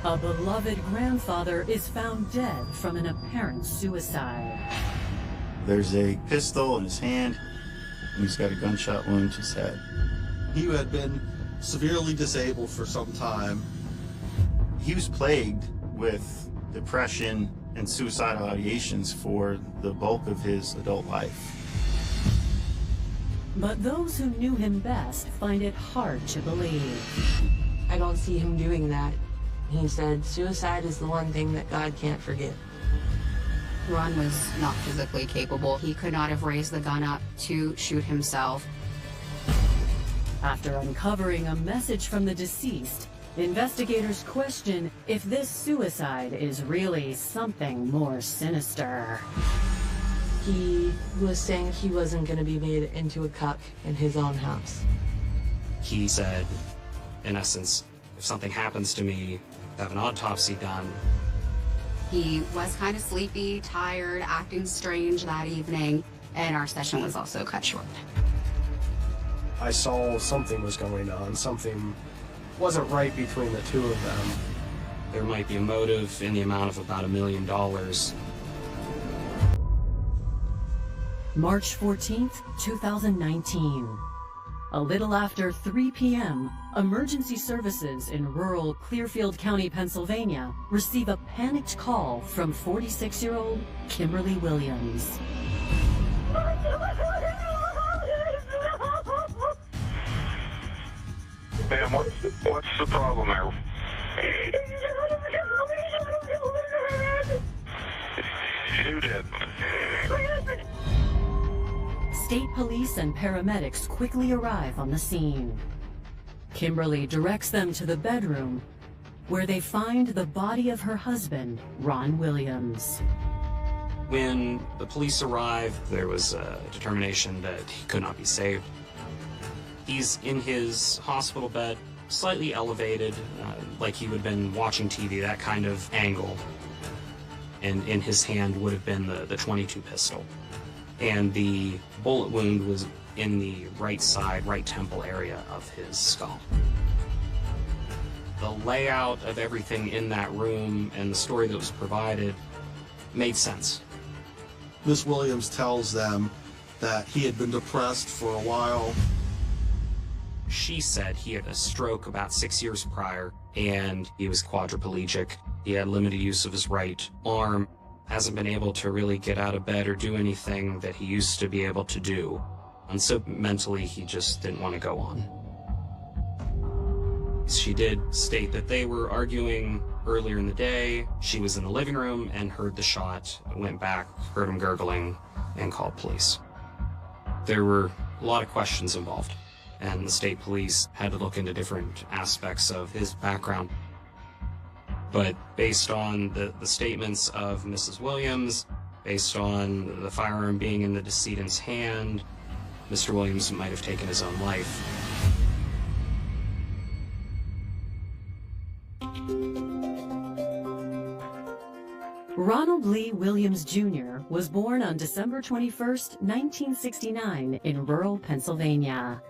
A beloved grandfather is found dead from an apparent suicide. There's a pistol in his hand, and he's got a gunshot wound to his head. He had been severely disabled for some time. He was plagued with depression and suicidal ideations for the bulk of his adult life. But those who knew him best find it hard to believe. I don't see him doing that. He said suicide is the one thing that God can't forgive. Ron was not physically capable. He could not have raised the gun up to shoot himself. After uncovering a message from the deceased, investigators question if this suicide is really something more sinister. He was saying he wasn't going to be made into a cuck in his own house. He said, in essence, if something happens to me, have an autopsy done. He was kind of sleepy, tired, acting strange that evening, and our session was also cut short. I saw something was going on. Something wasn't right between the two of them. There might be a motive in the amount of about $1 million. March 14th, 2019. A little after 3 p.m., emergency services in rural Clearfield County, Pennsylvania, receive a panicked call from 46-year-old Kimberly Williams. Ma'am, what's the problem there? Who did? State police and paramedics quickly arrive on the scene. Kimberly directs them to the bedroom, where they find the body of her husband, Ron Williams. When the police arrived, there was a determination that he could not be saved. He's in his hospital bed, slightly elevated, like he would have been watching TV, that kind of angle. And in his hand would have been the .22 pistol. And the bullet wound was in the right side, right temple area of his skull. The layout of everything in that room and the story that was provided made sense. Miss Williams tells them that he had been depressed for a while. She said he had a stroke about 6 years prior, and he was quadriplegic. He had limited use of his right arm, hasn't been able to really get out of bed or do anything that he used to be able to do. And so mentally, he just didn't want to go on. She did state that they were arguing earlier in the day. She was in the living room and heard the shot, went back, heard him gurgling, and called police. There were a lot of questions involved, and the state police had to look into different aspects of his background. But based on the statements of Mrs. Williams, based on the firearm being in the decedent's hand, Mr. Williams might have taken his own life. Ronald Lee Williams Jr. was born on December 21st, 1969 in rural Pennsylvania.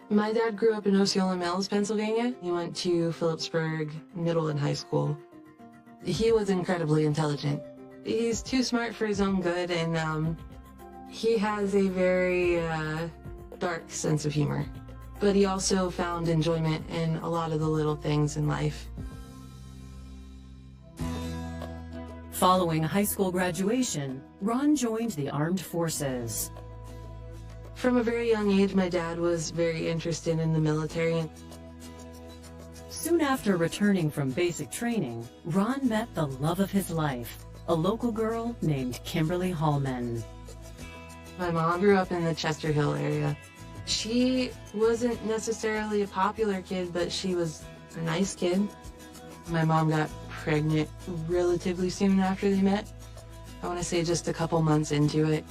My dad grew up in Osceola Mills, Pennsylvania. He went to Phillipsburg Middle and High School. He was incredibly intelligent. He's too smart for his own good, and he has a very dark sense of humor. But he also found enjoyment in a lot of the little things in life. Following high school graduation, Ron joined the armed forces. From a very young age, my dad was very interested in the military. Soon after returning from basic training, Ron met the love of his life, a local girl named Kimberly Hallman. My mom grew up in the Chester Hill area. She wasn't necessarily a popular kid, but she was a nice kid. My mom got pregnant relatively soon after they met. I want to say just a couple months into it.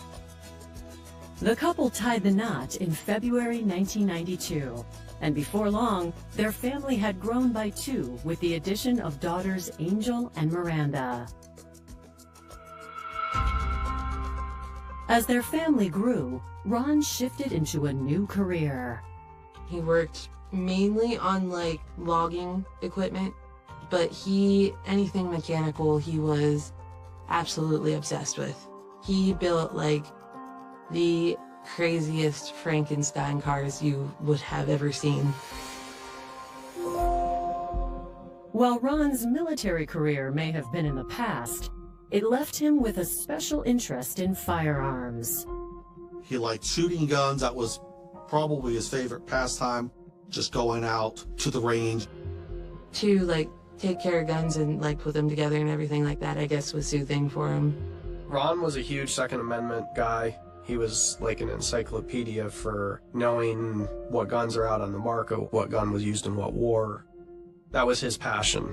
The couple tied the knot in February 1992, and before long, their family had grown by two with the addition of daughters Angel and Miranda. As their family grew, Ron shifted into a new career. He worked mainly on logging equipment, but anything mechanical, he was absolutely obsessed with. He built like the craziest Frankenstein cars you would have ever seen. While Ron's military career may have been in the past, it left him with a special interest in firearms. He liked shooting guns. That was probably his favorite pastime, just going out to the range. To like take care of guns and like put them together and everything like that, I guess was soothing for him. Ron was a huge Second Amendment guy. He was like an encyclopedia for knowing what guns are out on the market, what gun was used in what war. That was his passion.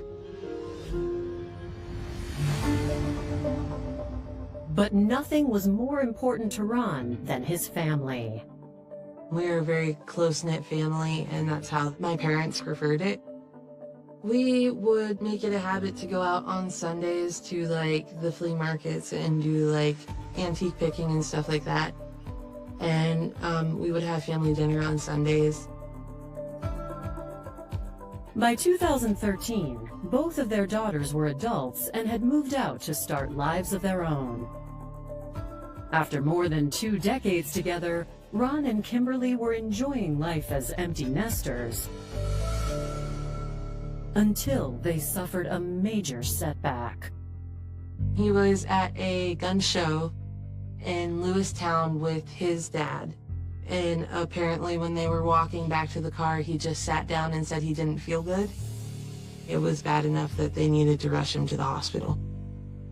But nothing was more important to Ron than his family. We're a very close-knit family, and that's how my parents preferred it. We would make it a habit to go out on Sundays to like the flea markets and do like antique picking and stuff like that. And we would have family dinner on Sundays. By 2013, both of their daughters were adults and had moved out to start lives of their own. After more than 2 decades together, Ron and Kimberly were enjoying life as empty nesters until they suffered a major setback. He was at a gun show in Lewistown with his dad. And apparently when they were walking back to the car, he just sat down and said he didn't feel good. It was bad enough that they needed to rush him to the hospital.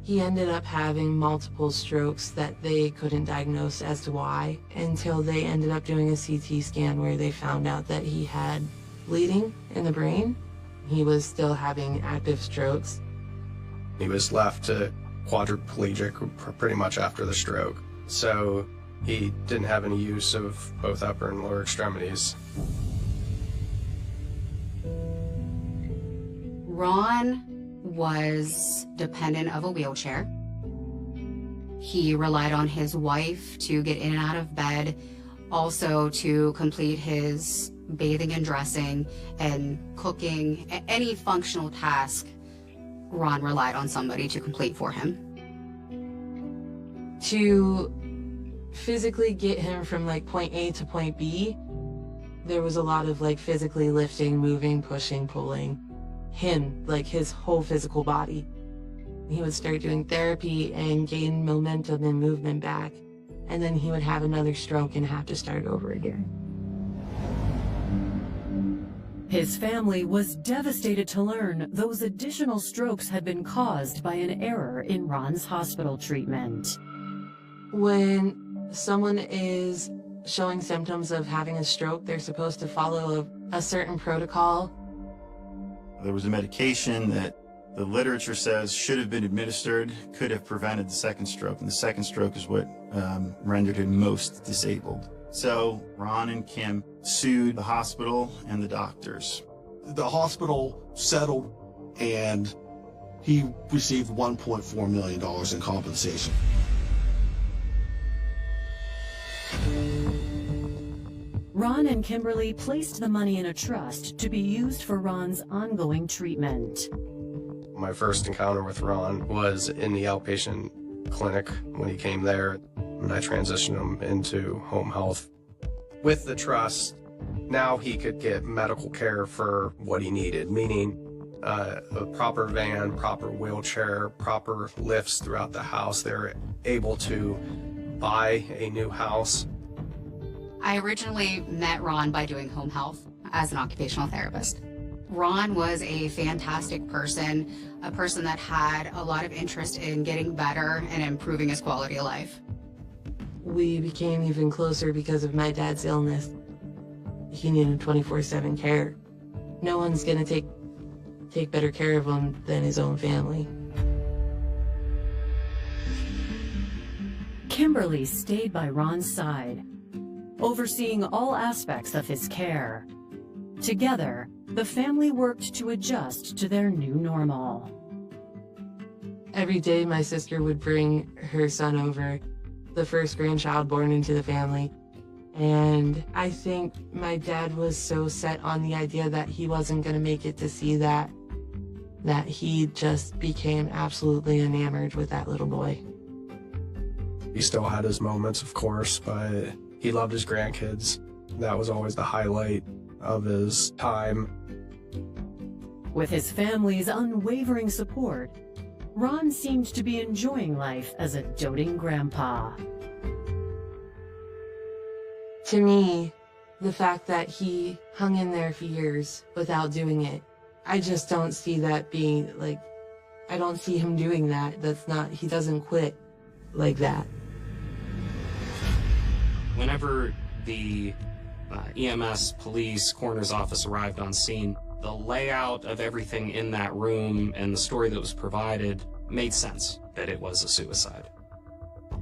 He ended up having multiple strokes that they couldn't diagnose as to why until they ended up doing a CT scan where they found out that he had bleeding in the brain. He was still having active strokes. He was left to quadriplegic pretty much after the stroke. So he didn't have any use of both upper and lower extremities. Ron was dependent of a wheelchair. He relied on his wife to get in and out of bed, also to complete his bathing and dressing and cooking. Any functional task, Ron relied on somebody to complete for him. To physically get him from like point A to point B, there was a lot of like physically lifting, moving, pushing, pulling. Him, like his whole physical body. He would start doing therapy and gain momentum and movement back, and then he would have another stroke and have to start over again. His family was devastated to learn those additional strokes had been caused by an error in Ron's hospital treatment. When someone is showing symptoms of having a stroke, they're supposed to follow a certain protocol. There was a medication that the literature says should have been administered, could have prevented the second stroke, and the second stroke is what rendered him most disabled. So Ron and Kim sued the hospital and the doctors. The hospital settled, and he received $1.4 million in compensation. Ron and Kimberly placed the money in a trust to be used for Ron's ongoing treatment. My first encounter with Ron was in the outpatient clinic when he came there, and I transitioned him into home health. With the trust, now he could get medical care for what he needed, meaning a proper van, proper wheelchair, proper lifts throughout the house. They're able to buy a new house. I originally met Ron by doing home health as an occupational therapist. Ron was a fantastic person, a person that had a lot of interest in getting better and improving his quality of life. We became even closer because of my dad's illness. He needed 24/7 care. No one's gonna take better care of him than his own family. Kimberly stayed by Ron's side, overseeing all aspects of his care. Together, the family worked to adjust to their new normal. Every day my sister would bring her son over, the first grandchild born into the family. And I think my dad was so set on the idea that he wasn't going to make it to see that that he just became absolutely enamored with that little boy. He still had his moments, of course, but he loved his grandkids. That was always the highlight of his time. With his family's unwavering support, Ron seemed to be enjoying life as a doting grandpa. To me, the fact that he hung in there for years without doing it, I just don't see that being, like, I don't see him doing that. That's not, he doesn't quit like that. Whenever the EMS, police, coroner's office arrived on scene, the layout of everything in that room and the story that was provided made sense that it was a suicide.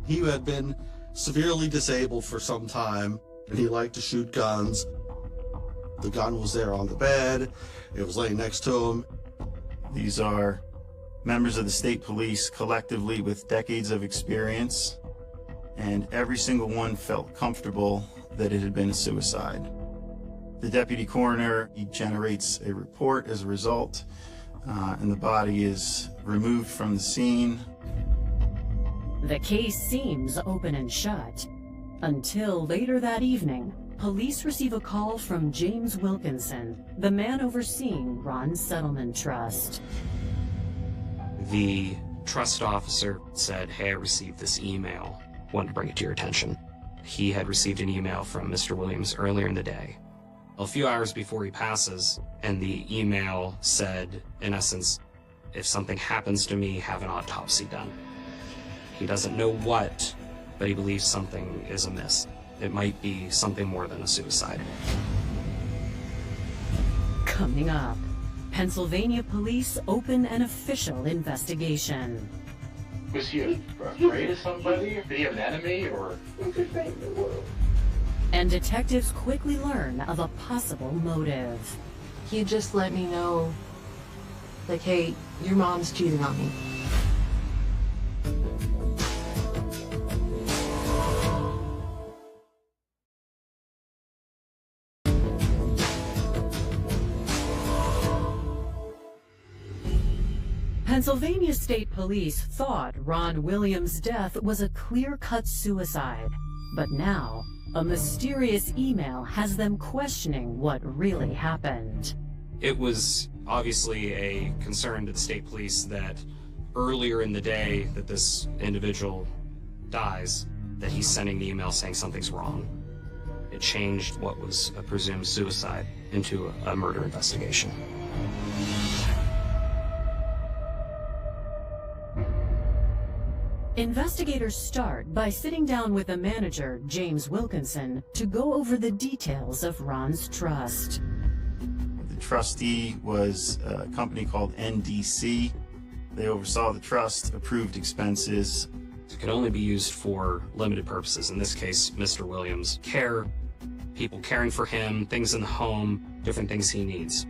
He had been severely disabled for some time, and he liked to shoot guns. The gun was there on the bed. It was laying next to him. These are members of the state police collectively with decades of experience, and every single one felt comfortable that it had been a suicide. The deputy coroner, he generates a report as a result, and the body is removed from the scene. The case seems open and shut, until later that evening, police receive a call from James Wilkinson, the man overseeing Ron's settlement trust. The trust officer said, "Hey, I received this email. Wanted to bring it to your attention." He had received an email from Mr. Williams earlier in the day, a few hours before he passes, and the email said, in essence, if something happens to me, have an autopsy done. He doesn't know what, but he believes something is amiss. It might be something more than a suicide. Coming up, Pennsylvania police open an official investigation. Was he afraid of somebody? Did he have an enemy, or? And detectives quickly learn of a possible motive. He just let me know, like, hey, your mom's cheating on me. Pennsylvania State Police thought Ron Williams' death was a clear-cut suicide, but now a mysterious email has them questioning what really happened. It was obviously a concern to the state police that earlier in the day that this individual dies, that he's sending the email saying something's wrong. It changed what was a presumed suicide into a murder investigation. Investigators start by sitting down with the manager, James Wilkinson, to go over the details of Ron's trust. The trustee was a company called NDC. They oversaw the trust, approved expenses. It could only be used for limited purposes. In this case, Mr. Williams' care, people caring for him, things in the home, different things he needs.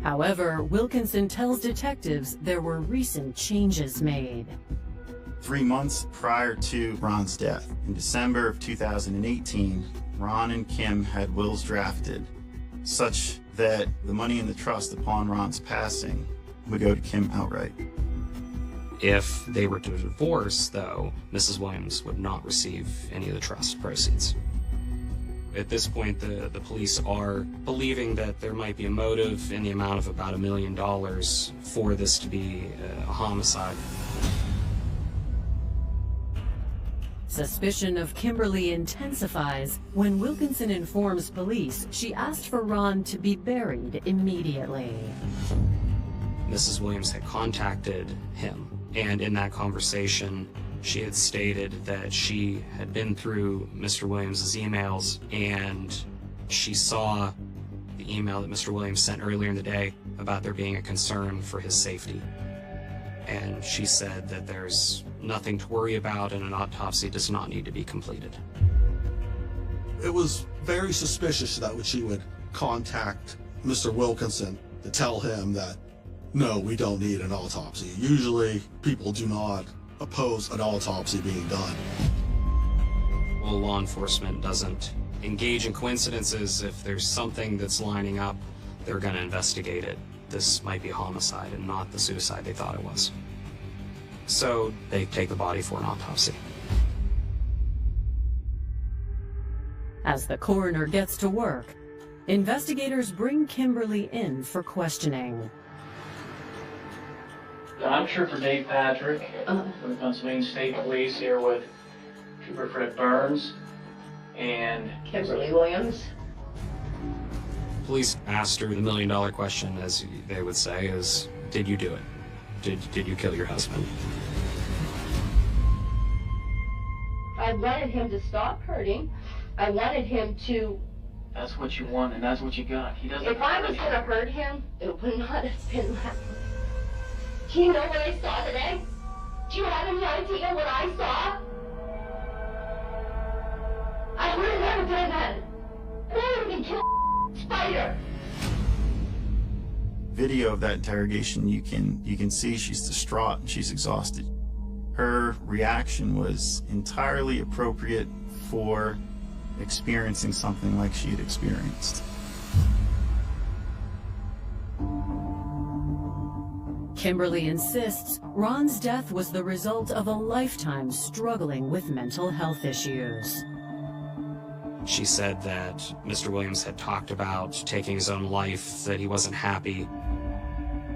However, Wilkinson tells detectives there were recent changes made. 3 months prior to Ron's death, in December of 2018, Ron and Kim had wills drafted such that the money in the trust upon Ron's passing would go to Kim outright. If they were to divorce, though, Mrs. Williams would not receive any of the trust proceeds. At this point, the police are believing that there might be a motive in the amount of about $1 million for this to be a homicide. Suspicion of Kimberly intensifies when Wilkinson informs police she asked for Ron to be buried immediately. Mrs. Williams had contacted him, and in that conversation, she had stated that she had been through Mr. Williams' emails, and she saw the email that Mr. Williams sent earlier in the day about there being a concern for his safety. And she said that there's nothing to worry about and an autopsy does not need to be completed. It was very suspicious that she would contact Mr. Wilkinson to tell him that, no, we don't need an autopsy. Usually people do not oppose an autopsy being done. Well, law enforcement doesn't engage in coincidences. If there's something that's lining up, they're going to investigate it. this might be a homicide and not the suicide they thought it was. So they take the body for an autopsy. As the coroner gets to work, investigators bring Kimberly in for questioning. I'm Trooper Dave Patrick from the Pennsylvania State Police, here with Trooper Fred Burns and Kimberly Williams. Police asked her the million-dollar question, as they would say, is, did you do it? Did you kill your husband? I wanted him to stop hurting. I wanted him to... that's what you want and that's what you got. He doesn't. If I was going to hurt him, it would not have been that. Do you know what I saw today? Do you have any idea what I saw? I would have never done that. I would have been killed by a spider. Video of that interrogation, you can see she's distraught and she's exhausted. Her reaction was entirely appropriate for experiencing something like she had experienced. Kimberly insists Ron's death was the result of a lifetime struggling with mental health issues. She said that Mr. Williams had talked about taking his own life, that he wasn't happy,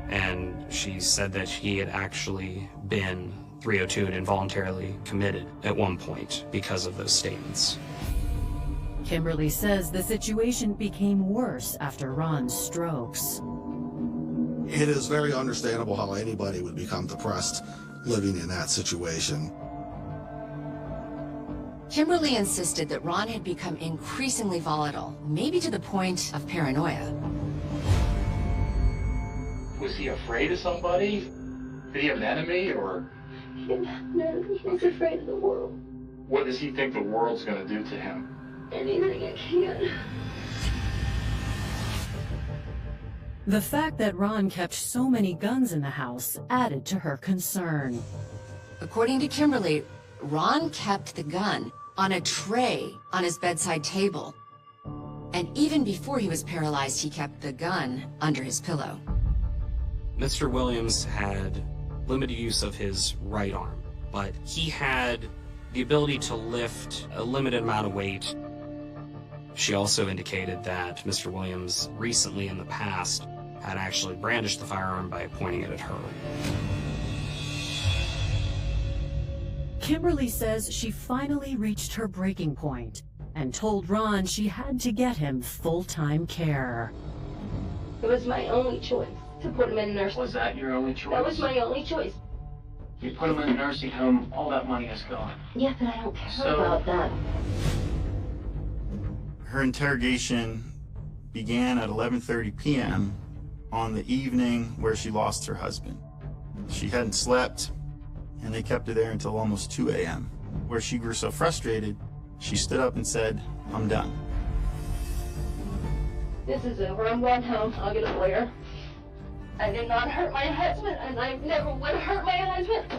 and she said that he had actually been 302 and involuntarily committed at one point because of those statements. Kimberly says the situation became worse after Ron's strokes. It is very understandable how anybody would become depressed living in that situation. Kimberly insisted that Ron had become increasingly volatile, maybe to the point of paranoia. Was he afraid of somebody? Did he have an enemy, or? He didn't have an enemy. He was afraid of the world. What does he think the world's going to do to him? Anything it can. The fact that Ron kept so many guns in the house added to her concern. According to Kimberly, Ron kept the gun on a tray on his bedside table. And even before he was paralyzed, he kept the gun under his pillow. Mr. Williams had limited use of his right arm, but he had the ability to lift a limited amount of weight. She also indicated that Mr. Williams recently in the past had actually brandished the firearm by pointing it at her. Kimberly says she finally reached her breaking point and told Ron she had to get him full-time care. It was my only choice to put him in a nursing home. Was that your only choice? That was my only choice. You put him in a nursing home, all that money is gone. Yeah, but I don't care about that. Her interrogation began at 11:30 p.m. on the evening where she lost her husband. She hadn't slept, and they kept her there until almost 2 a.m., where she grew so frustrated, she stood up and said, "I'm done." This is over. I'm going home. I'll get a lawyer. I did not hurt my husband, and I never would hurt my husband.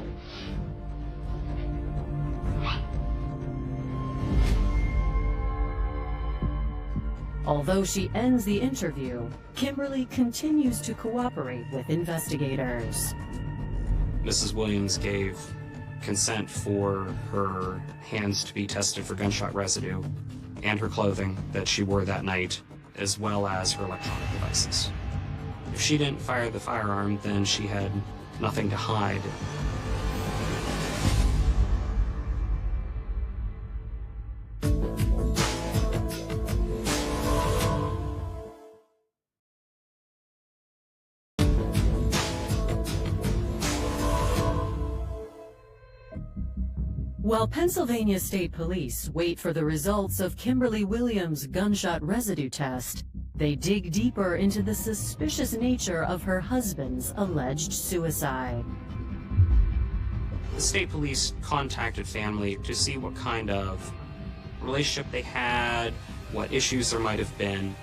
Although she ends the interview, Kimberly continues to cooperate with investigators. Mrs. Williams gave consent for her hands to be tested for gunshot residue and her clothing that she wore that night, as well as her electronic devices. If she didn't fire the firearm, then she had nothing to hide. While Pennsylvania State Police wait for the results of Kimberly Williams' gunshot residue test, they dig deeper into the suspicious nature of her husband's alleged suicide. The state police contacted family to see what kind of relationship they had, what issues there might have been,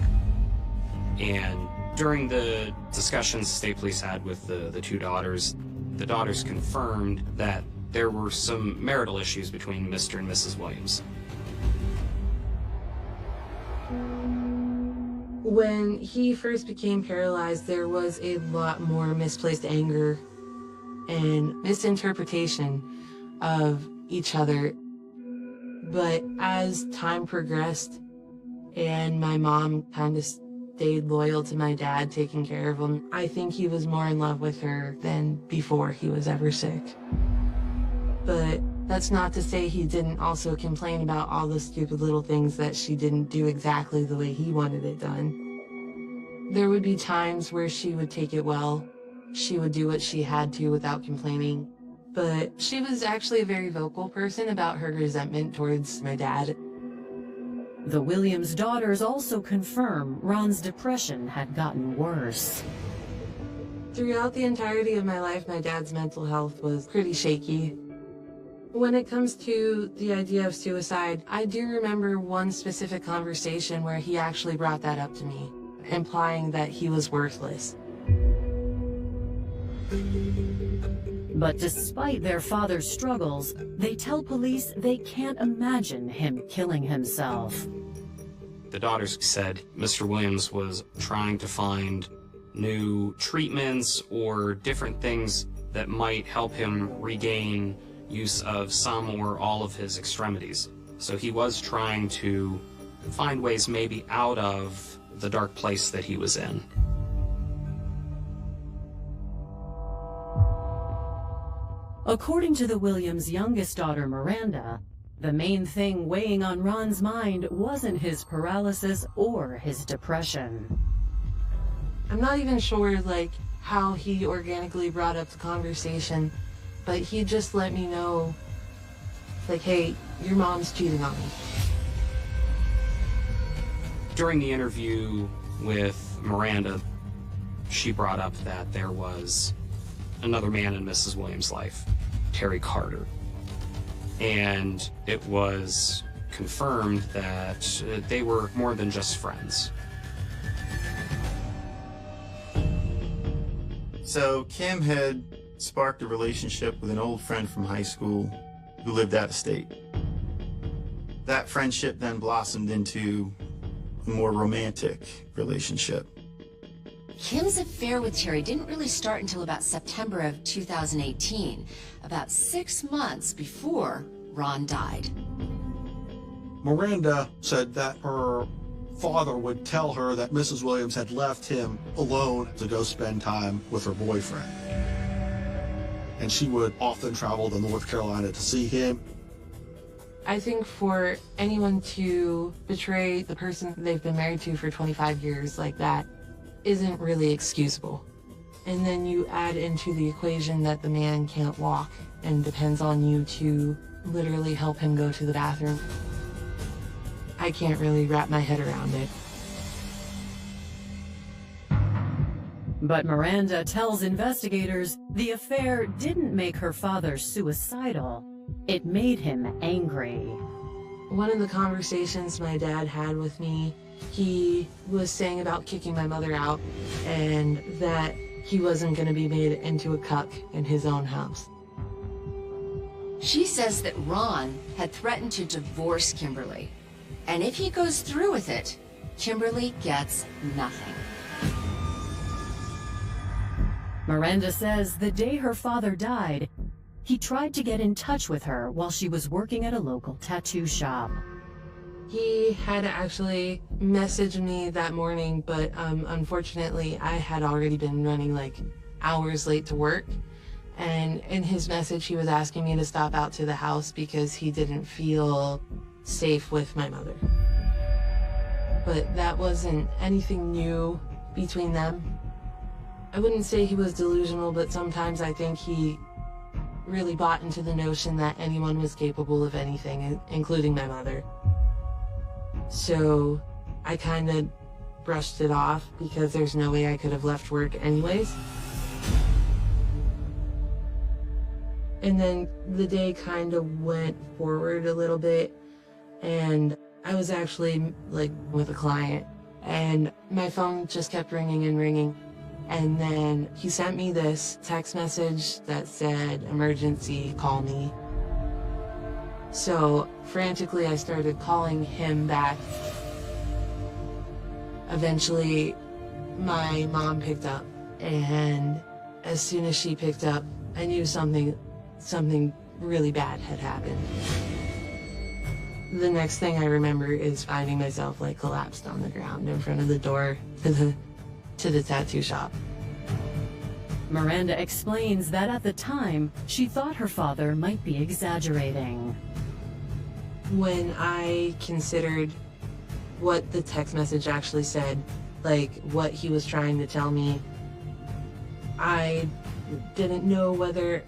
and during the discussions the state police had with the two daughters, the daughters confirmed that there were some marital issues between Mr. and Mrs. Williams. When he first became paralyzed, there was a lot more misplaced anger and misinterpretation of each other. But as time progressed and my mom kind of stayed loyal to my dad taking care of him, I think he was more in love with her than before he was ever sick. But that's not to say he didn't also complain about all the stupid little things that she didn't do exactly the way he wanted it done. There would be times where she would take it well. She would do what she had to without complaining. But she was actually a very vocal person about her resentment towards my dad. The Williams daughters also confirm Ron's depression had gotten worse. Throughout the entirety of my life, my dad's mental health was pretty shaky. When it comes to the idea of suicide, I do remember one specific conversation where he actually brought that up to me, implying that he was worthless. But despite their father's struggles, they tell police they can't imagine him killing himself. The daughters said Mr. Williams was trying to find new treatments or different things that might help him regain use of some or all of his extremities. So he was trying to find ways maybe out of the dark place that he was in. According to the Williams' youngest daughter, Miranda, the main thing weighing on Ron's mind wasn't his paralysis or his depression. I'm not even sure, how he organically brought up the conversation, but he just let me know, hey, your mom's cheating on me. During the interview with Miranda, she brought up that there was another man in Mrs. Williams' life, Terry Carter. And it was confirmed that they were more than just friends. So Kim had sparked a relationship with an old friend from high school who lived out of state. That friendship then blossomed into a more romantic relationship. Kim's affair with Terry didn't really start until about September of 2018, about 6 months before Ron died. Miranda said that her father would tell her that Mrs. Williams had left him alone to go spend time with her boyfriend. And she would often travel to North Carolina to see him. I think for anyone to betray the person they've been married to for 25 years like that isn't really excusable. And then you add into the equation that the man can't walk and depends on you to literally help him go to the bathroom. I can't really wrap my head around it. But Miranda tells investigators the affair didn't make her father suicidal. It made him angry. One of the conversations my dad had with me, he was saying about kicking my mother out and that he wasn't going to be made into a cuck in his own house. She says that Ron had threatened to divorce Kimberly. And if he goes through with it, Kimberly gets nothing. Miranda says the day her father died, he tried to get in touch with her while she was working at a local tattoo shop. He had actually messaged me that morning, but unfortunately I had already been running hours late to work. And in his message, he was asking me to stop out to the house because he didn't feel safe with my mother. But that wasn't anything new between them. I wouldn't say he was delusional, but sometimes I think he really bought into the notion that anyone was capable of anything, including my mother. So I kind of brushed it off because there's no way I could have left work anyways. And then the day kind of went forward a little bit, and I was actually with a client, and my phone just kept ringing and ringing. And then he sent me this text message that said, "Emergency, call me." So frantically, I started calling him back. Eventually, my mom picked up, and as soon as she picked up, I knew something really bad had happened. The next thing I remember is finding myself like collapsed on the ground in front of the door to the tattoo shop. Miranda explains that at the time, she thought her father might be exaggerating. When I considered what the text message actually said, like what he was trying to tell me, I didn't know whether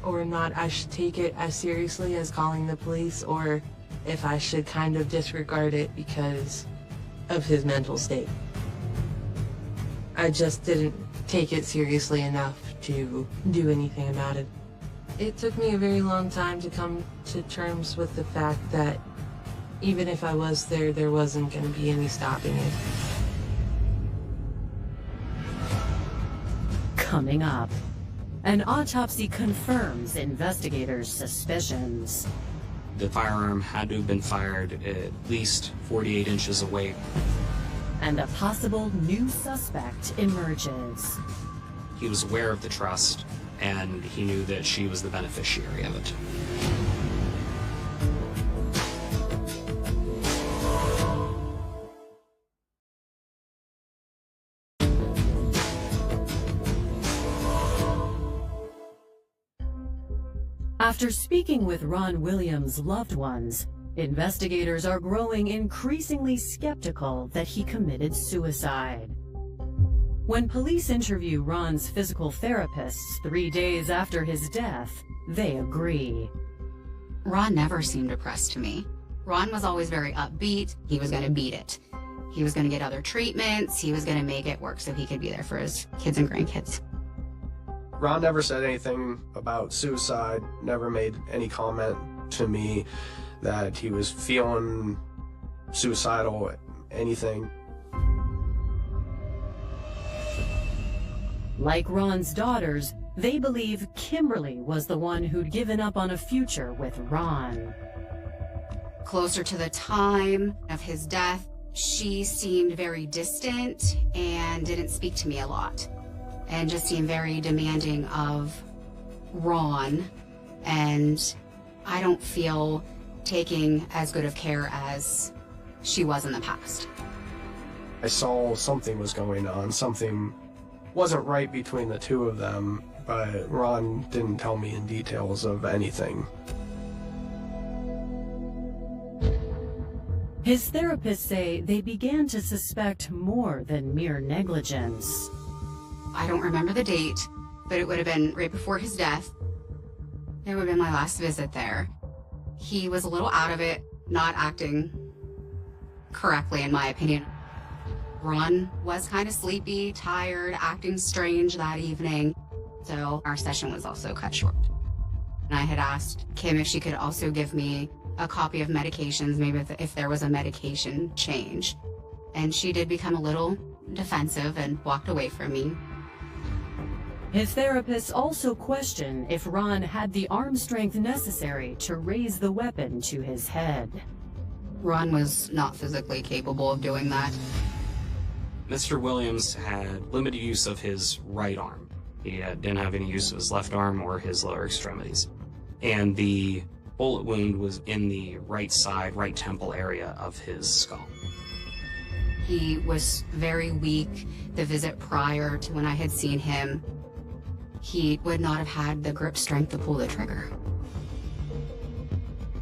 or not I should take it as seriously as calling the police, or if I should kind of disregard it because of his mental state. I just didn't take it seriously enough to do anything about it. It took me a very long time to come to terms with the fact that even if I was there, there wasn't going to be any stopping it. Coming up, an autopsy confirms investigators' suspicions. The firearm had to have been fired at least 48 inches away. And a possible new suspect emerges. He was aware of the trust, and he knew that she was the beneficiary of it. After speaking with Ron Williams' loved ones, investigators are growing increasingly skeptical that he committed suicide. When police interview Ron's physical therapists 3 days after his death, they agree. Ron never seemed depressed to me. Ron was always very upbeat. He was going to beat it. He was going to get other treatments. He was going to make it work so he could be there for his kids and grandkids. Ron never said anything about suicide, never made any comment to me that he was feeling suicidal, anything. Like Ron's daughters, they believe Kimberly was the one who'd given up on a future with Ron. Closer to the time of his death, she seemed very distant and didn't speak to me a lot, and just seemed very demanding of Ron, and I don't feel taking as good of care as she was in the past. I saw something was going on, something wasn't right between the two of them, but Ron didn't tell me in details of anything. His therapists say they began to suspect more than mere negligence. I don't remember the date, but it would have been right before his death. It would have been my last visit there. He was a little out of it, not acting correctly, in my opinion. Ron was kind of sleepy, tired, acting strange that evening, so our session was also cut short. And I had asked Kim if she could also give me a copy of medications, maybe if there was a medication change. And she did become a little defensive and walked away from me. His therapists also question if Ron had the arm strength necessary to raise the weapon to his head. Ron was not physically capable of doing that. Mr. Williams had limited use of his right arm. He didn't have any use of his left arm or his lower extremities. And the bullet wound was in the right side, right temple area of his skull. He was very weak. The visit prior to when I had seen him, he would not have had the grip strength to pull the trigger.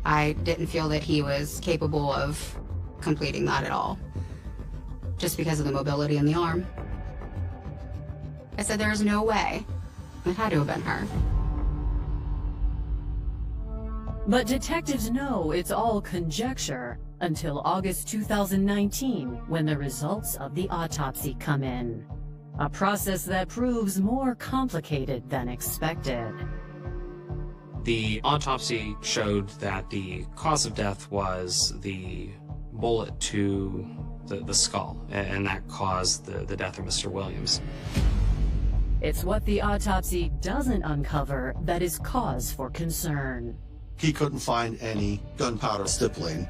I didn't feel that he was capable of completing that at all, just because of the mobility in the arm. I said, there's no way. It had to have been her. But detectives know it's all conjecture until August 2019, when the results of the autopsy come in. A process that proves more complicated than expected. The autopsy showed that the cause of death was the bullet to the skull, and that caused the death of Mr. Williams. It's what the autopsy doesn't uncover that is cause for concern. He couldn't find any gunpowder stippling.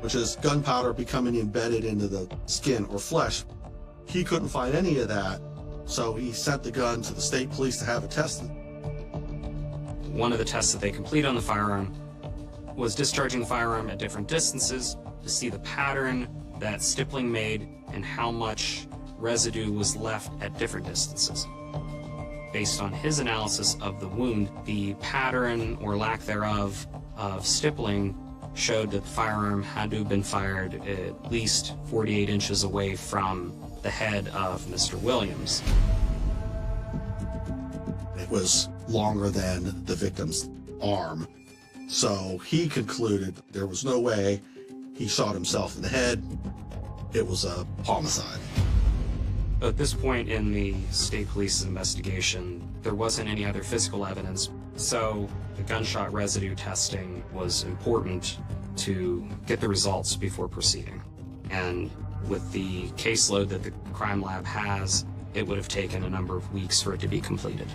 which is gunpowder becoming embedded into the skin or flesh. He couldn't find any of that, so he sent the gun to the state police to have it tested. One of the tests that they complete on the firearm was discharging the firearm at different distances to see the pattern that stippling made and how much residue was left at different distances. Based on his analysis of the wound, the pattern or lack thereof of stippling showed that the firearm had to have been fired at least 48 inches away from the head of Mr. Williams. It was longer than the victim's arm, so he concluded there was no way he shot himself in the head. It was a homicide. At this point in the state police's investigation, there wasn't any other physical evidence, so the gunshot residue testing was important to get the results before proceeding. And with the caseload that the crime lab has, it would have taken a number of weeks for it to be completed.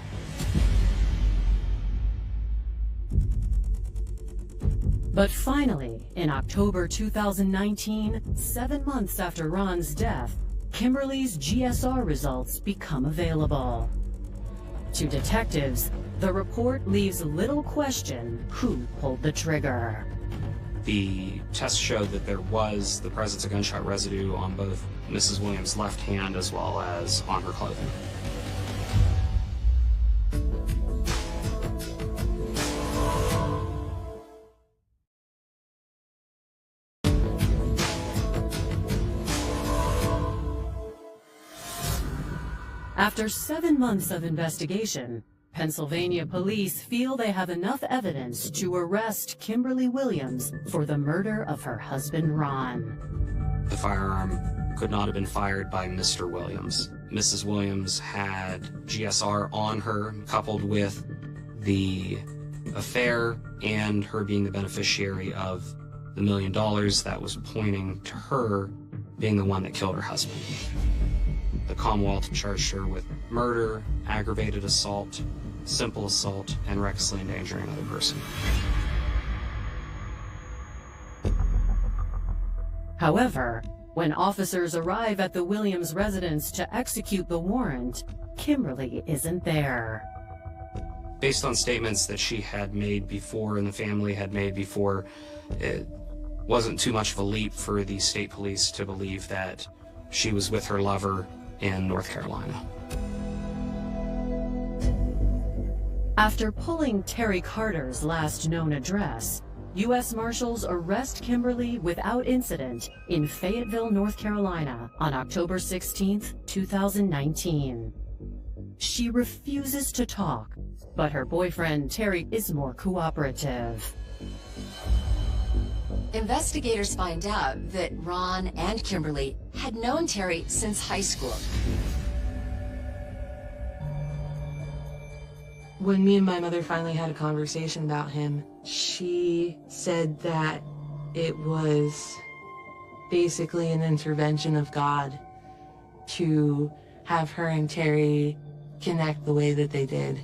But finally, in October 2019, 7 months after Ron's death, Kimberly's GSR results become available. To detectives, the report leaves little question who pulled the trigger. The test showed that there was the presence of gunshot residue on both Mrs. Williams' left hand as well as on her clothing. After 7 months of investigation, Pennsylvania police feel they have enough evidence to arrest Kimberly Williams for the murder of her husband, Ron. The firearm could not have been fired by Mr. Williams. Mrs. Williams had GSR on her, coupled with the affair and her being the beneficiary of the $1 million that was pointing to her being the one that killed her husband. The Commonwealth charged her with murder, aggravated assault, simple assault, and recklessly endangering another person. However, when officers arrive at the Williams residence to execute the warrant, Kimberly isn't there. Based on statements that she had made before and the family had made before, it wasn't too much of a leap for the state police to believe that she was with her lover in North Carolina. After pulling Terry Carter's last known address, U.S. Marshals arrest Kimberly without incident in Fayetteville, North Carolina on October 16, 2019. She refuses to talk, but her boyfriend Terry is more cooperative. Investigators find out that Ron and Kimberly had known Terry since high school. When me and my mother finally had a conversation about him, she said that it was basically an intervention of God to have her and Terry connect the way that they did,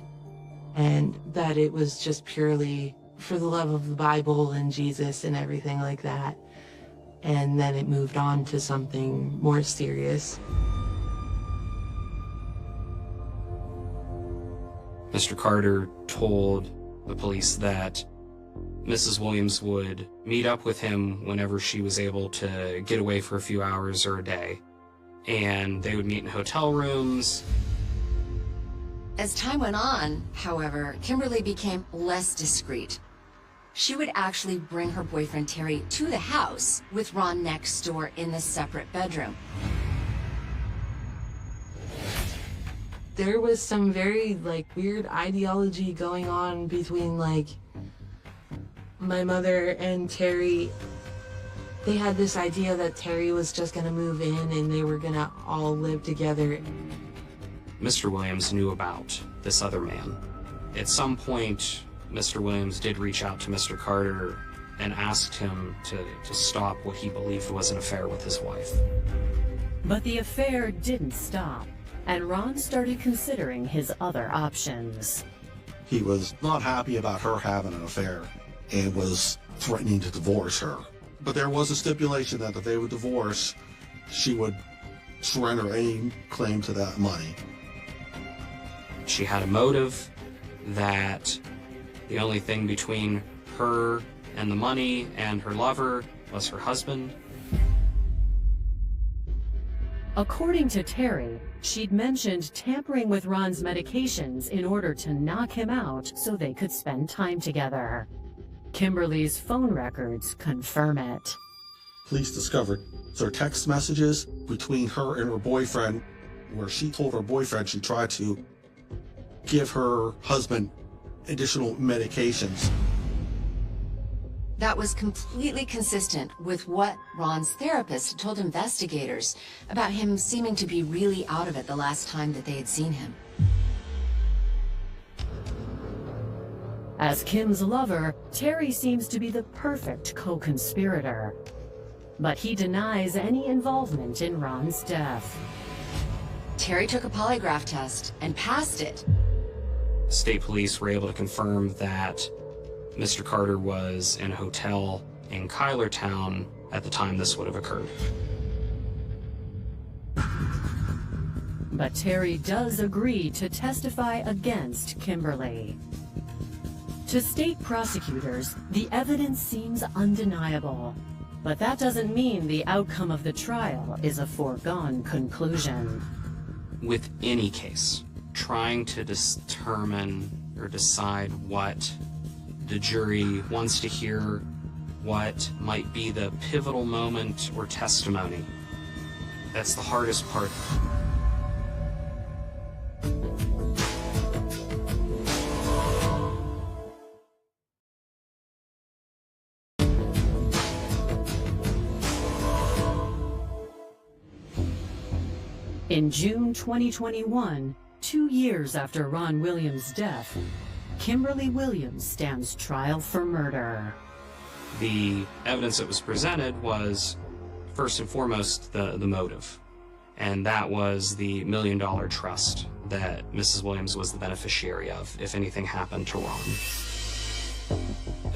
and that it was just purely for the love of the Bible and Jesus and everything like that. And then it moved on to something more serious. Mr. Carter told the police that Mrs. Williams would meet up with him whenever she was able to get away for a few hours or a day, and they would meet in hotel rooms. As time went on, however, Kimberly became less discreet. She would actually bring her boyfriend Terry to the house with Ron next door in the separate bedroom. There was some very weird ideology going on between my mother and Terry. They had this idea that Terry was just gonna move in and they were gonna all live together. Mr. Williams knew about this other man. At some point, Mr. Williams did reach out to Mr. Carter and asked him to stop what he believed was an affair with his wife. But the affair didn't stop, and Ron started considering his other options. He was not happy about her having an affair and was threatening to divorce her. But there was a stipulation that if they would divorce, she would surrender any claim to that money. She had a motive that the only thing between her and the money and her lover was her husband. According to Terry, she'd mentioned tampering with Ron's medications in order to knock him out so they could spend time together. Kimberly's phone records confirm it. Police discovered their text messages between her and her boyfriend, where she told her boyfriend she tried to give her husband additional medications. That was completely consistent with what Ron's therapist had told investigators about him seeming to be really out of it the last time that they had seen him. As Kim's lover, Terry seems to be the perfect co-conspirator. But he denies any involvement in Ron's death. Terry took a polygraph test and passed it. State police were able to confirm that Mr. Carter was in a hotel in Cuylertown at the time this would have occurred. But Terry does agree to testify against Kimberly. To state prosecutors, the evidence seems undeniable. But that doesn't mean the outcome of the trial is a foregone conclusion. With any case, trying to determine or decide what the jury wants to hear, what might be the pivotal moment or testimony, that's the hardest part. In June 2021, 2 years after Ron Williams' death, Kimberly Williams stands trial for murder. The evidence that was presented was, first and foremost, the motive. And that was the $1 million trust that Mrs. Williams was the beneficiary of if anything happened to Ron.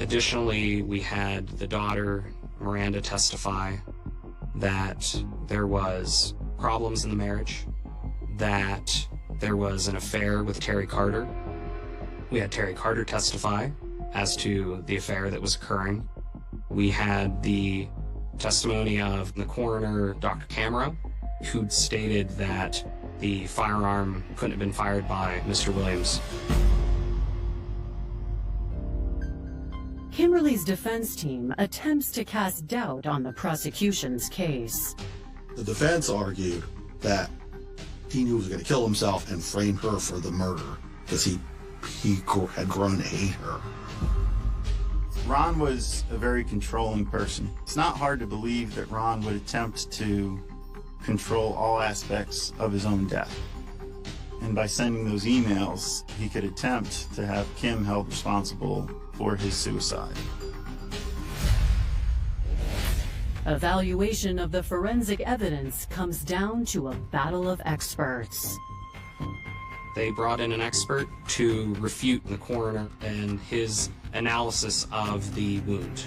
Additionally, we had the daughter, Miranda, testify that there was problems in the marriage, that there was an affair with Terry Carter. We had Terry Carter testify as to the affair that was occurring. We had the testimony of the coroner, Dr. Camero, who stated that the firearm couldn't have been fired by Mr. Williams. Kimberly's defense team attempts to cast doubt on the prosecution's case. The defense argued that he knew he was going to kill himself and frame her for the murder because he had grown to hate her. Ron was a very controlling person. It's not hard to believe that Ron would attempt to control all aspects of his own death. And by sending those emails, he could attempt to have Kim held responsible for his suicide. Evaluation of the forensic evidence comes down to a battle of experts. They brought in an expert to refute the coroner and his analysis of the wound.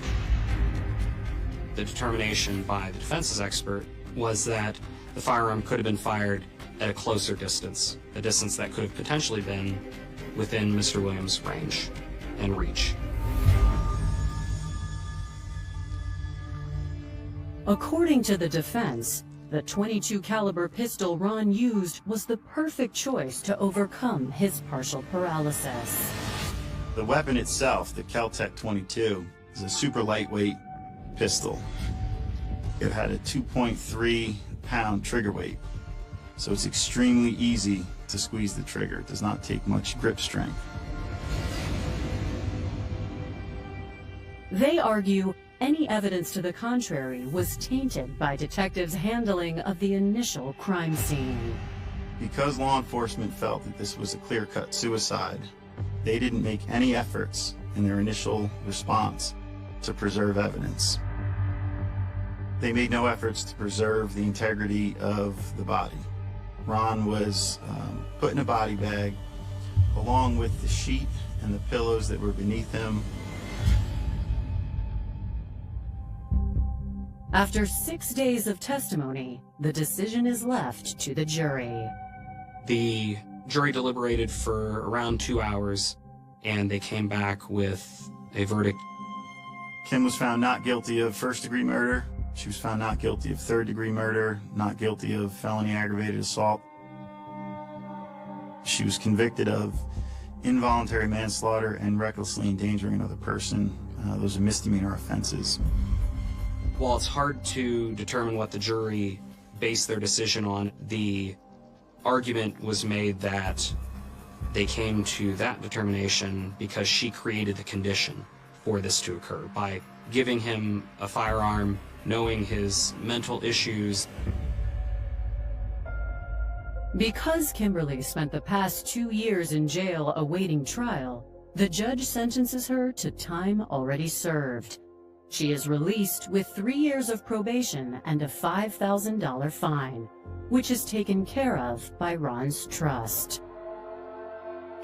The determination by the defense's expert was that the firearm could have been fired at a closer distance, a distance that could have potentially been within Mr. Williams' range and reach. According to the defense, the .22 caliber pistol Ron used was the perfect choice to overcome his partial paralysis. The weapon itself, the Kel-Tec 22, is a super lightweight pistol. It had a 2.3 pound trigger weight, so it's extremely easy to squeeze the trigger. It does not take much grip strength. They argue any evidence to the contrary was tainted by detectives' handling of the initial crime scene. Because law enforcement felt that this was a clear-cut suicide, they didn't make any efforts in their initial response to preserve evidence. They made no efforts to preserve the integrity of the body. Ron was put in a body bag along with the sheet and the pillows that were beneath him. After 6 days of testimony, the decision is left to the jury. The jury deliberated for around 2 hours, and they came back with a verdict. Kim was found not guilty of first-degree murder. She was found not guilty of third-degree murder, not guilty of felony aggravated assault. She was convicted of involuntary manslaughter and recklessly endangering another person. Those are misdemeanor offenses. While it's hard to determine what the jury based their decision on, the argument was made that they came to that determination because she created the condition for this to occur by giving him a firearm, knowing his mental issues. Because Kimberly spent the past 2 years in jail awaiting trial, the judge sentences her to time already served. She is released with 3 years of probation and a $5,000 fine, which is taken care of by Ron's trust.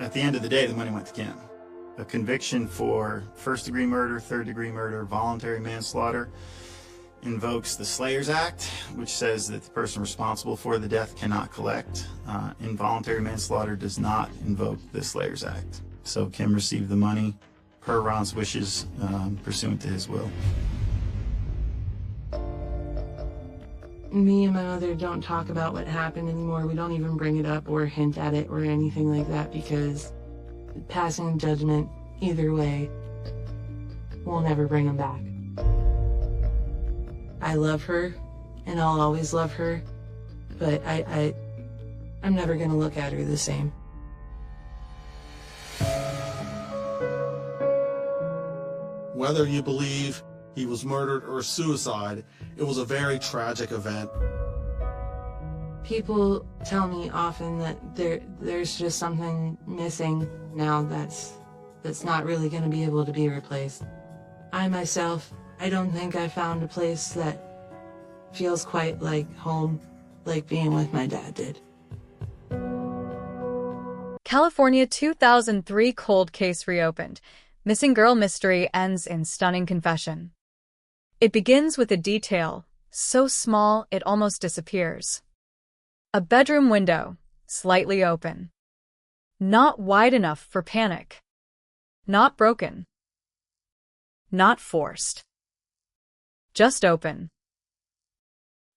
At the end of the day, the money went to Kim. A conviction for first-degree murder, third-degree murder, voluntary manslaughter invokes the Slayers Act, which says that the person responsible for the death cannot collect. Involuntary manslaughter does not invoke the Slayers Act. So Kim received the money per Ron's wishes, pursuant to his will. Me and my mother don't talk about what happened anymore. We don't even bring it up or hint at it or anything like that because passing judgment either way will never bring him back. I love her and I'll always love her, but I'm never gonna look at her the same. Whether you believe he was murdered or suicide, it was a very tragic event. People tell me often that there's just something missing now that's not really going to be able to be replaced. I myself, I don't think I found a place that feels quite like home, like being with my dad did. California 2003 cold case reopened. Missing girl mystery ends in stunning confession. It begins with a detail so small it almost disappears. A bedroom window, slightly open. Not wide enough for panic. Not broken. Not forced. Just open.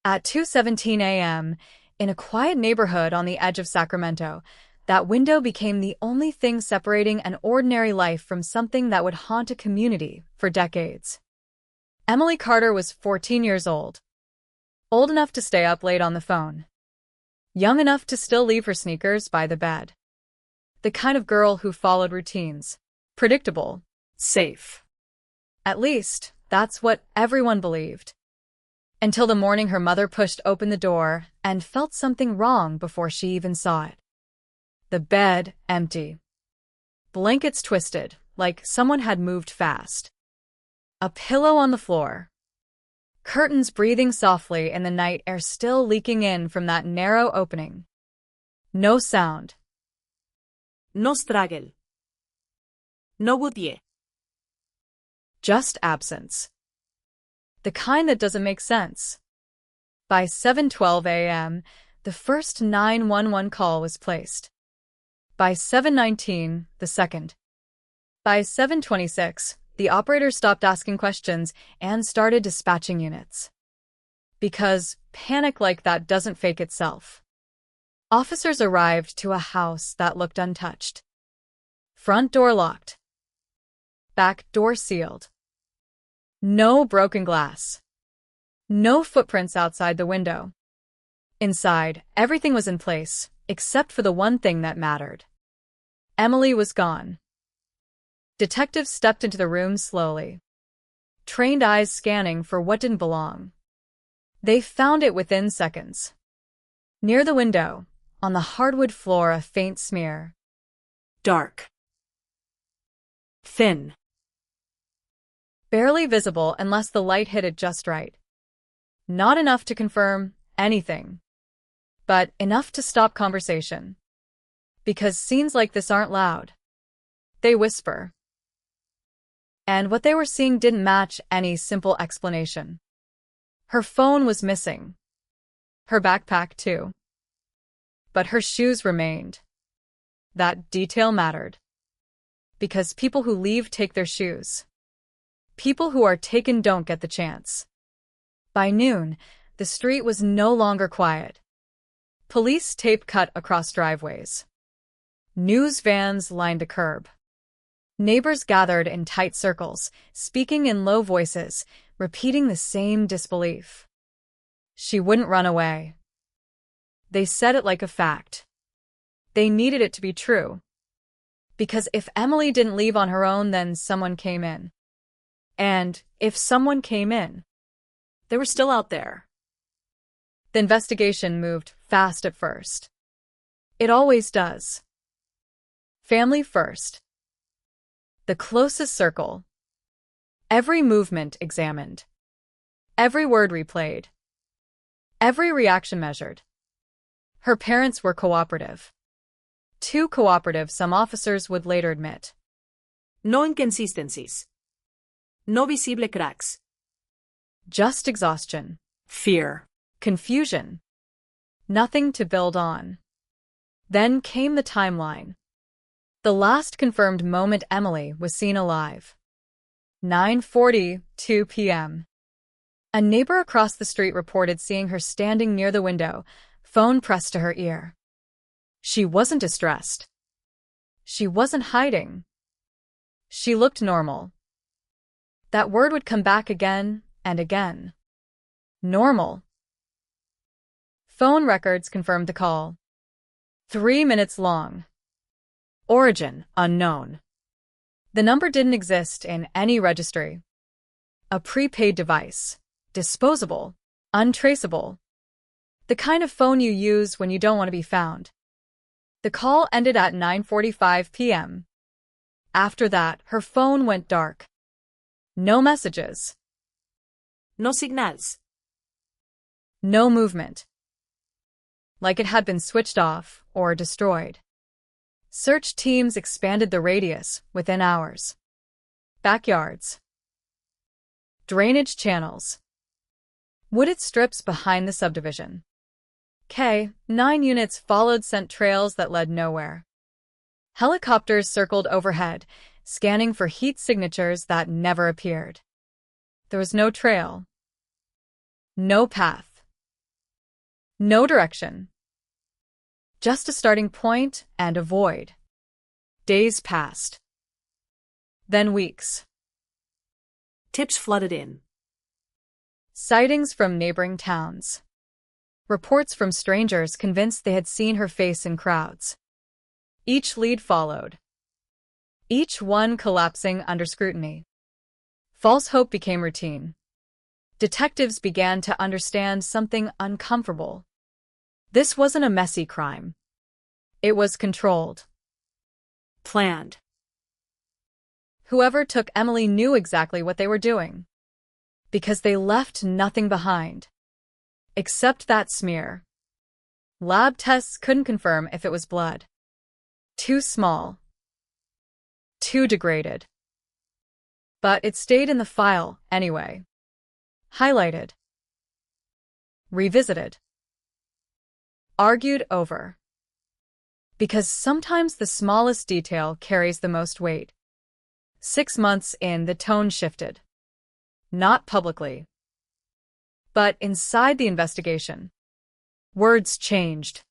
At 2:17 a.m., in a quiet neighborhood on the edge of Sacramento, that window became the only thing separating an ordinary life from something that would haunt a community for decades. Emily Carter was 14 years old. Old enough to stay up late on the phone. Young enough to still leave her sneakers by the bed. The kind of girl who followed routines. Predictable. Safe. At least, that's what everyone believed. Until the morning her mother pushed open the door and felt something wrong before she even saw it. The bed empty. Blankets twisted, like someone had moved fast. A pillow on the floor. Curtains breathing softly in the night air still leaking in from that narrow opening. No sound. No struggle. No goodie. Just absence. The kind that doesn't make sense. By 7:12 a.m., the first 911 call was placed. By 7:19, the second. By 7:26, the operator stopped asking questions and started dispatching units. Because panic like that doesn't fake itself. Officers arrived to a house that looked untouched. Front door locked. Back door sealed. No broken glass. No footprints outside the window. Inside, everything was in place, except for the one thing that mattered. Emily was gone. Detectives stepped into the room slowly. Trained eyes scanning for what didn't belong. They found it within seconds. Near the window, on the hardwood floor, a faint smear. Dark. Thin. Barely visible unless the light hit it just right. Not enough to confirm anything, but enough to stop conversation. Because scenes like this aren't loud. They whisper. And what they were seeing didn't match any simple explanation. Her phone was missing. Her backpack, too. But her shoes remained. That detail mattered. Because people who leave take their shoes. People who are taken don't get the chance. By noon, the street was no longer quiet. Police tape cut across driveways. News vans lined the curb. Neighbors gathered in tight circles, speaking in low voices, repeating the same disbelief. She wouldn't run away. They said it like a fact. They needed it to be true. Because if Emily didn't leave on her own, then someone came in. And if someone came in, They were still out there. the investigation moved fast at first. It always does. Family first. The closest circle. Every movement examined. Every word replayed. Every reaction measured. Her parents were cooperative. Too cooperative, some officers would later admit. No inconsistencies. No visible cracks. Just exhaustion. Fear. Confusion. Nothing to build on. Then came the timeline. The last confirmed moment Emily was seen alive. 9:42 p.m. A neighbor across the street reported seeing her standing near the window, phone pressed to her ear. She wasn't distressed. She wasn't hiding. She looked normal. That word would come back again and again. Normal. Phone records confirmed the call. 3 minutes long. Origin unknown. The number didn't exist in any registry. A prepaid device. Disposable. Untraceable. The kind of phone you use when you don't want to be found. The call ended at 9:45 p.m. After that, her phone went dark. No messages. No signals. No movement. Like it had been switched off or destroyed. Search teams expanded the radius within hours. Backyards. Drainage channels. Wooded strips behind the subdivision. 9 units followed scent trails that led nowhere. Helicopters circled overhead, scanning for heat signatures that never appeared. There was no trail. No path. No direction. Just a starting point and a void. Days passed. Then weeks. Tips flooded in. Sightings from neighboring towns. Reports from strangers convinced they had seen her face in crowds. Each lead followed. Each one collapsing under scrutiny. False hope became routine. Detectives began to understand something uncomfortable. This wasn't a messy crime. It was controlled. Planned. Whoever took Emily knew exactly what they were doing. Because they left nothing behind. Except that smear. Lab tests couldn't confirm if it was blood. Too small. Too degraded. But it stayed in the file anyway. Highlighted. Revisited. Argued over. Because sometimes the smallest detail carries the most weight. 6 months in, the tone shifted. Not publicly. But inside the investigation. Words changed.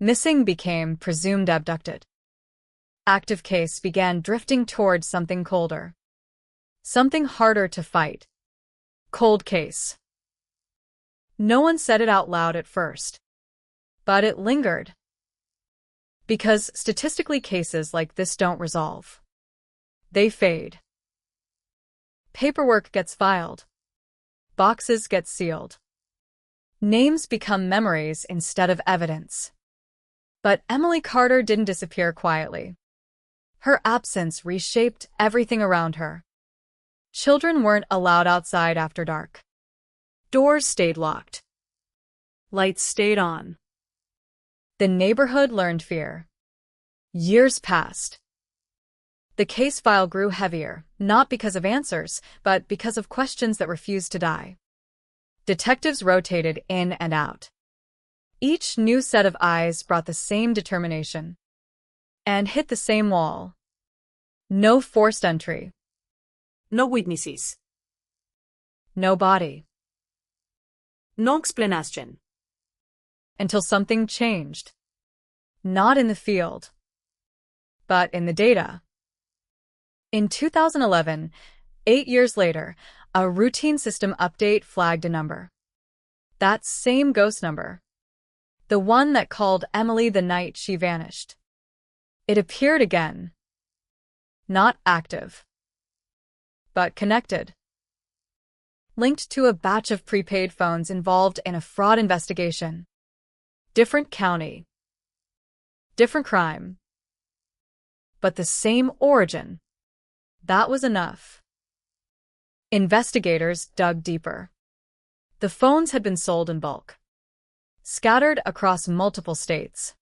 Missing became presumed abducted. Active case began drifting toward something colder. Something harder to fight. Cold case. No one said it out loud at first. But it lingered. Because statistically cases like this don't resolve. They fade. Paperwork gets filed. Boxes get sealed. Names become memories instead of evidence. But Emily Carter didn't disappear quietly. Her absence reshaped everything around her. Children weren't allowed outside after dark. Doors stayed locked. Lights stayed on. The neighborhood learned fear. Years passed. The case file grew heavier, not because of answers, but because of questions that refused to die. Detectives rotated in and out. Each new set of eyes brought the same determination and hit the same wall. No forced entry. No witnesses. No body. No explanation. Until something changed. Not in the field, but in the data. In 2011, 8 years later, a routine system update flagged a number. That same ghost number. The one that called Emily the night she vanished. It appeared again. Not active, but connected. Linked to a batch of prepaid phones involved in a fraud investigation. Different county. Different crime. But the same origin. That was enough. Investigators dug deeper. The phones had been sold in bulk, scattered across multiple states.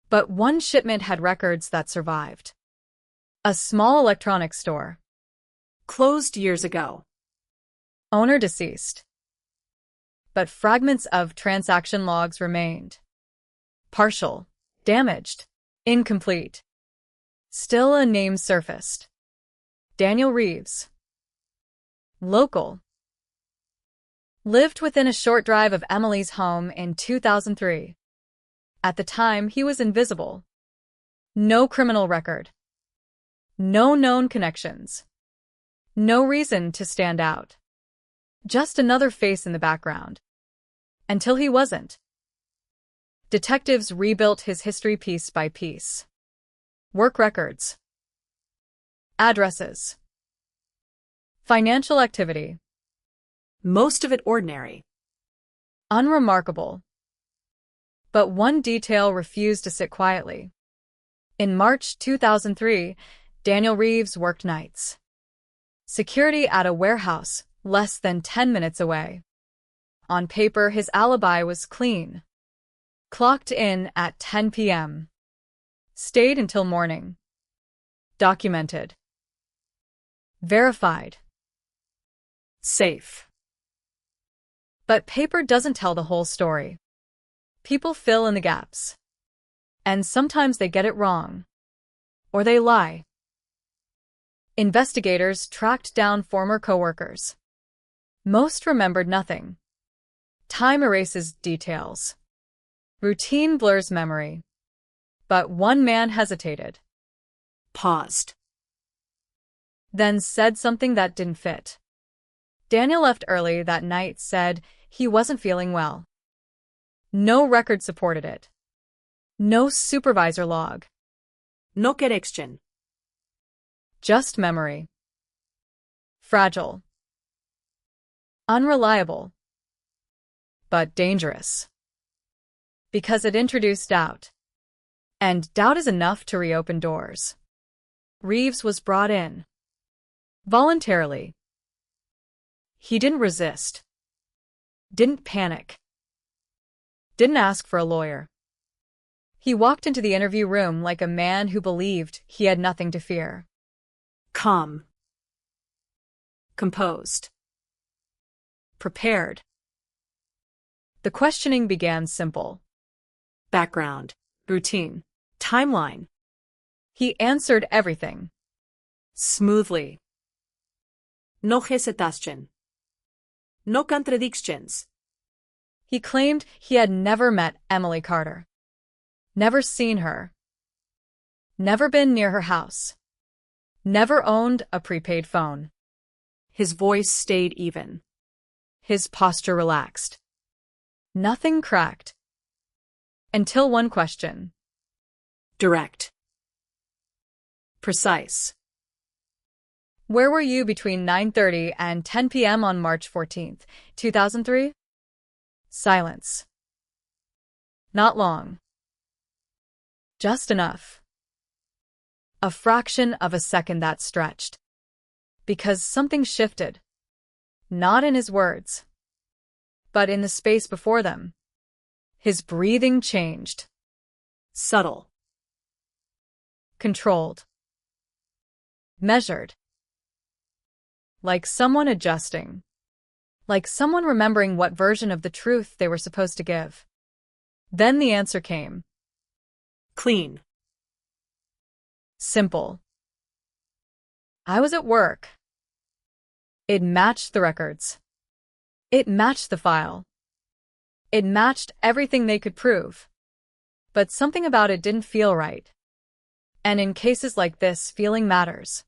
But one shipment had records that survived. A small electronics store. Closed years ago. Owner deceased. But fragments of transaction logs remained. Partial, damaged, incomplete. Still a name surfaced. Daniel Reeves. Local. Lived within a short drive of Emily's home in 2003. At the time, he was invisible. No criminal record. No known connections. No reason to stand out. Just another face in the background. Until he wasn't. Detectives rebuilt his history piece by piece. Work records. Addresses. Financial activity. Most of it ordinary. Unremarkable. But one detail refused to sit quietly. In March 2003, Daniel Reeves worked nights. Security at a warehouse, less than 10 minutes away. On paper, his alibi was clean. Clocked in at 10 p.m. Stayed until morning. Documented. Verified. Safe. But paper doesn't tell the whole story. People fill in the gaps. And sometimes they get it wrong. Or they lie. Investigators tracked down former coworkers. Most remembered nothing. Time erases details. Routine blurs memory. But one man hesitated. Paused. Then said something that didn't fit. Daniel left early that night, said he wasn't feeling well. No record supported it. No supervisor log. No connection. Just memory. Fragile. Unreliable. But dangerous. Because it introduced doubt. And doubt is enough to reopen doors. Reeves was brought in. Voluntarily. He didn't resist. Didn't panic. Didn't ask for a lawyer. He walked into the interview room like a man who believed he had nothing to fear. Calm. Composed. Prepared. The questioning began simple. Background. Routine. Timeline. He answered everything. Smoothly. No hesitation. No contradictions. He claimed he had never met Emily Carter. Never seen her. Never been near her house. Never owned a prepaid phone. His voice stayed even. His posture relaxed. Nothing cracked. Until one question. Direct. Precise. Where were you between 9:30 and 10 p.m. on March 14th, 2003? Silence. Not long. Just enough. A fraction of a second that stretched. Because something shifted. Not in his words, but in the space before them. His breathing changed. Subtle. Controlled. Measured. Like someone adjusting. like someone remembering what version of the truth they were supposed to give. Then the answer came. Clean. Simple. I was at work. It matched the records. It matched the file. It matched everything they could prove. But something about it didn't feel right. And in cases like this, feeling matters.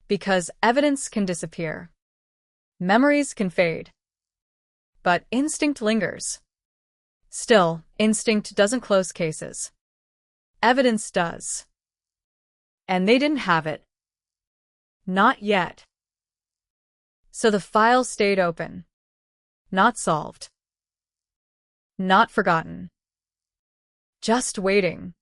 Because evidence can disappear. Memories can fade. But instinct lingers. Still, instinct doesn't close cases. Evidence does. And they didn't have it. Not yet. So the file stayed open. Not solved. Not forgotten. Just waiting.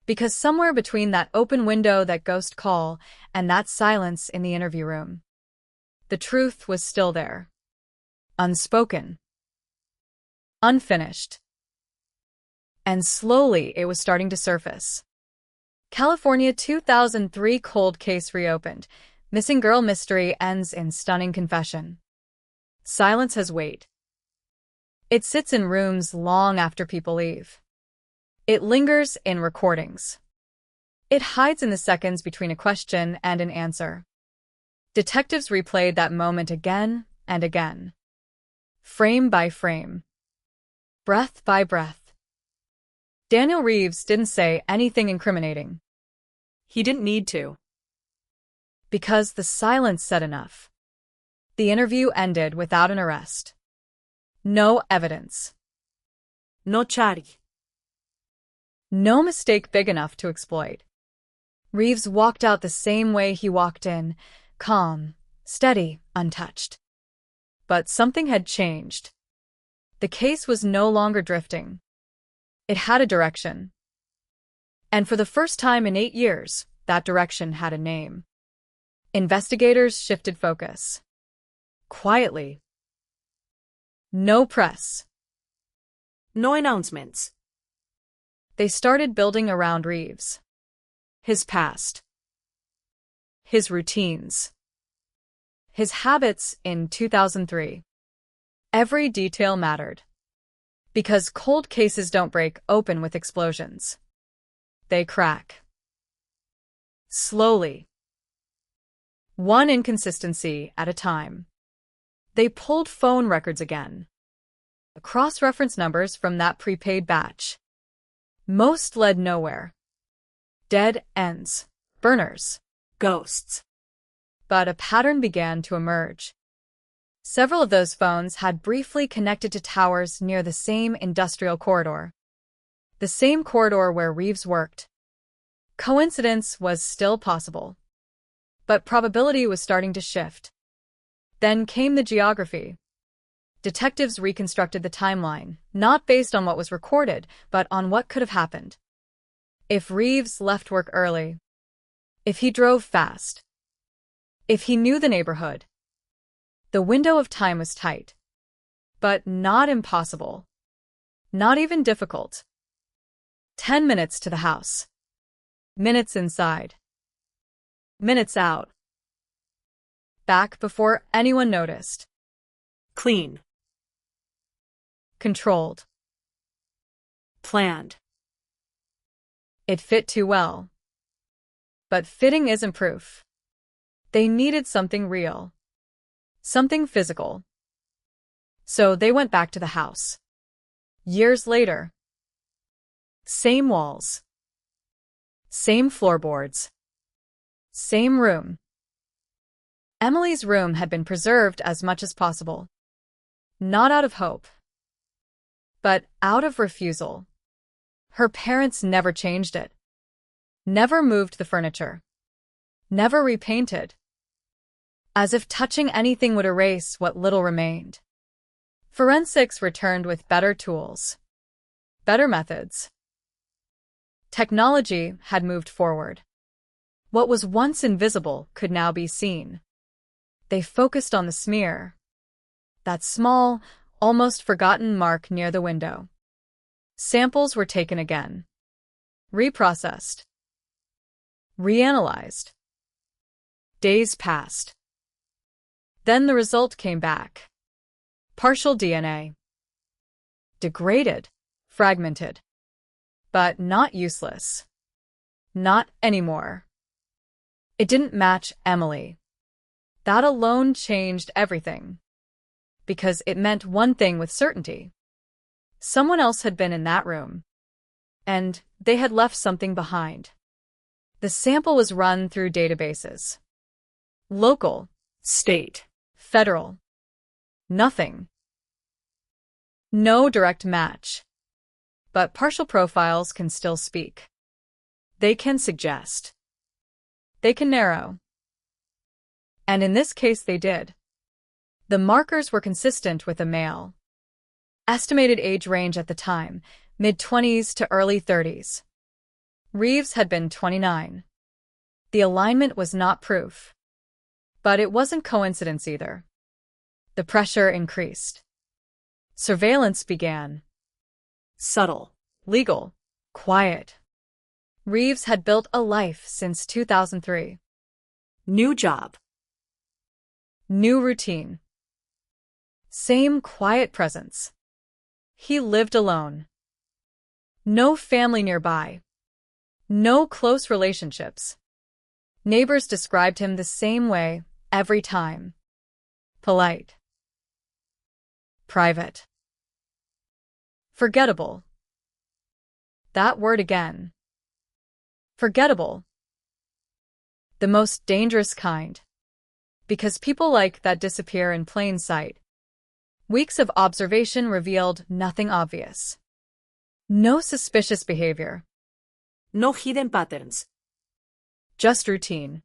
Because somewhere between that open window, that ghost call, and that silence in the interview room, the truth was still there. Unspoken. Unfinished. And slowly it was starting to surface. California 2003 cold case reopened. Missing girl mystery ends in stunning confession. Silence has weight. It sits in rooms long after people leave. It lingers in recordings. It hides in the seconds between a question and an answer. Detectives replayed that moment again and again. Frame by frame. Breath by breath. Daniel Reeves didn't say anything incriminating. He didn't need to. Because the silence said enough. The interview ended without an arrest. No evidence. No charge. No mistake big enough to exploit. Reeves walked out the same way he walked in, calm, steady, untouched. But something had changed. The case was no longer drifting. It had a direction. And for the first time in 8 years, that direction had a name. Investigators shifted focus. Quietly. No press. No announcements. They started building around Reeves. His past. His routines. His habits in 2003. Every detail mattered. Because cold cases don't break open with explosions. They crack. Slowly. One inconsistency at a time. They pulled phone records again. Cross-reference numbers from that prepaid batch. Most led nowhere. Dead ends. Burners. Ghosts. But a pattern began to emerge. Several of those phones had briefly connected to towers near the same industrial corridor. The same corridor where Reeves worked. Coincidence was still possible. But probability was starting to shift. Then came the geography. Detectives reconstructed the timeline, not based on what was recorded, but on what could have happened. If Reeves left work early. If he drove fast. If he knew the neighborhood. The window of time was tight. But not impossible. Not even difficult. 10 minutes to the house. Minutes inside. Minutes out. Back before anyone noticed. Clean. Controlled. Planned. It fit too well. But fitting isn't proof. They needed something real. Something physical. So they went back to the house. Years later. Same walls. Same floorboards. Same room. Emily's room had been preserved as much as possible. Not out of hope, but out of refusal. Her parents never changed it. Never moved the furniture. Never repainted. As if touching anything would erase what little remained. Forensics returned with better tools. Better methods. Technology had moved forward. What was once invisible could now be seen. They focused on the smear. That small, almost forgotten mark near the window. Samples were taken again. Reprocessed. Reanalyzed. Days passed. Then the result came back. Partial DNA. Degraded, fragmented. But not useless. Not anymore. It didn't match Emily. That alone changed everything. Because it meant one thing with certainty. Someone else had been in that room. And they had left something behind. The sample was run through databases. Local, state, federal. Nothing. No direct match. But partial profiles can still speak. They can suggest. They can narrow. And in this case they did. The markers were consistent with a male. Estimated age range at the time, mid-20s to early 30s. Reeves had been 29. The alignment was not proof. But it wasn't coincidence either. The pressure increased. Surveillance began. Subtle, legal, quiet. Reeves had built a life since 2003. New job. New routine. Same quiet presence. He lived alone. No family nearby. No close relationships. Neighbors described him the same way every time. Polite. Private. Forgettable. That word again. Forgettable. The most dangerous kind. Because people like that disappear in plain sight. Weeks of observation revealed nothing obvious. No suspicious behavior. No hidden patterns. Just routine.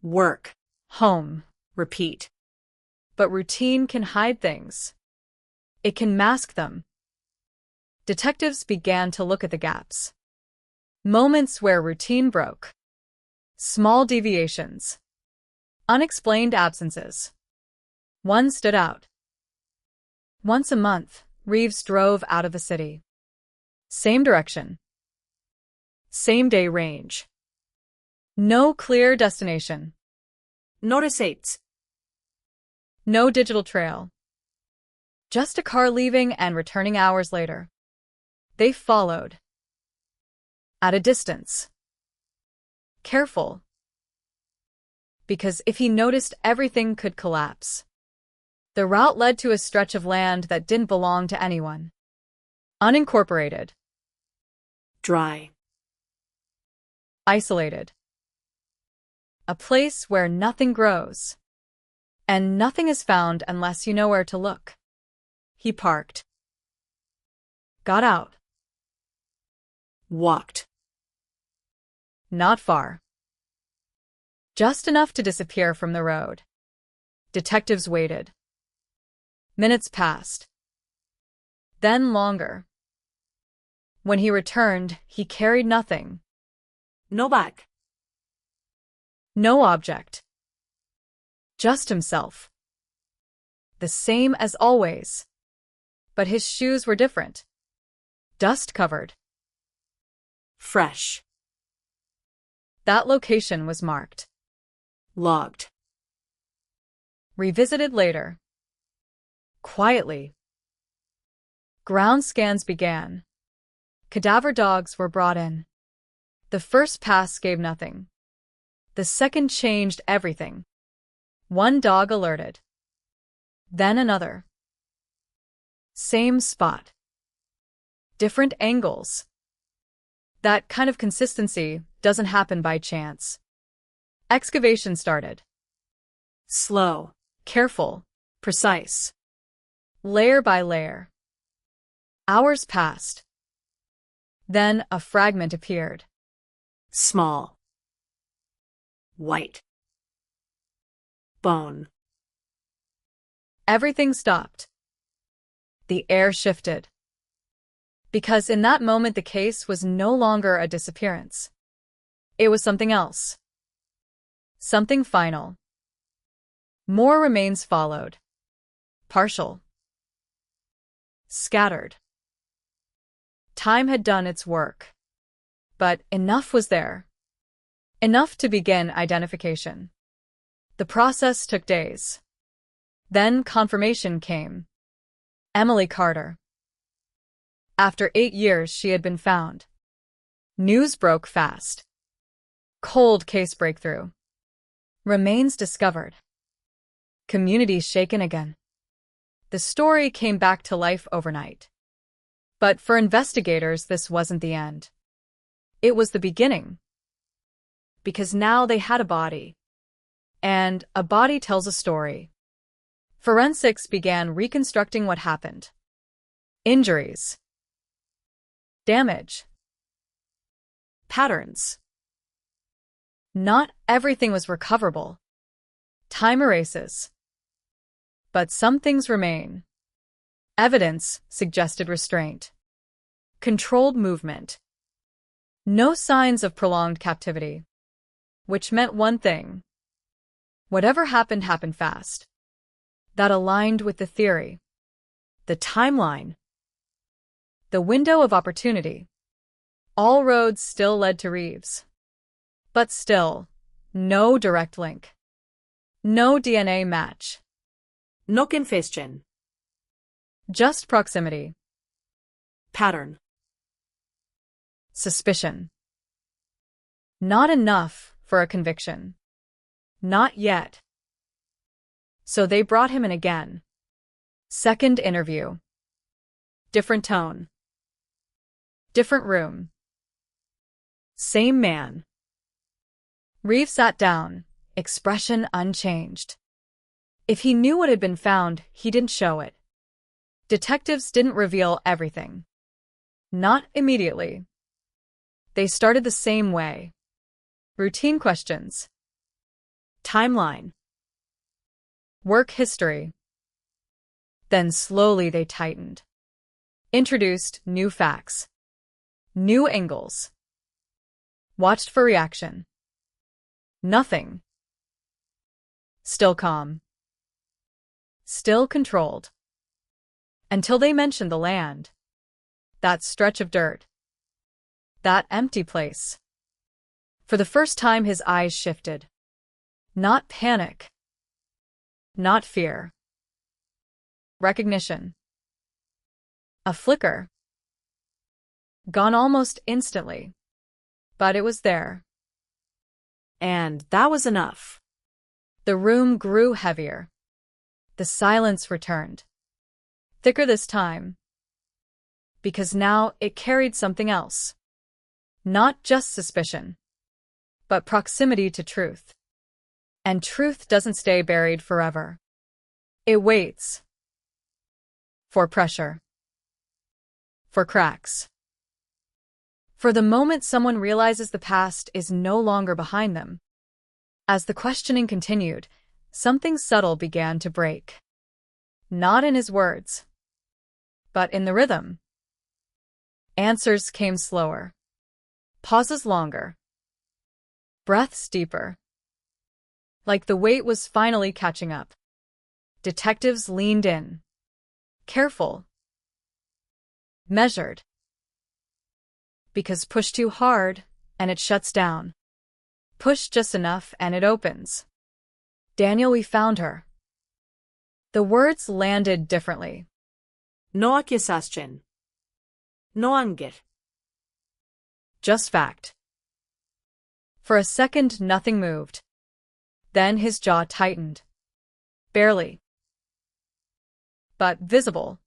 Work. Home. Repeat. But routine can hide things. It can mask them. Detectives began to look at the gaps. Moments where routine broke. Small deviations. Unexplained absences. One stood out. Once a month, Reeves drove out of the city. Same direction. Same day range. No clear destination. No receipts. No digital trail. Just a car leaving and returning hours later. They followed. At a distance. Careful. Because if he noticed, everything could collapse. The route led to a stretch of land that didn't belong to anyone. Unincorporated. Dry. Isolated. A place where nothing grows. And nothing is found unless you know where to look. He parked. Got out. Walked. Not far. Just enough to disappear from the road. Detectives waited. Minutes passed. Then longer. When he returned, he carried nothing. No bag. No object. Just himself. The same as always. But his shoes were different. Dust-covered. Fresh. That location was marked. Logged. Revisited later. Quietly. Ground scans began. Cadaver dogs were brought in. The first pass gave nothing. The second changed everything. One dog alerted. Then another. Same spot. Different angles. That kind of consistency doesn't happen by chance. Excavation started. Slow. Careful. Precise. Layer by layer. Hours passed. Then a fragment appeared. Small. White. Bone. Everything stopped. The air shifted. Because in that moment the case was no longer a disappearance. It was something else. Something final. More remains followed. Partial. Scattered. Time had done its work. But enough was there. Enough to begin identification. The process took days. Then confirmation came. Emily Carter. After 8 years, she had been found. News broke fast. Cold case breakthrough. Remains discovered. Community shaken again. The story came back to life overnight. But for investigators, this wasn't the end. It was the beginning. Because now they had a body. And a body tells a story. Forensics began reconstructing what happened. Injuries. Damage. Patterns. Not everything was recoverable. Time erases. But some things remain. Evidence suggested restraint. Controlled movement. No signs of prolonged captivity. Which meant one thing. Whatever happened happened fast. That aligned with the theory. The timeline. The window of opportunity. All roads still led to Reeves. But still, no direct link. No DNA match. No confession. Just proximity. Pattern. Suspicion. Not enough for a conviction. Not yet. So they brought him in again. Second interview. Different tone. Different room. Same man. Reeves sat down, expression unchanged. If he knew what had been found, he didn't show it. Detectives didn't reveal everything. Not immediately. They started the same way. Routine questions. Timeline. Work history. Then slowly they tightened. Introduced new facts. New angles. Watched for reaction. Nothing. Still calm. Still controlled. Until they mentioned the land. That stretch of dirt. That empty place. For the first time his eyes shifted. Not panic. Not fear. Recognition. A flicker. Gone almost instantly. But it was there. And that was enough. The room grew heavier. The silence returned. Thicker this time. Because now it carried something else. Not just suspicion. But proximity to truth. And truth doesn't stay buried forever. It waits. For pressure. For cracks. For the moment someone realizes the past is no longer behind them. As the questioning continued, something subtle began to break. Not in his words, but in the rhythm. Answers came slower. Pauses longer. Breaths deeper. Like the weight was finally catching up. Detectives leaned in. Careful. Measured. Because push too hard, and it shuts down. Push just enough, and it opens. Daniel, we found her. The words landed differently. No accusation. No anger. Just fact. For a second, nothing moved. Then his jaw tightened. Barely. But visible.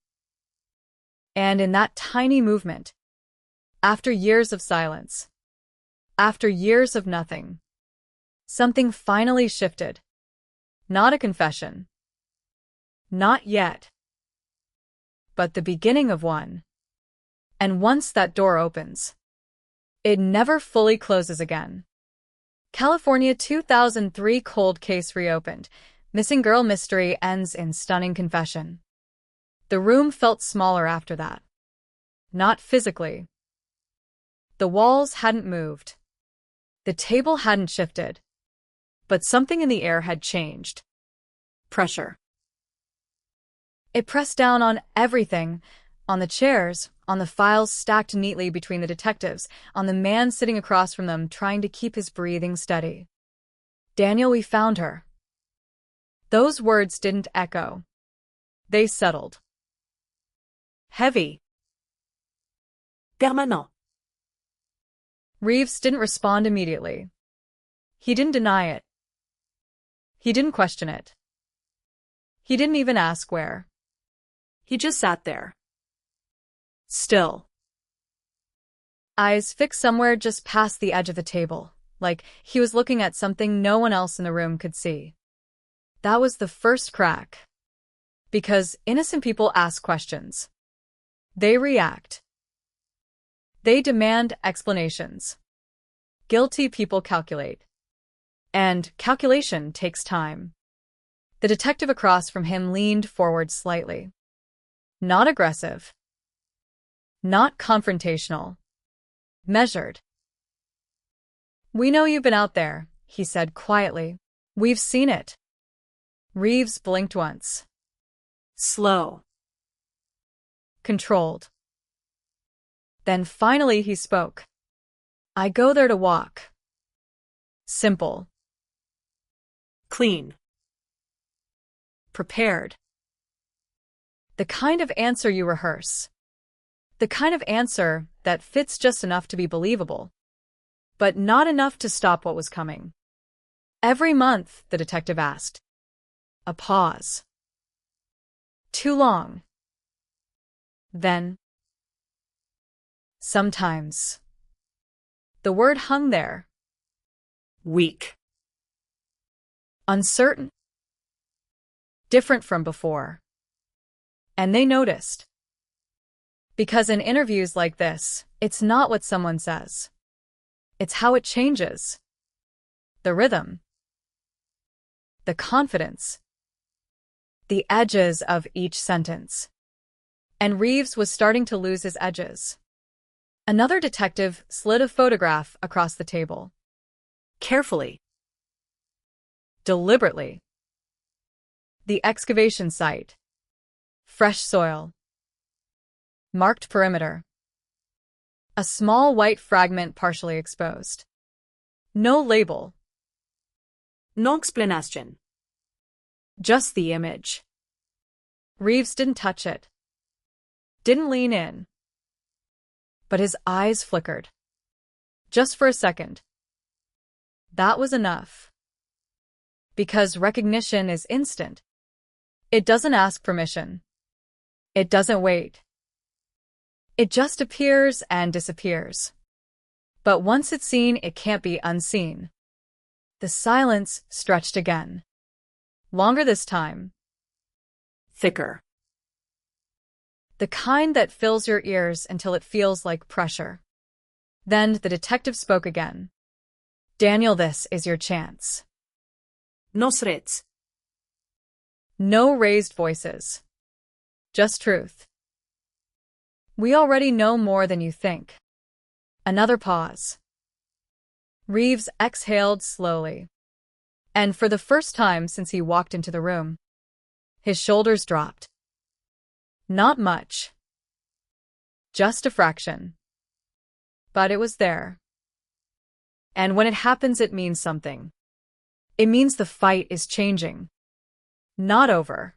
And in that tiny movement, after years of silence, after years of nothing, something finally shifted. Not a confession. Not yet. But the beginning of one. And once that door opens, it never fully closes again. California 2003 cold case reopened. Missing girl mystery ends in stunning confession. The room felt smaller after that. Not physically. The walls hadn't moved. The table hadn't shifted. But something in the air had changed. Pressure. It pressed down on everything. On the chairs, on the files stacked neatly between the detectives, on the man sitting across from them trying to keep his breathing steady. Daniel, we found her. Those words didn't echo. They settled. Heavy. Permanent. Reeves didn't respond immediately. He didn't deny it. He didn't question it. He didn't even ask where. He just sat there. Still. Eyes fixed somewhere just past the edge of the table, like he was looking at something no one else in the room could see. That was the first crack. Because innocent people ask questions. They react. They demand explanations. Guilty people calculate. And calculation takes time. The detective across from him leaned forward slightly. Not aggressive. Not confrontational. Measured. "We know you've been out there," he said quietly. "We've seen it." Reeves blinked once. Slow. Controlled. Then finally he spoke. "I go there to walk." Simple. Clean. Prepared. The kind of answer you rehearse. The kind of answer that fits just enough to be believable, but not enough to stop what was coming. Every month, the detective asked. A pause. Too long. Then. Sometimes. The word hung there. Weak. Uncertain. Different from before. And they noticed. Because in interviews like this, it's not what someone says. It's how it changes. The rhythm. The confidence. The edges of each sentence. And Reeves was starting to lose his edges. Another detective slid a photograph across the table. Carefully. Deliberately. The excavation site. Fresh soil. Marked perimeter. A small white fragment partially exposed. No label. No explanation. Just the image. Reeves didn't touch it. Didn't lean in. But his eyes flickered. Just for a second. That was enough. Because recognition is instant. It doesn't ask permission. It doesn't wait. It just appears and disappears. But once it's seen, it can't be unseen. The silence stretched again. Longer this time. Thicker. The kind that fills your ears until it feels like pressure. Then the detective spoke again. "Daniel, this is your chance." No threats. No raised voices. Just truth. "We already know more than you think." Another pause. Reeves exhaled slowly. And for the first time since he walked into the room, his shoulders dropped. Not much. Just a fraction. But it was there. And when it happens, it means something. It means the fight is changing. Not over.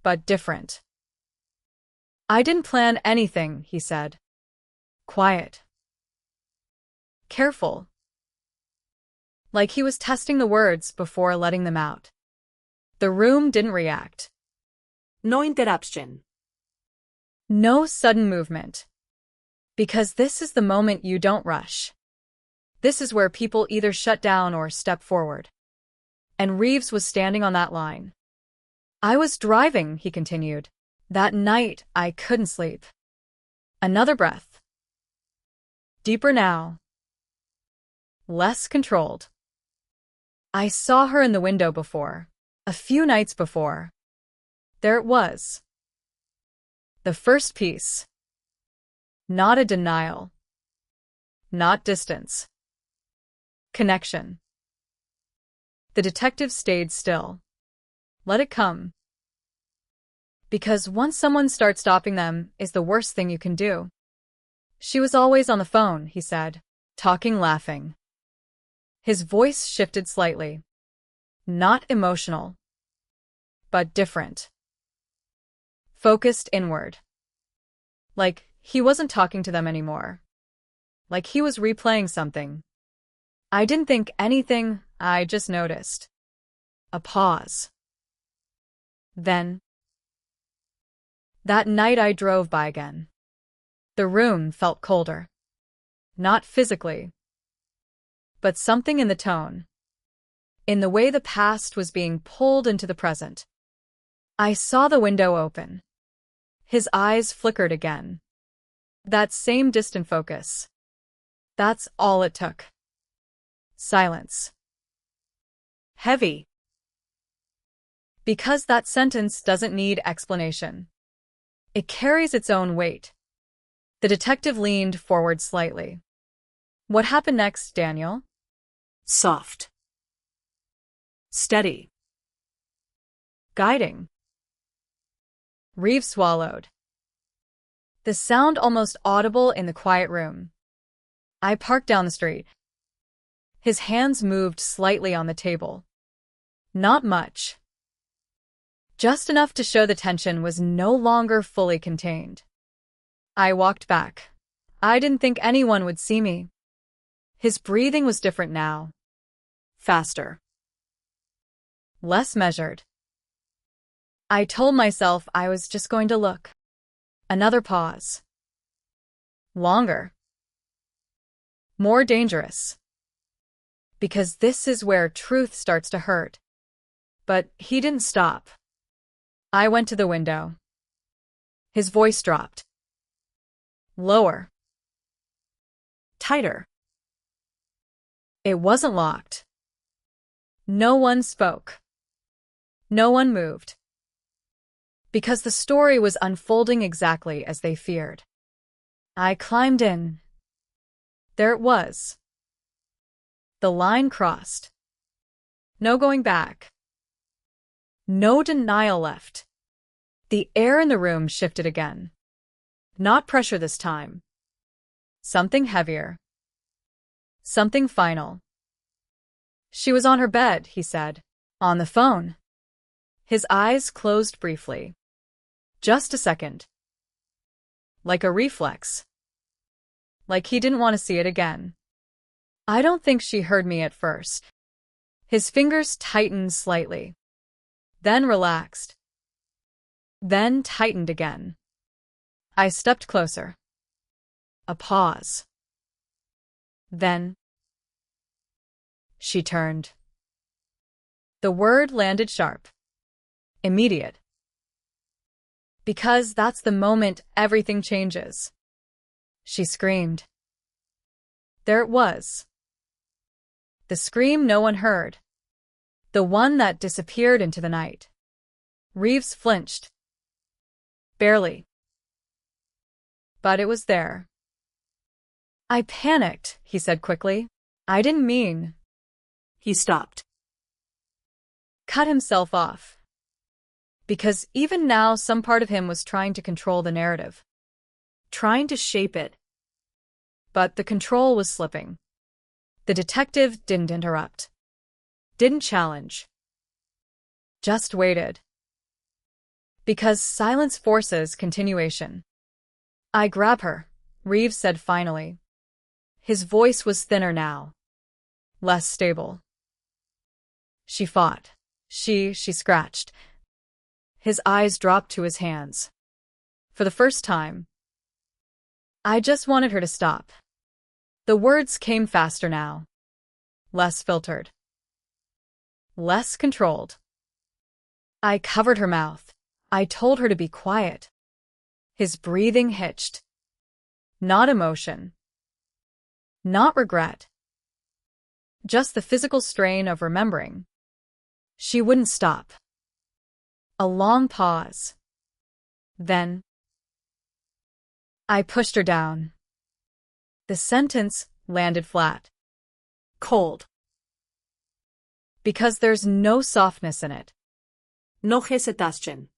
But different. "I didn't plan anything," he said. Quiet. Careful. Like he was testing the words before letting them out. The room didn't react. No interruption. No sudden movement. Because this is the moment you don't rush. This is where people either shut down or step forward. And Reeves was standing on that line. "I was driving," he continued. "That night, I couldn't sleep." Another breath. Deeper now. Less controlled. "I saw her in the window before. A few nights before." There it was. The first piece. Not a denial. Not distance. Connection. The detective stayed still. Let it come. Because once someone starts stopping them is the worst thing you can do. "She was always on the phone," he said, talking, laughing. His voice shifted slightly. Not emotional, but different. Focused inward. Like he wasn't talking to them anymore. Like he was replaying something. I didn't think anything, I just noticed. A pause. Then, that night I drove by again. The room felt colder. Not physically, but something in the tone. In the way the past was being pulled into the present. I saw the window open. His eyes flickered again. That same distant focus. That's all it took. Silence. Heavy. Because that sentence doesn't need explanation. It carries its own weight. The detective leaned forward slightly. What happened next, Daniel? Soft. Steady. Guiding. Reeves swallowed. The sound almost audible in the quiet room. I parked down the street. His hands moved slightly on the table. Not much. Just enough to show the tension was no longer fully contained. I walked back. I didn't think anyone would see me. His breathing was different now. Faster. Less measured. I told myself I was just going to look. Another pause. Longer. More dangerous. Because this is where truth starts to hurt. But he didn't stop. I went to the window. His voice dropped. Lower. Tighter. It wasn't locked. No one spoke. No one moved. Because the story was unfolding exactly as they feared. I climbed in. There it was. The line crossed. No going back. No denial left. The air in the room shifted again. Not pressure this time. Something heavier. Something final. She was on her bed, he said. On the phone. His eyes closed briefly. Just a second. Like a reflex. Like he didn't want to see it again. I don't think she heard me at first. His fingers tightened slightly. Then relaxed. Then tightened again. I stepped closer. A pause. Then she turned. The word landed sharp. Immediate. Because that's the moment everything changes. She screamed. There it was. The scream no one heard. The one that disappeared into the night. Reeves flinched. Barely. But it was there. I panicked, he said quickly. I didn't mean. He stopped. Cut himself off. Because even now some part of him was trying to control the narrative. Trying to shape it. But the control was slipping. The detective didn't interrupt. Didn't challenge. Just waited. Because silence forces continuation. I grab her, Reeves said finally. His voice was thinner now. Less stable. She fought. She scratched. His eyes dropped to his hands. For the first time. I just wanted her to stop. The words came faster now. Less filtered. Less controlled. I covered her mouth. I told her to be quiet. His breathing hitched. Not emotion. Not regret. Just the physical strain of remembering. She wouldn't stop. A long pause. Then I pushed her down. The sentence landed flat. Cold. Because there's no softness in it. No hesitation.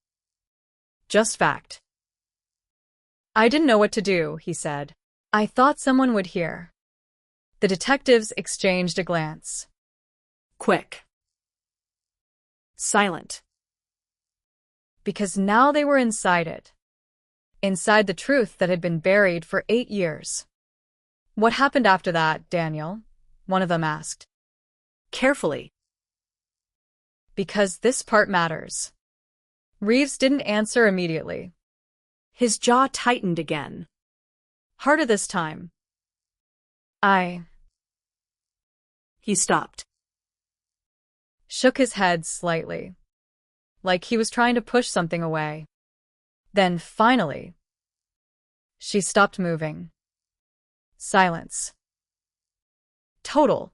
Just fact. I didn't know what to do, he said. I thought someone would hear. The detectives exchanged a glance. Quick. Silent. Because now they were inside it. Inside the truth that had been buried for 8 years. What happened after that, Daniel? One of them asked. Carefully. Because this part matters. Reeves didn't answer immediately. His jaw tightened again. Harder this time. He stopped. Shook his head slightly. Like he was trying to push something away. Then, finally, she stopped moving. Silence. Total.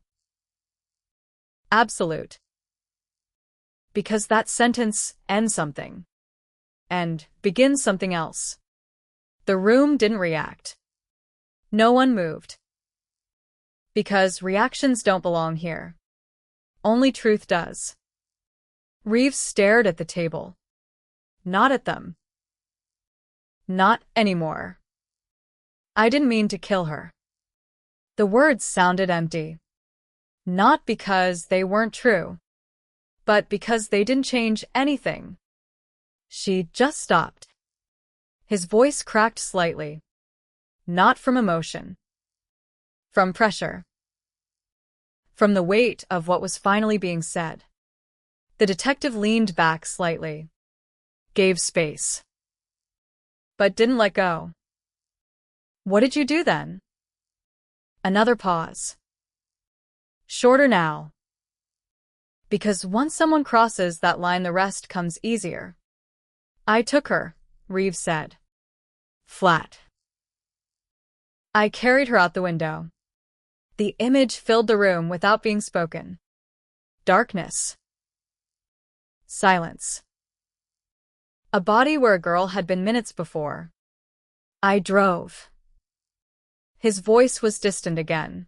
Absolute. Because that sentence ends something. And begins something else. The room didn't react. No one moved. Because reactions don't belong here. Only truth does. Reeves stared at the table. Not at them. Not anymore. I didn't mean to kill her. The words sounded empty. Not because they weren't true, but because they didn't change anything. She just stopped. His voice cracked slightly. Not from emotion. From pressure. From the weight of what was finally being said. The detective leaned back slightly. Gave space. But didn't let go. What did you do then? Another pause. Shorter now. Because once someone crosses that line, the rest comes easier. I took her, Reeves said. Flat. I carried her out the window. The image filled the room without being spoken. Darkness. Silence. A body where a girl had been minutes before. I drove. His voice was distant again.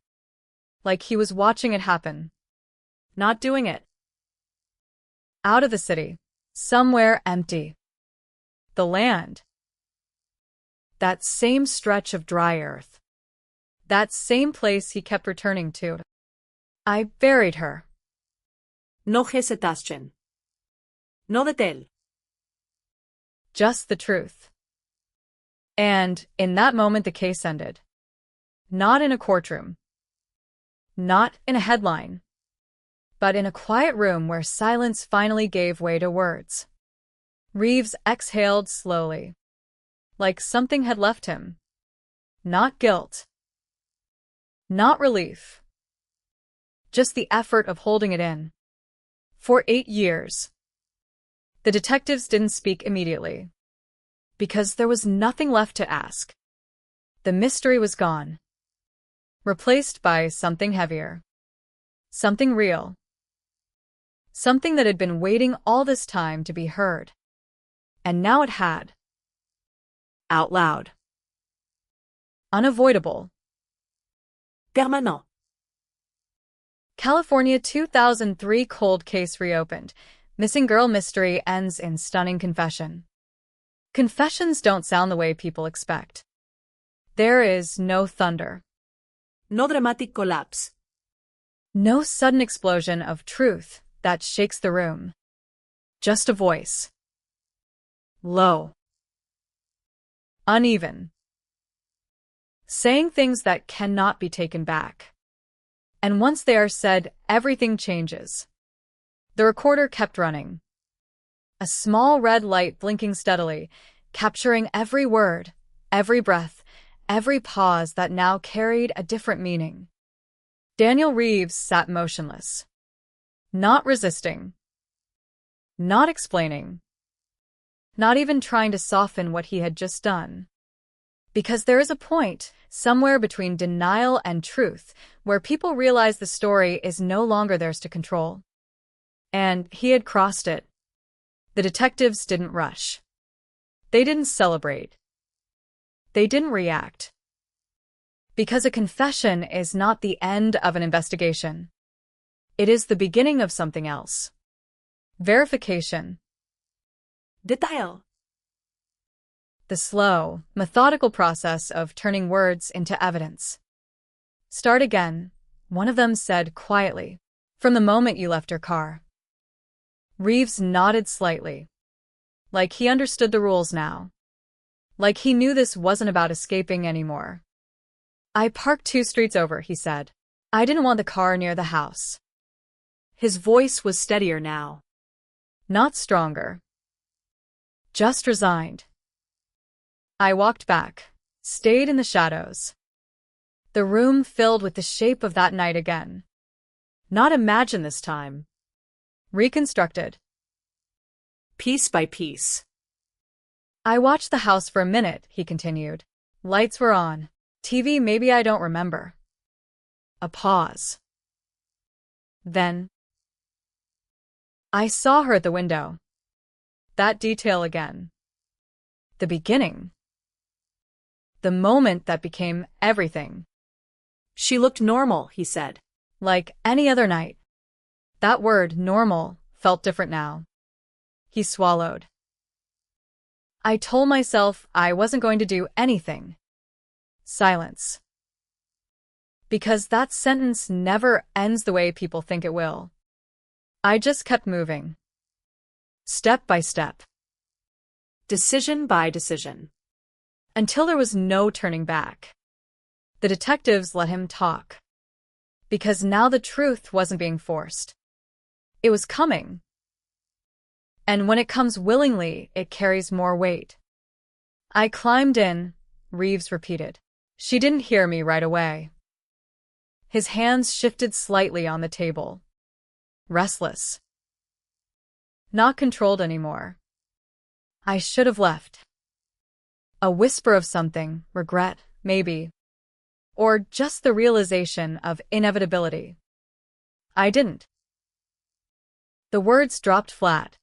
Like he was watching it happen. Not doing it. Out of the city. Somewhere empty. The land. That same stretch of dry earth. That same place he kept returning to. I buried her. Noche se taschen. No detel. Just the truth. And in that moment the case ended. Not in a courtroom. Not in a headline. But in a quiet room where silence finally gave way to words. Reeves exhaled slowly. Like something had left him. Not guilt. Not relief. Just the effort of holding it in. For 8 years. The detectives didn't speak immediately. Because there was nothing left to ask. The mystery was gone. Replaced by something heavier. Something real. Something that had been waiting all this time to be heard. And now it had. Out loud. Unavoidable. Permanent. California 2003 cold case reopened. Missing girl mystery ends in stunning confession. Confessions don't sound the way people expect. There is no thunder. No dramatic collapse. No sudden explosion of truth that shakes the room. Just a voice. Low. Uneven. Saying things that cannot be taken back. And once they are said, everything changes. The recorder kept running. A small red light blinking steadily, capturing every word, every breath, every pause that now carried a different meaning. Daniel Reeves sat motionless. Not resisting. Not explaining. Not even trying to soften what he had just done. Because there is a point, somewhere between denial and truth, where people realize the story is no longer theirs to control. And he had crossed it. The detectives didn't rush. They didn't celebrate. They didn't react. Because a confession is not the end of an investigation. It is the beginning of something else. Verification. Detail. The slow, methodical process of turning words into evidence. Start again, one of them said quietly, from the moment you left her car. Reeves nodded slightly. Like he understood the rules now. Like he knew this wasn't about escaping anymore. I parked 2 streets over, he said. I didn't want the car near the house. His voice was steadier now. Not stronger. Just resigned. I walked back, stayed in the shadows. The room filled with the shape of that night again. Not imagined this time. Reconstructed. Piece by piece. I watched the house for a minute, he continued. Lights were on. TV maybe I don't remember. A pause. Then I saw her at the window. That detail again. The beginning. The moment that became everything. She looked normal, he said. Like any other night. That word, normal, felt different now. He swallowed. I told myself I wasn't going to do anything. Silence. Because that sentence never ends the way people think it will. I just kept moving. Step by step. Decision by decision. Until there was no turning back. The detectives let him talk. Because now the truth wasn't being forced. It was coming. And when it comes willingly, it carries more weight. I climbed in, Reeves repeated. She didn't hear me right away. His hands shifted slightly on the table. Restless. Not controlled anymore. I should have left. A whisper of something, regret, maybe. Or just the realization of inevitability. I didn't. The words dropped flat.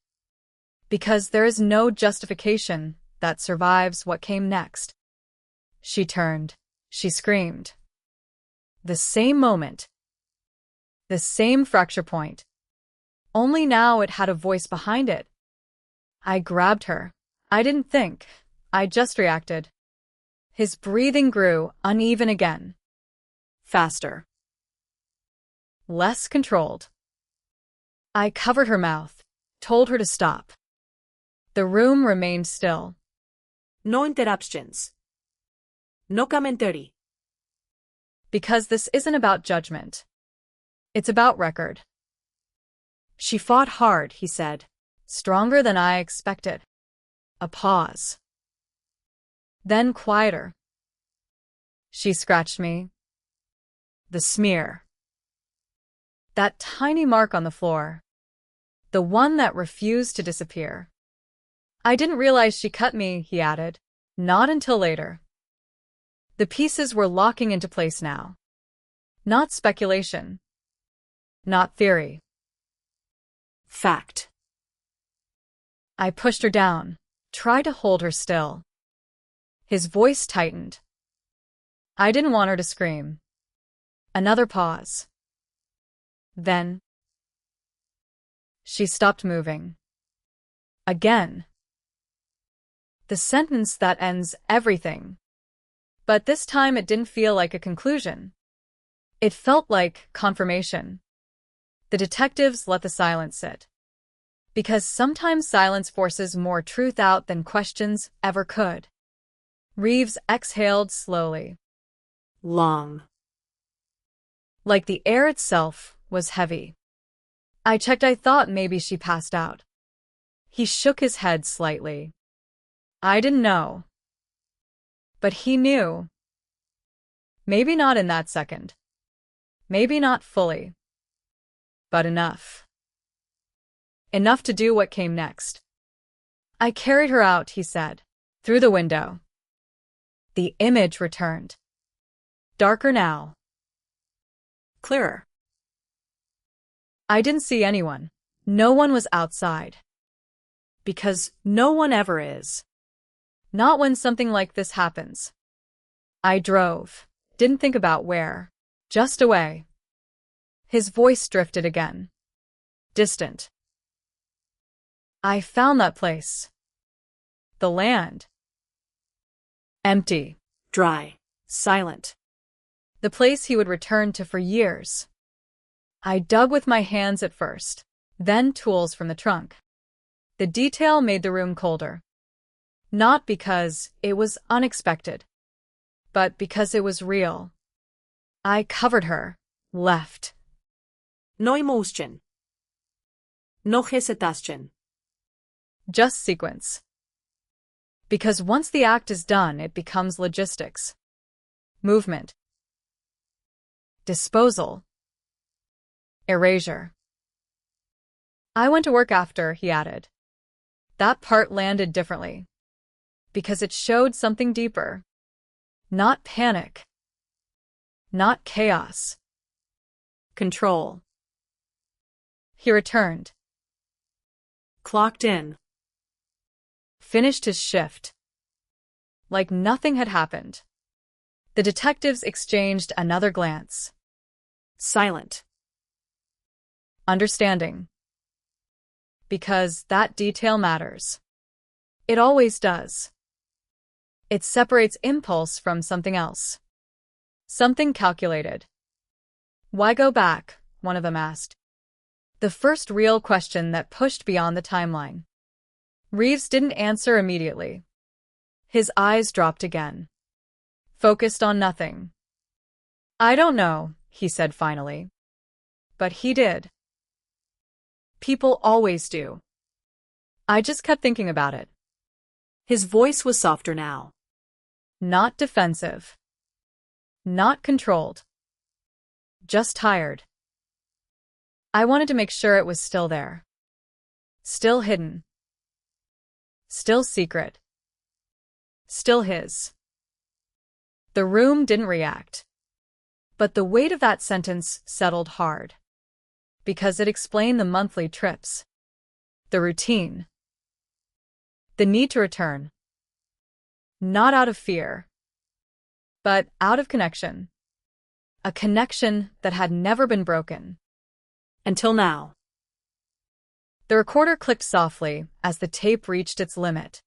Because there is no justification that survives what came next. She turned. She screamed. The same moment. The same fracture point. Only now it had a voice behind it. I grabbed her. I didn't think. I just reacted. His breathing grew uneven again. Faster. Less controlled. I covered her mouth, told her to stop. The room remained still. No interruptions. No commentary. Because this isn't about judgment. It's about record. She fought hard, he said. Stronger than I expected. A pause. Then quieter. She scratched me. The smear. That tiny mark on the floor. The one that refused to disappear. I didn't realize she cut me, he added. Not until later. The pieces were locking into place now. Not speculation. Not theory. Fact. I pushed her down, tried to hold her still. His voice tightened. I didn't want her to scream. Another pause. Then she stopped moving. Again. The sentence that ends everything. But this time it didn't feel like a conclusion. It felt like confirmation. The detectives let the silence sit. Because sometimes silence forces more truth out than questions ever could. Reeves exhaled slowly. Long. Like the air itself was heavy. I checked. I thought maybe she passed out. He shook his head slightly. I didn't know. But he knew. Maybe not in that second. Maybe not fully. But enough. Enough to do what came next. I carried her out, he said, through the window. The image returned. Darker now. Clearer. I didn't see anyone. No one was outside. Because no one ever is. Not when something like this happens. I drove. Didn't think about where. Just away. His voice drifted again. Distant. I found that place. The land. Empty. Dry. Silent. The place he would return to for years. I dug with my hands at first. Then tools from the trunk. The detail made the room colder. Not because it was unexpected, but because it was real. I covered her, left. No emotion. No hesitation. Just sequence. Because once the act is done, it becomes logistics. Movement. Disposal. Erasure. I went to work after, he added. That part landed differently. Because it showed something deeper. Not panic. Not chaos. Control. He returned. Clocked in. Finished his shift. Like nothing had happened. The detectives exchanged another glance. Silent. Understanding. Because that detail matters. It always does. It separates impulse from something else. Something calculated. Why go back? One of them asked. The first real question that pushed beyond the timeline. Reeves didn't answer immediately. His eyes dropped again. Focused on nothing. I don't know, he said finally. But he did. People always do. I just kept thinking about it. His voice was softer now. Not defensive. Not controlled. Just tired. I wanted to make sure it was still there. Still hidden. Still secret. Still his. The room didn't react. But the weight of that sentence settled hard. Because it explained the monthly trips. The routine. The need to return. Not out of fear. But out of connection. A connection that had never been broken. Until now. The recorder clicked softly as the tape reached its limit.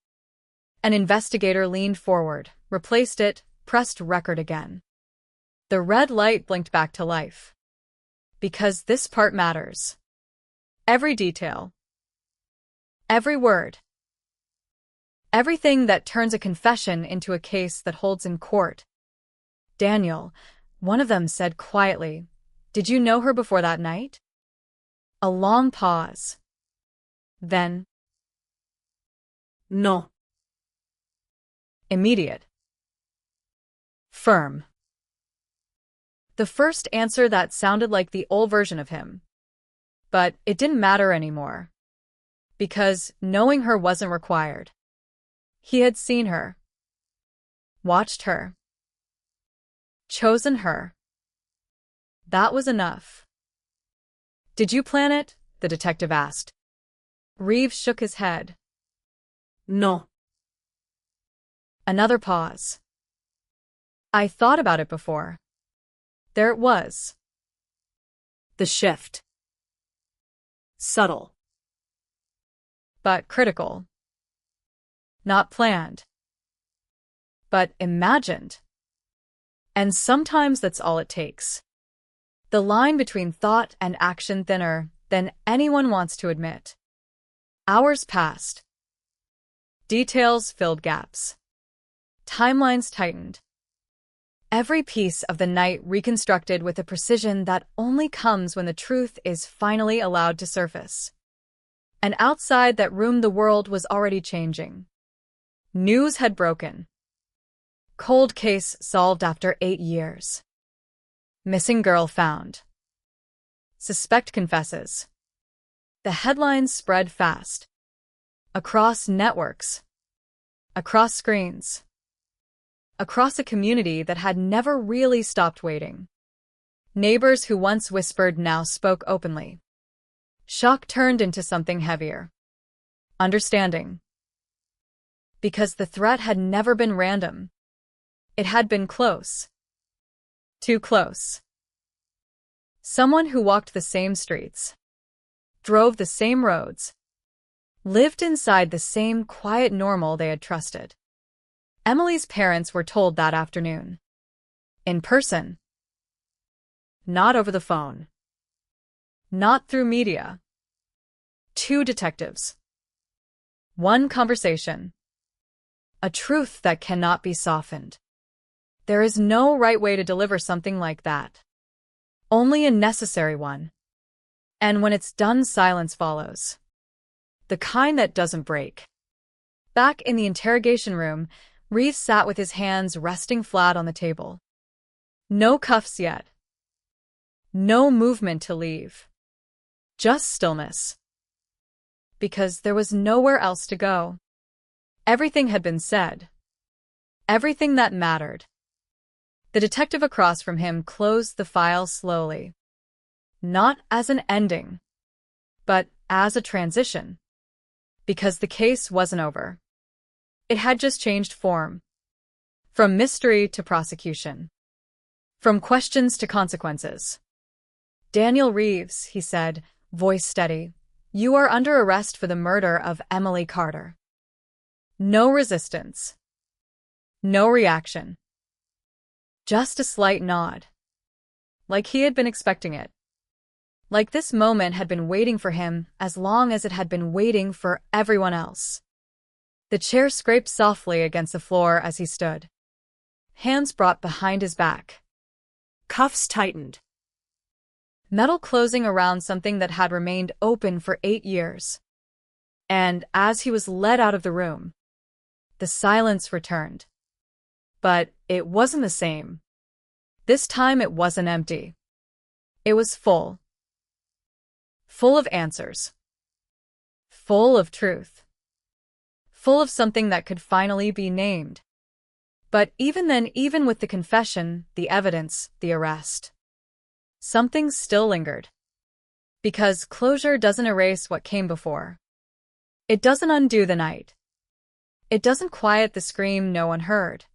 An investigator leaned forward, replaced it, pressed record again. The red light blinked back to life. Because this part matters. Every detail. Every word. Everything that turns a confession into a case that holds in court. Daniel, one of them said quietly, did you know her before that night? A long pause. Then. No. Immediate. Firm. The first answer that sounded like the old version of him. But it didn't matter anymore. Because knowing her wasn't required. He had seen her. Watched her. Chosen her. That was enough. Did you plan it? The detective asked. Reeves shook his head. No. Another pause. I thought about it before. There it was. The shift. Subtle. But critical. Not planned. But imagined. And sometimes that's all it takes. The line between thought and action thinner than anyone wants to admit. Hours passed. Details filled gaps. Timelines tightened. Every piece of the night reconstructed with a precision that only comes when the truth is finally allowed to surface. And outside that room the world was already changing. News had broken. Cold case solved after 8 years. Missing girl found. Suspect confesses. The headlines spread fast. Across networks. Across screens. Across a community that had never really stopped waiting. Neighbors who once whispered now spoke openly. Shock turned into something heavier. Understanding. Because the threat had never been random. It had been close. Too close. Someone who walked the same streets. Drove the same roads. Lived inside the same quiet normal they had trusted. Emily's parents were told that afternoon. In person. Not over the phone. Not through media. 2 detectives. 1 conversation. A truth that cannot be softened. There is no right way to deliver something like that. Only a necessary one. And when it's done, silence follows. The kind that doesn't break. Back in the interrogation room, Reeves sat with his hands resting flat on the table. No cuffs yet. No movement to leave. Just stillness. Because there was nowhere else to go. Everything had been said. Everything that mattered. The detective across from him closed the file slowly. Not as an ending, but as a transition. Because the case wasn't over. It had just changed form. From mystery to prosecution. From questions to consequences. Daniel Reeves, he said, voice steady, you are under arrest for the murder of Emily Carter. No resistance. No reaction. Just a slight nod. Like he had been expecting it. Like this moment had been waiting for him as long as it had been waiting for everyone else. The chair scraped softly against the floor as he stood. Hands brought behind his back. Cuffs tightened. Metal closing around something that had remained open for 8 years. And as he was led out of the room, the silence returned. But it wasn't the same. This time it wasn't empty. It was full. Full of answers. Full of truth. Full of something that could finally be named. But even then, even with the confession, the evidence, the arrest, something still lingered. Because closure doesn't erase what came before. It doesn't undo the night. It doesn't quiet the scream no one heard.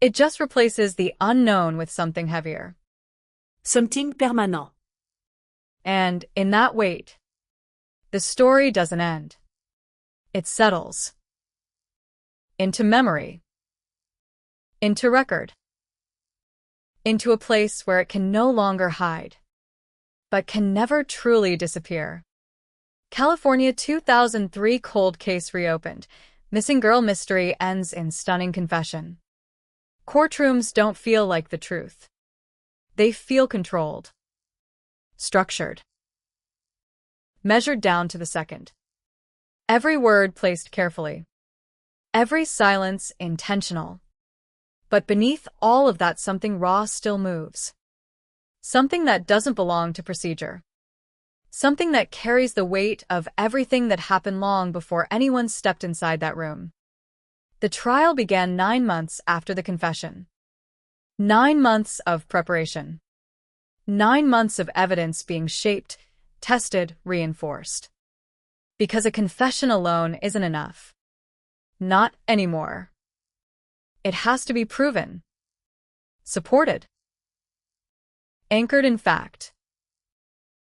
It just replaces the unknown with something heavier. Something permanent. And in that wait, the story doesn't end. It settles. Into memory. Into record. Into a place where it can no longer hide, but can never truly disappear. California 2003 cold case reopened. Missing girl mystery ends in stunning confession. Courtrooms don't feel like the truth. They feel controlled. Structured. Measured down to the second. Every word placed carefully. Every silence intentional. But beneath all of that, something raw still moves. Something that doesn't belong to procedure. Something that carries the weight of everything that happened long before anyone stepped inside that room. The trial began 9 months after the confession. 9 months of preparation. 9 months of evidence being shaped, tested, reinforced. Because a confession alone isn't enough. Not anymore. It has to be proven. Supported. Anchored in fact.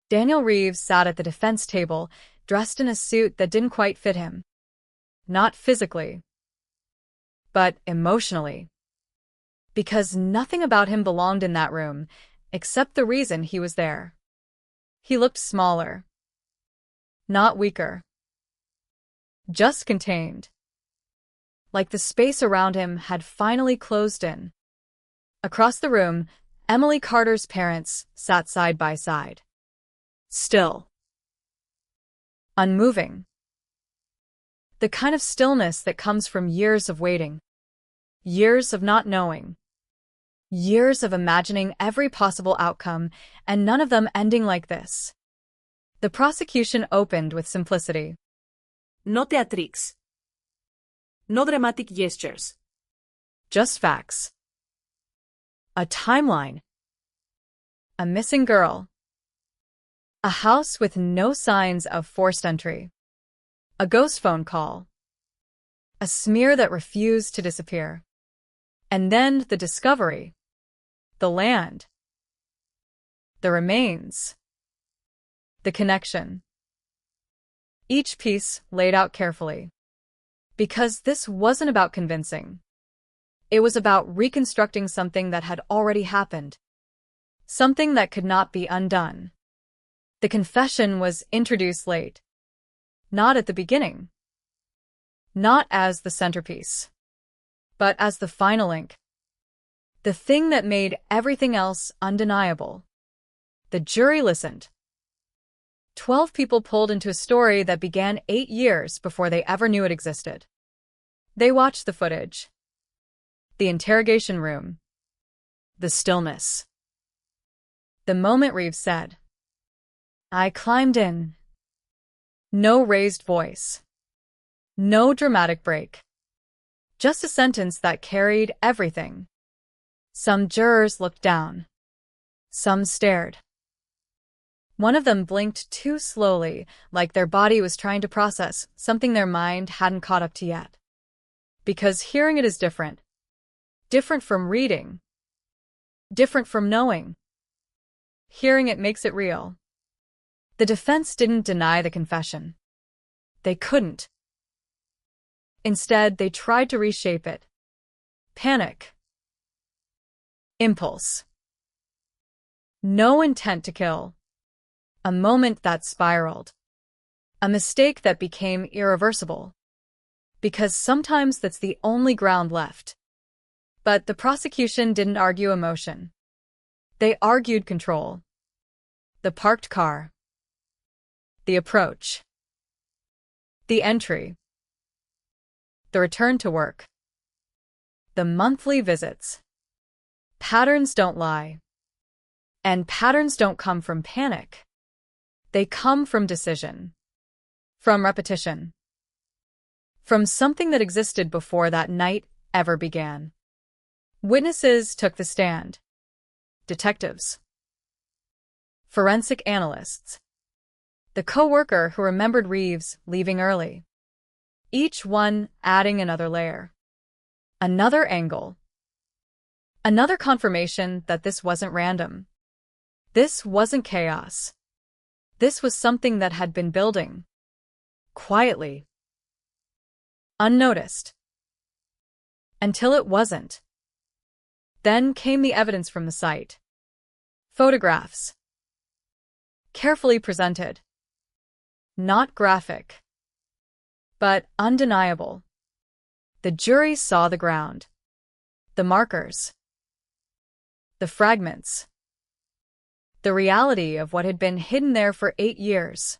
Daniel Reeves sat at the defense table, dressed in a suit that didn't quite fit him. Not physically, but emotionally. Because nothing about him belonged in that room, except the reason he was there. He looked smaller. Not weaker. Just contained. Like the space around him had finally closed in. Across the room, Emily Carter's parents sat side by side. Still. Unmoving. The kind of stillness that comes from years of waiting. Years of not knowing. Years of imagining every possible outcome, and none of them ending like this. The prosecution opened with simplicity. No theatrics. No dramatic gestures. Just facts. A timeline. A missing girl. A house with no signs of forced entry. A ghost phone call. A smear that refused to disappear. And then the discovery. The land. The remains. The connection. Each piece laid out carefully. Because this wasn't about convincing. It was about reconstructing something that had already happened. Something that could not be undone. The confession was introduced late. Not at the beginning. Not as the centerpiece, but as the final link. The thing that made everything else undeniable. The jury listened. 12 people pulled into a story that began 8 years before they ever knew it existed. They watched the footage. The interrogation room. The stillness. The moment Reeves said, "I climbed in." No raised voice. No dramatic break. Just a sentence that carried everything. Some jurors looked down. Some stared. One of them blinked too slowly, like their body was trying to process something their mind hadn't caught up to yet. Because hearing it is different. Different from reading. Different from knowing. Hearing it makes it real. The defense didn't deny the confession. They couldn't. Instead, they tried to reshape it. Panic. Impulse. No intent to kill. A moment that spiraled. A mistake that became irreversible. Because sometimes that's the only ground left. But the prosecution didn't argue emotion. They argued control. The parked car. The approach. The entry. The return to work. The monthly visits. Patterns don't lie. And patterns don't come from panic. They come from decision. From repetition. From something that existed before that night ever began. Witnesses took the stand. Detectives. Forensic analysts. The co-worker who remembered Reeves leaving early. Each one adding another layer. Another angle. Another confirmation that this wasn't random. This wasn't chaos. This was something that had been building. Quietly. Unnoticed. Until it wasn't. Then came the evidence from the site. Photographs. Carefully presented. Not graphic. But undeniable. The jury saw the ground. The markers. The fragments. The reality of what had been hidden there for 8 years.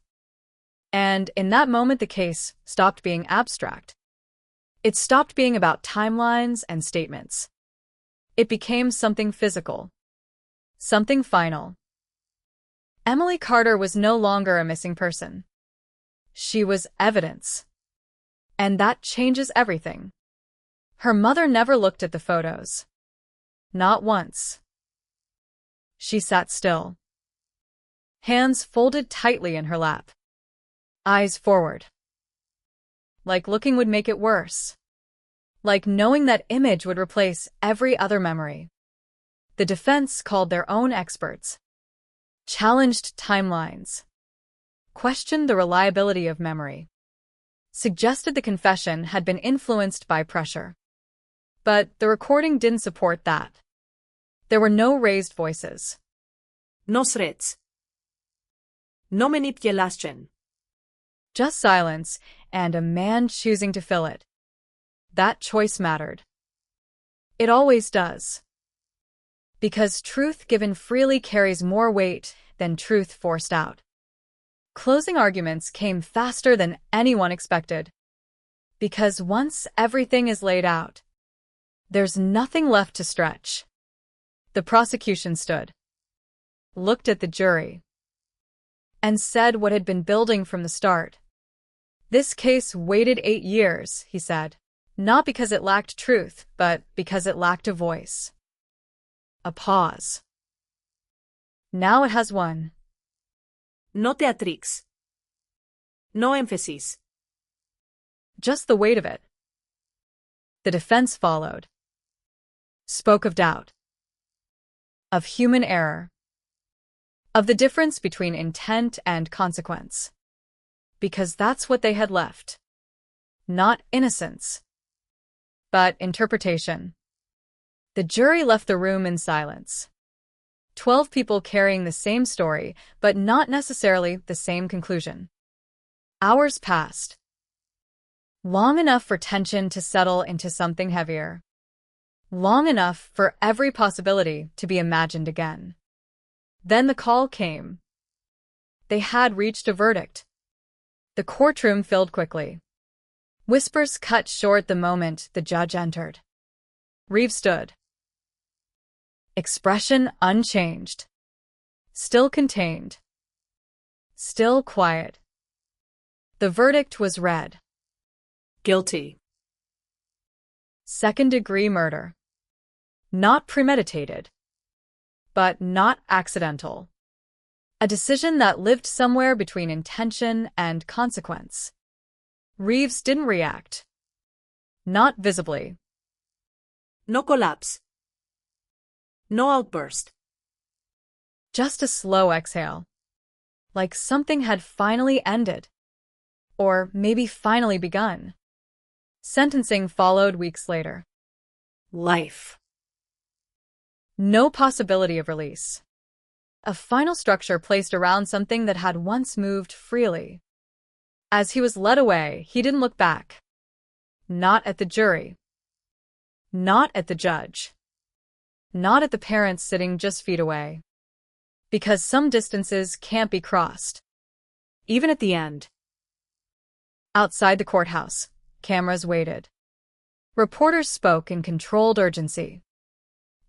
And in that moment the case stopped being abstract. It stopped being about timelines and statements. It became something physical. Something final. Emily Carter was no longer a missing person. She was evidence. And that changes everything. Her mother never looked at the photos. Not once. She sat still. Hands folded tightly in her lap. Eyes forward. Like looking would make it worse. Like knowing that image would replace every other memory. The defense called their own experts. Challenged timelines. Questioned the reliability of memory. Suggested the confession had been influenced by pressure. But the recording didn't support that. There were no raised voices. No threats. No manipulation. Just silence and a man choosing to fill it. That choice mattered. It always does. Because truth given freely carries more weight than truth forced out. Closing arguments came faster than anyone expected. Because once everything is laid out, there's nothing left to stretch. The prosecution stood, looked at the jury, and said what had been building from the start. This case waited 8 years, he said, not because it lacked truth, but because it lacked a voice. A pause. Now it has one. No teatrix. No emphasis. Just the weight of it. The defense followed. Spoke of doubt. Of human error. Of the difference between intent and consequence. Because that's what they had left. Not innocence. But interpretation. The jury left the room in silence. 12 people carrying the same story, but not necessarily the same conclusion. Hours passed. Long enough for tension to settle into something heavier. Long enough for every possibility to be imagined again. Then the call came. They had reached a verdict. The courtroom filled quickly. Whispers cut short the moment the judge entered. Reeves stood. Expression unchanged. Still contained. Still quiet. The verdict was read. Guilty. Second-degree murder. Not premeditated. But not accidental. A decision that lived somewhere between intention and consequence. Reeves didn't react. Not visibly. No collapse. No outburst. Just a slow exhale. Like something had finally ended. Or maybe finally begun. Sentencing followed weeks later. Life. No possibility of release. A final structure placed around something that had once moved freely. As he was led away, he didn't look back. Not at the jury. Not at the judge. Not at the parents sitting just feet away. Because some distances can't be crossed. Even at the end. Outside the courthouse, cameras waited. Reporters spoke in controlled urgency.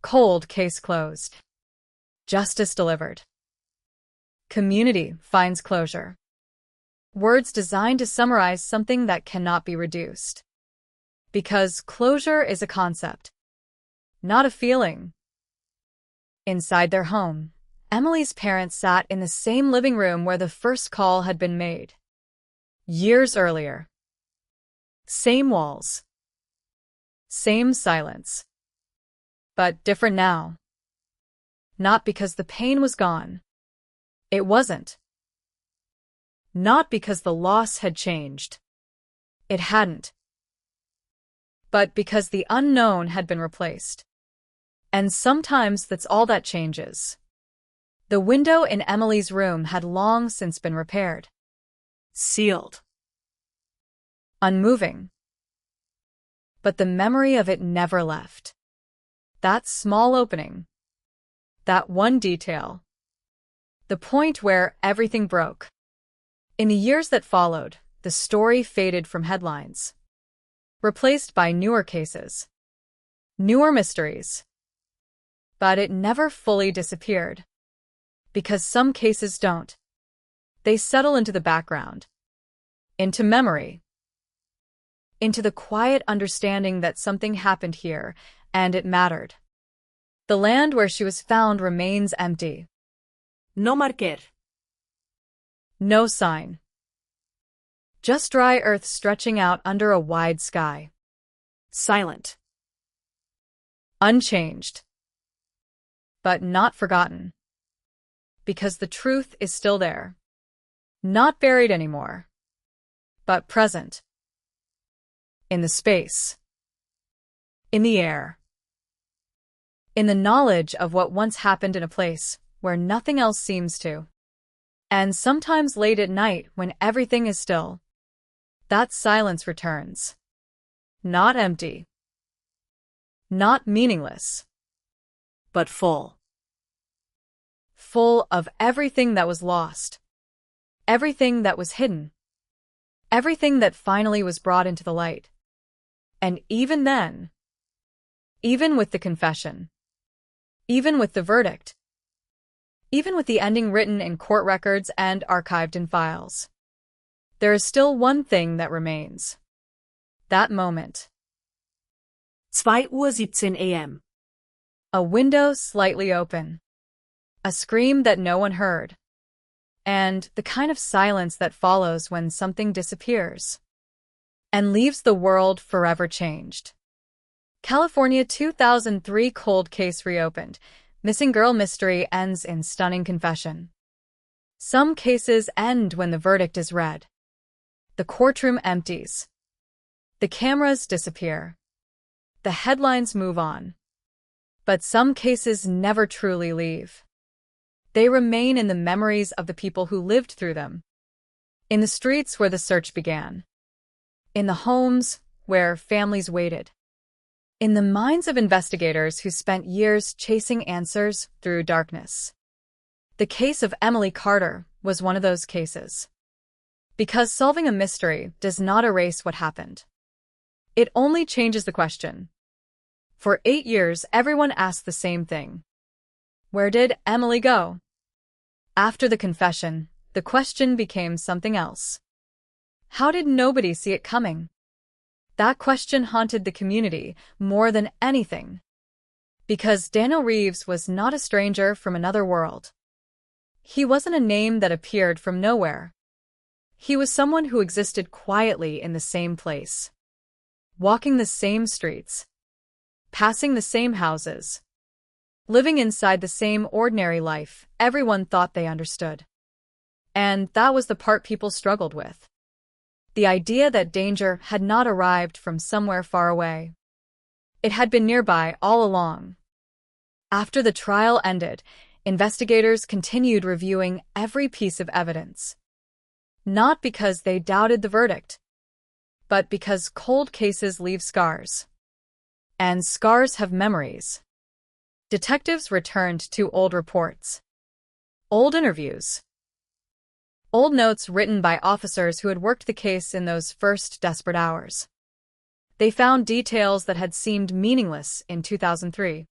Cold case closed. Justice delivered. Community finds closure. Words designed to summarize something that cannot be reduced. Because closure is a concept, not a feeling. Inside their home, Emily's parents sat in the same living room where the first call had been made. Years earlier. Same walls. Same silence. But different now. Not because the pain was gone. It wasn't. Not because the loss had changed. It hadn't. But because the unknown had been replaced. And sometimes that's all that changes. The window in Emily's room had long since been repaired. Sealed. Unmoving. But the memory of it never left. That small opening. That one detail. The point where everything broke. In the years that followed, the story faded from headlines. Replaced by newer cases. Newer mysteries. But it never fully disappeared. Because some cases don't. They settle into the background. Into memory. Into the quiet understanding that something happened here, and it mattered. The land where she was found remains empty. No marker. No sign. Just dry earth stretching out under a wide sky. Silent. Unchanged. But not forgotten. Because the truth is still there. Not buried anymore. But present. In the space. In the air. In the knowledge of what once happened in a place where nothing else seems to. And sometimes late at night when everything is still, that silence returns. Not empty. Not meaningless. But full. Full of everything that was lost. Everything that was hidden. Everything that finally was brought into the light. And even then, even with the confession, even with the verdict, even with the ending written in court records and archived in files, there is still one thing that remains. That moment. 2:17 a.m. A window slightly open. A scream that no one heard. And the kind of silence that follows when something disappears. And leaves the world forever changed. California 2003 cold case reopened. Missing girl mystery ends in stunning confession. Some cases end when the verdict is read. The courtroom empties. The cameras disappear. The headlines move on. But some cases never truly leave. They remain in the memories of the people who lived through them. In the streets where the search began. In the homes where families waited. In the minds of investigators who spent years chasing answers through darkness. The case of Emily Carter was one of those cases. Because solving a mystery does not erase what happened. It only changes the question. For 8 years, everyone asked the same thing. Where did Emily go? After the confession, the question became something else. How did nobody see it coming? That question haunted the community more than anything. Because Daniel Reeves was not a stranger from another world. He wasn't a name that appeared from nowhere. He was someone who existed quietly in the same place. Walking the same streets. Passing the same houses. Living inside the same ordinary life everyone thought they understood. And that was the part people struggled with. The idea that danger had not arrived from somewhere far away. It had been nearby all along. After the trial ended, investigators continued reviewing every piece of evidence. Not because they doubted the verdict, but because cold cases leave scars. And scars have memories. Detectives returned to old reports. Old interviews. Old notes written by officers who had worked the case in those first desperate hours. They found details that had seemed meaningless in 2003.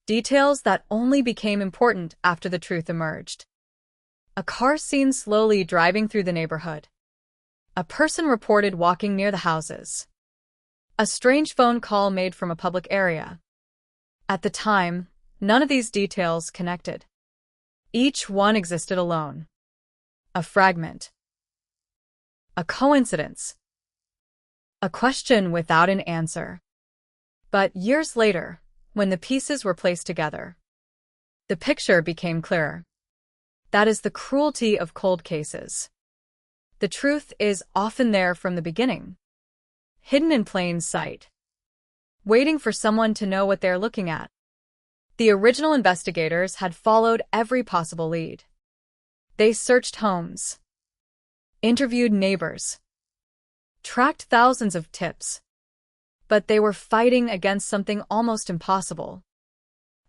Details that only became important after the truth emerged. A car seen slowly driving through the neighborhood. A person reported walking near the houses. A strange phone call made from a public area. At the time, none of these details connected. Each one existed alone. A fragment. A coincidence. A question without an answer. But years later, when the pieces were placed together, the picture became clearer. That is the cruelty of cold cases. The truth is often there from the beginning. Hidden in plain sight. Waiting for someone to know what they're looking at. The original investigators had followed every possible lead. They searched homes. Interviewed neighbors. Tracked thousands of tips. But they were fighting against something almost impossible.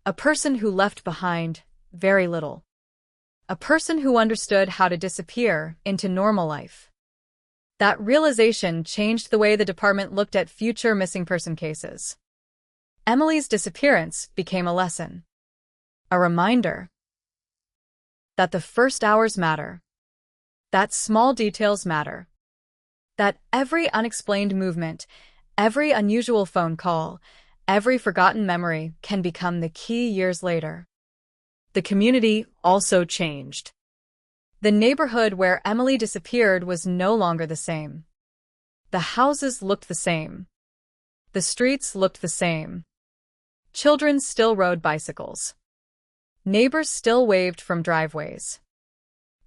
A person who left behind very little. A person who understood how to disappear into normal life. That realization changed the way the department looked at future missing person cases. Emily's disappearance became a lesson. A reminder that the first hours matter. That small details matter. That every unexplained movement, every unusual phone call, every forgotten memory can become the key years later. The community also changed. The neighborhood where Emily disappeared was no longer the same. The houses looked the same. The streets looked the same. Children still rode bicycles. Neighbors still waved from driveways.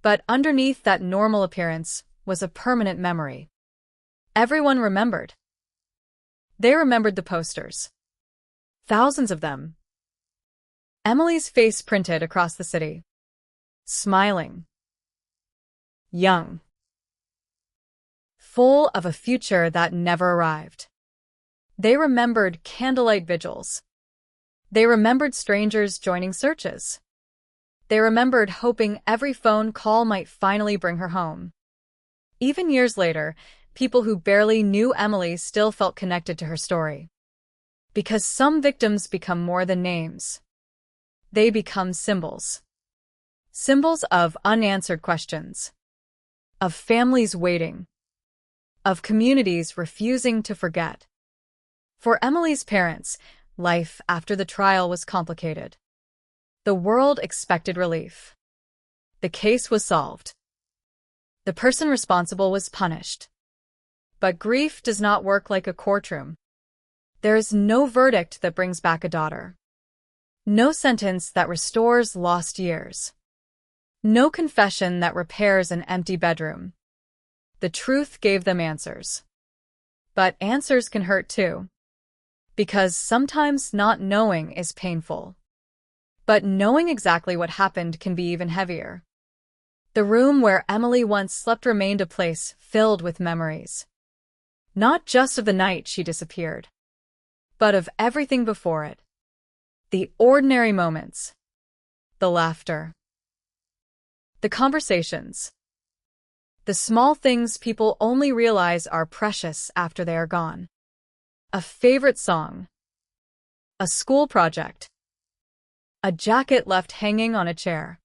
But underneath that normal appearance was a permanent memory. Everyone remembered. They remembered the posters. Thousands of them. Emily's face printed across the city. Smiling. Young. Full of a future that never arrived. They remembered candlelight vigils. They remembered strangers joining searches. They remembered hoping every phone call might finally bring her home. Even years later, people who barely knew Emily still felt connected to her story. Because some victims become more than names. They become symbols. Symbols of unanswered questions. Of families waiting. Of communities refusing to forget. For Emily's parents, life after the trial was complicated. The world expected relief. The case was solved. The person responsible was punished. But grief does not work like a courtroom. There is no verdict that brings back a daughter. No sentence that restores lost years. No confession that repairs an empty bedroom. The truth gave them answers. But answers can hurt too. Because sometimes not knowing is painful. But knowing exactly what happened can be even heavier. The room where Emily once slept remained a place filled with memories. Not just of the night she disappeared, but of everything before it. The ordinary moments. The laughter. The conversations. The small things people only realize are precious after they are gone. A favorite song. A school project. A jacket left hanging on a chair.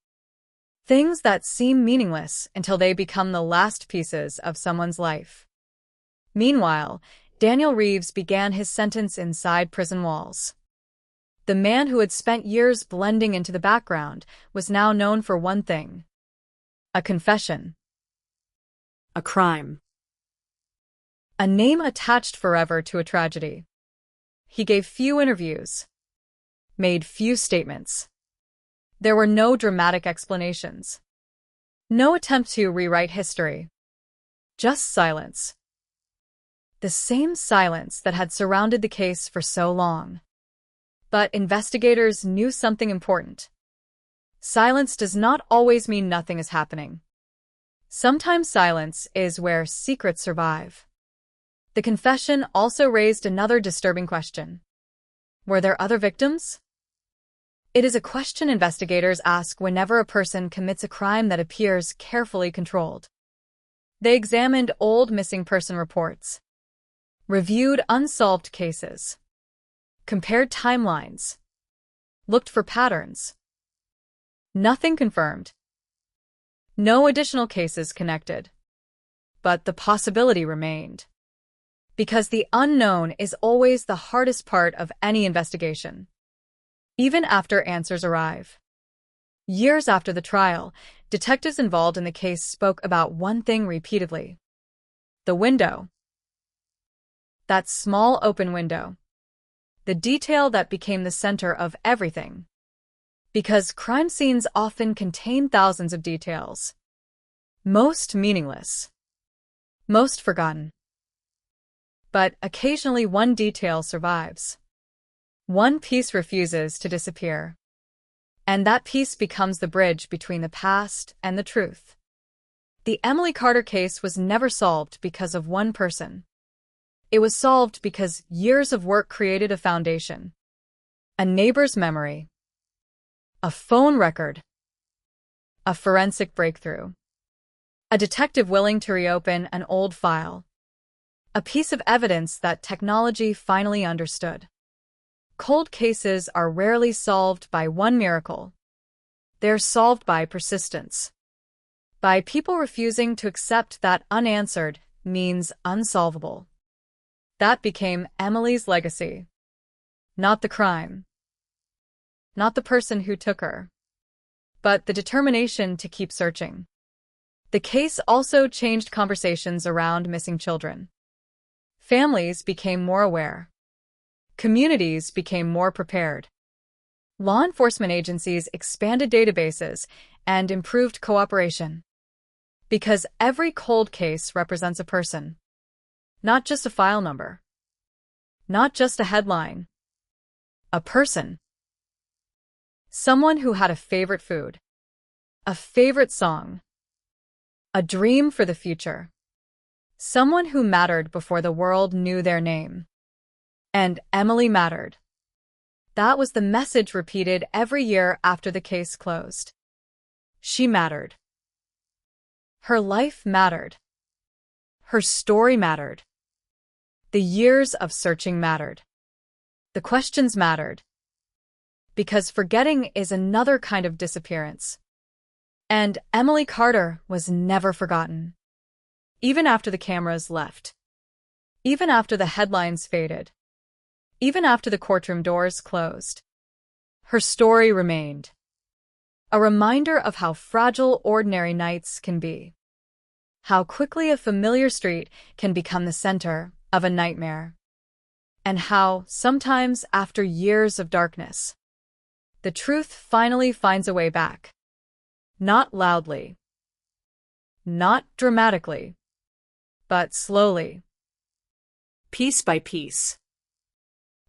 Things that seem meaningless until they become the last pieces of someone's life. Meanwhile, Daniel Reeves began his sentence inside prison walls. The man who had spent years blending into the background was now known for one thing: a confession. A crime. A name attached forever to a tragedy. He gave few interviews, made few statements. There were no dramatic explanations. No attempt to rewrite history. Just silence. The same silence that had surrounded the case for so long. But investigators knew something important. Silence does not always mean nothing is happening. Sometimes silence is where secrets survive. The confession also raised another disturbing question. Were there other victims? It is a question investigators ask whenever a person commits a crime that appears carefully controlled. They examined old missing person reports, reviewed unsolved cases, compared timelines, looked for patterns. Nothing confirmed. No additional cases connected. But the possibility remained. Because the unknown is always the hardest part of any investigation. Even after answers arrive. Years after the trial, detectives involved in the case spoke about one thing repeatedly. The window. That small open window. The detail that became the center of everything. Because crime scenes often contain thousands of details. Most meaningless. Most forgotten. But occasionally one detail survives. One piece refuses to disappear. And that piece becomes the bridge between the past and the truth. The Emily Carter case was never solved because of one person. It was solved because years of work created a foundation. A neighbor's memory. A phone record. A forensic breakthrough. A detective willing to reopen an old file. A piece of evidence that technology finally understood. Cold cases are rarely solved by one miracle. They're solved by persistence. By people refusing to accept that unanswered means unsolvable. That became Emily's legacy. Not the crime. Not the person who took her. But the determination to keep searching. The case also changed conversations around missing children. Families became more aware. Communities became more prepared. Law enforcement agencies expanded databases and improved cooperation. Because every cold case represents a person. Not just a file number. Not just a headline. A person. Someone who had a favorite food. A favorite song. A dream for the future. Someone who mattered before the world knew their name. And Emily mattered. That was the message repeated every year after the case closed. She mattered. Her life mattered. Her story mattered. The years of searching mattered. The questions mattered. Because forgetting is another kind of disappearance. And Emily Carter was never forgotten. Even after the cameras left. Even after the headlines faded. Even after the courtroom doors closed. Her story remained. A reminder of how fragile ordinary nights can be. How quickly a familiar street can become the center of a nightmare. And how, sometimes after years of darkness, the truth finally finds a way back. Not loudly. Not dramatically. But slowly. Piece by piece.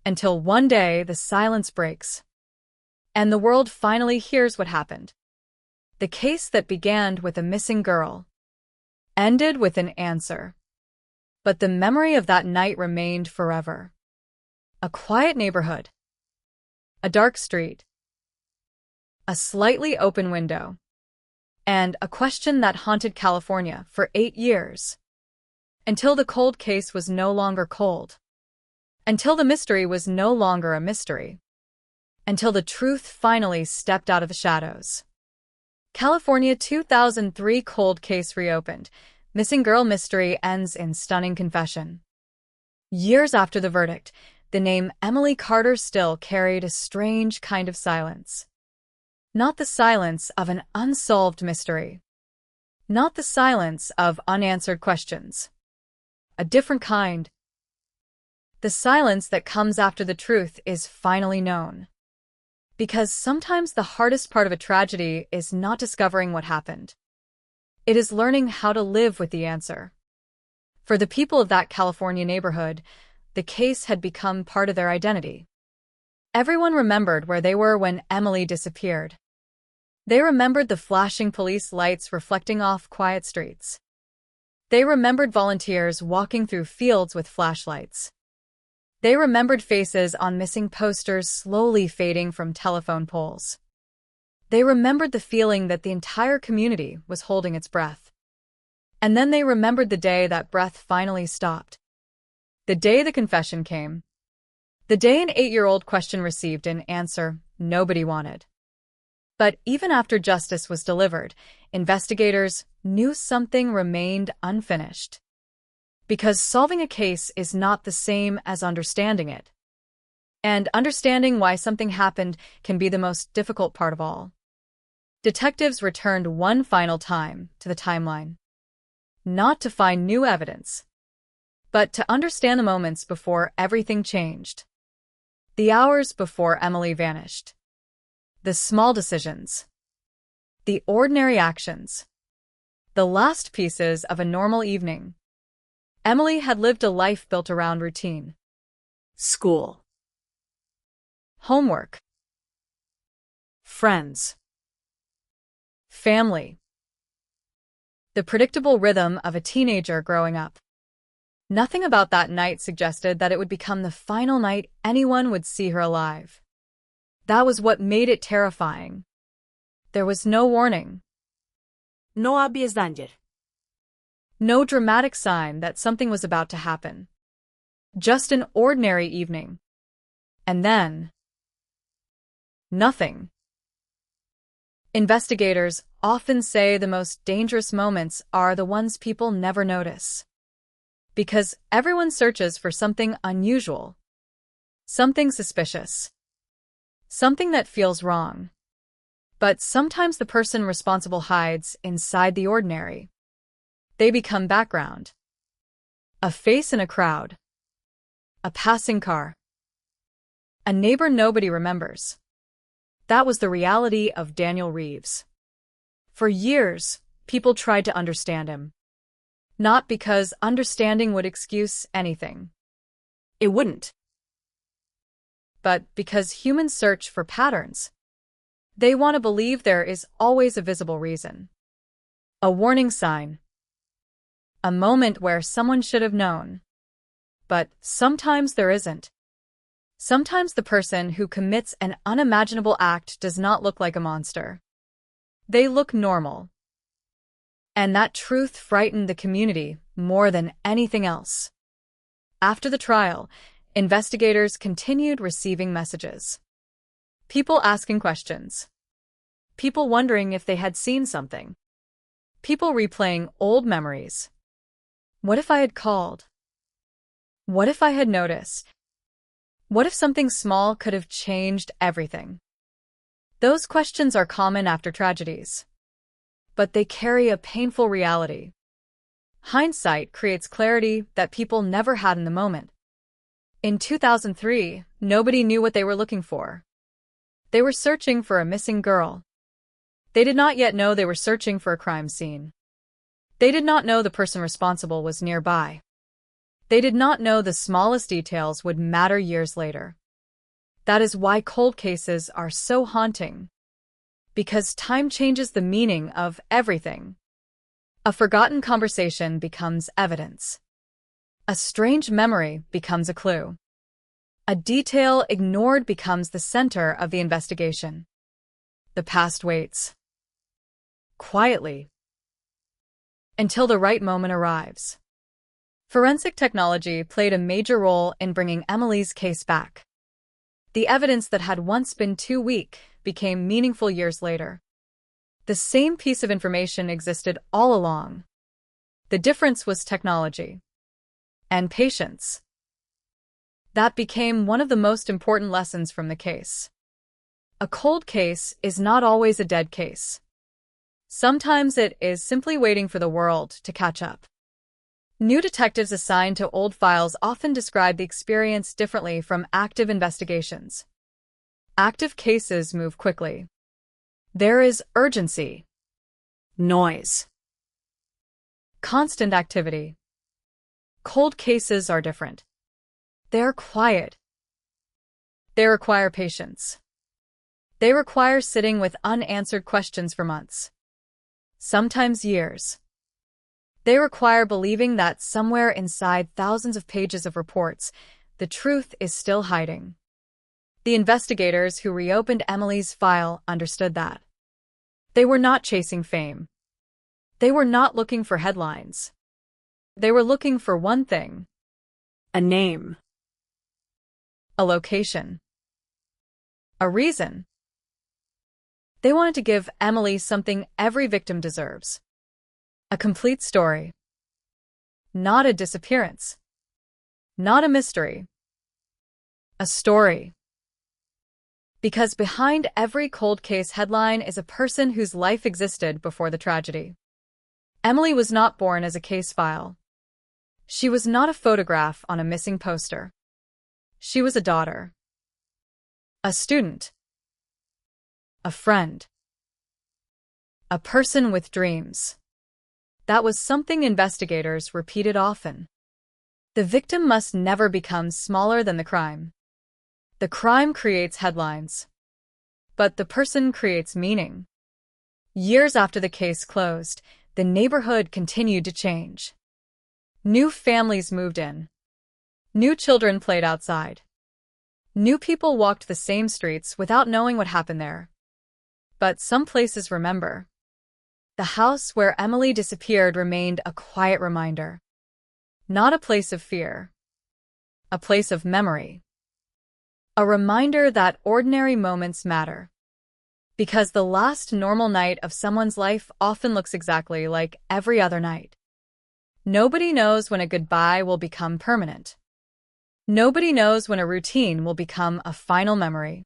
Until one day the silence breaks. And the world finally hears what happened. The case that began with a missing girl ended with an answer. But the memory of that night remained forever. A quiet neighborhood, a dark street, a slightly open window, and a question that haunted California for 8 years. Until the cold case was no longer cold. Until the mystery was no longer a mystery. Until the truth finally stepped out of the shadows. California 2003 cold case reopened. Missing girl mystery ends in stunning confession. Years after the verdict, the name Emily Carter still carried a strange kind of silence. Not the silence of an unsolved mystery. Not the silence of unanswered questions. A different kind. The silence that comes after the truth is finally known. Because sometimes the hardest part of a tragedy is not discovering what happened. It is learning how to live with the answer. For the people of that California neighborhood, the case had become part of their identity. Everyone remembered where they were when Emily disappeared. They remembered the flashing police lights reflecting off quiet streets. They remembered volunteers walking through fields with flashlights. They remembered faces on missing posters slowly fading from telephone poles. They remembered the feeling that the entire community was holding its breath. And then they remembered the day that breath finally stopped. The day the confession came. The day an 8-year-old question received an answer nobody wanted. But even after justice was delivered, investigators knew something remained unfinished. Because solving a case is not the same as understanding it. And understanding why something happened can be the most difficult part of all. Detectives returned one final time to the timeline. Not to find new evidence, but to understand the moments before everything changed. The hours before Emily vanished. The small decisions. The ordinary actions. The last pieces of a normal evening. Emily had lived a life built around routine. School. Homework. Friends. Family. The predictable rhythm of a teenager growing up. Nothing about that night suggested that it would become the final night anyone would see her alive. That was what made it terrifying. There was no warning. No obvious danger. No dramatic sign that something was about to happen. Just an ordinary evening. And then... nothing. Investigators often say the most dangerous moments are the ones people never notice. Because everyone searches for something unusual. Something suspicious. Something that feels wrong. But sometimes the person responsible hides inside the ordinary. They become background. A face in a crowd. A passing car. A neighbor nobody remembers. That was the reality of Daniel Reeves. For years, people tried to understand him. Not because understanding would excuse anything. It wouldn't. But because humans search for patterns. They want to believe there is always a visible reason. A warning sign. A moment where someone should have known. But sometimes there isn't. Sometimes the person who commits an unimaginable act does not look like a monster. They look normal. And that truth frightened the community more than anything else. After the trial, investigators continued receiving messages. People asking questions. People wondering if they had seen something. People replaying old memories. What if I had called? What if I had noticed? What if something small could have changed everything? Those questions are common after tragedies. But they carry a painful reality. Hindsight creates clarity that people never had in the moment. In 2003, nobody knew what they were looking for. They were searching for a missing girl. They did not yet know they were searching for a crime scene. They did not know the person responsible was nearby. They did not know the smallest details would matter years later. That is why cold cases are so haunting. Because time changes the meaning of everything. A forgotten conversation becomes evidence. A strange memory becomes a clue. A detail ignored becomes the center of the investigation. The past waits. Quietly. Until the right moment arrives. Forensic technology played a major role in bringing Emily's case back. The evidence that had once been too weak became meaningful years later. The same piece of information existed all along. The difference was technology. And patience. That became one of the most important lessons from the case. A cold case is not always a dead case. Sometimes it is simply waiting for the world to catch up. New detectives assigned to old files often describe the experience differently from active investigations. Active cases move quickly. There is urgency. Noise. Constant activity. Cold cases are different. They're quiet. They require patience. They require sitting with unanswered questions for months. Sometimes years. They require believing that somewhere inside thousands of pages of reports, the truth is still hiding. The investigators who reopened Emily's file understood that. They were not chasing fame. They were not looking for headlines. They were looking for one thing. A name. A location. A reason. They wanted to give Emily something every victim deserves. A complete story. Not a disappearance. Not a mystery. A story. Because behind every cold case headline is a person whose life existed before the tragedy. Emily was not born as a case file. She was not a photograph on a missing poster. She was a daughter. A student. A friend. A person with dreams. That was something investigators repeated often. The victim must never become smaller than the crime. The crime creates headlines. But the person creates meaning. Years after the case closed, the neighborhood continued to change. New families moved in. New children played outside. New people walked the same streets without knowing what happened there. But some places remember. The house where Emily disappeared remained a quiet reminder. Not a place of fear. A place of memory. A reminder that ordinary moments matter. Because the last normal night of someone's life often looks exactly like every other night. Nobody knows when a goodbye will become permanent. Nobody knows when a routine will become a final memory.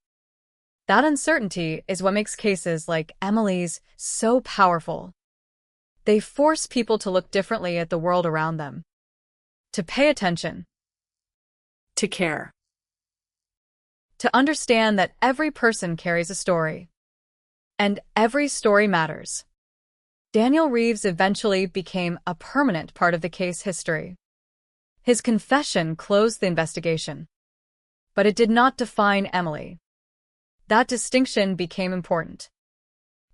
That uncertainty is what makes cases like Emily's so powerful. They force people to look differently at the world around them. To pay attention. To care. To understand that every person carries a story. And every story matters. Daniel Reeves eventually became a permanent part of the case history. His confession closed the investigation. But it did not define Emily. That distinction became important.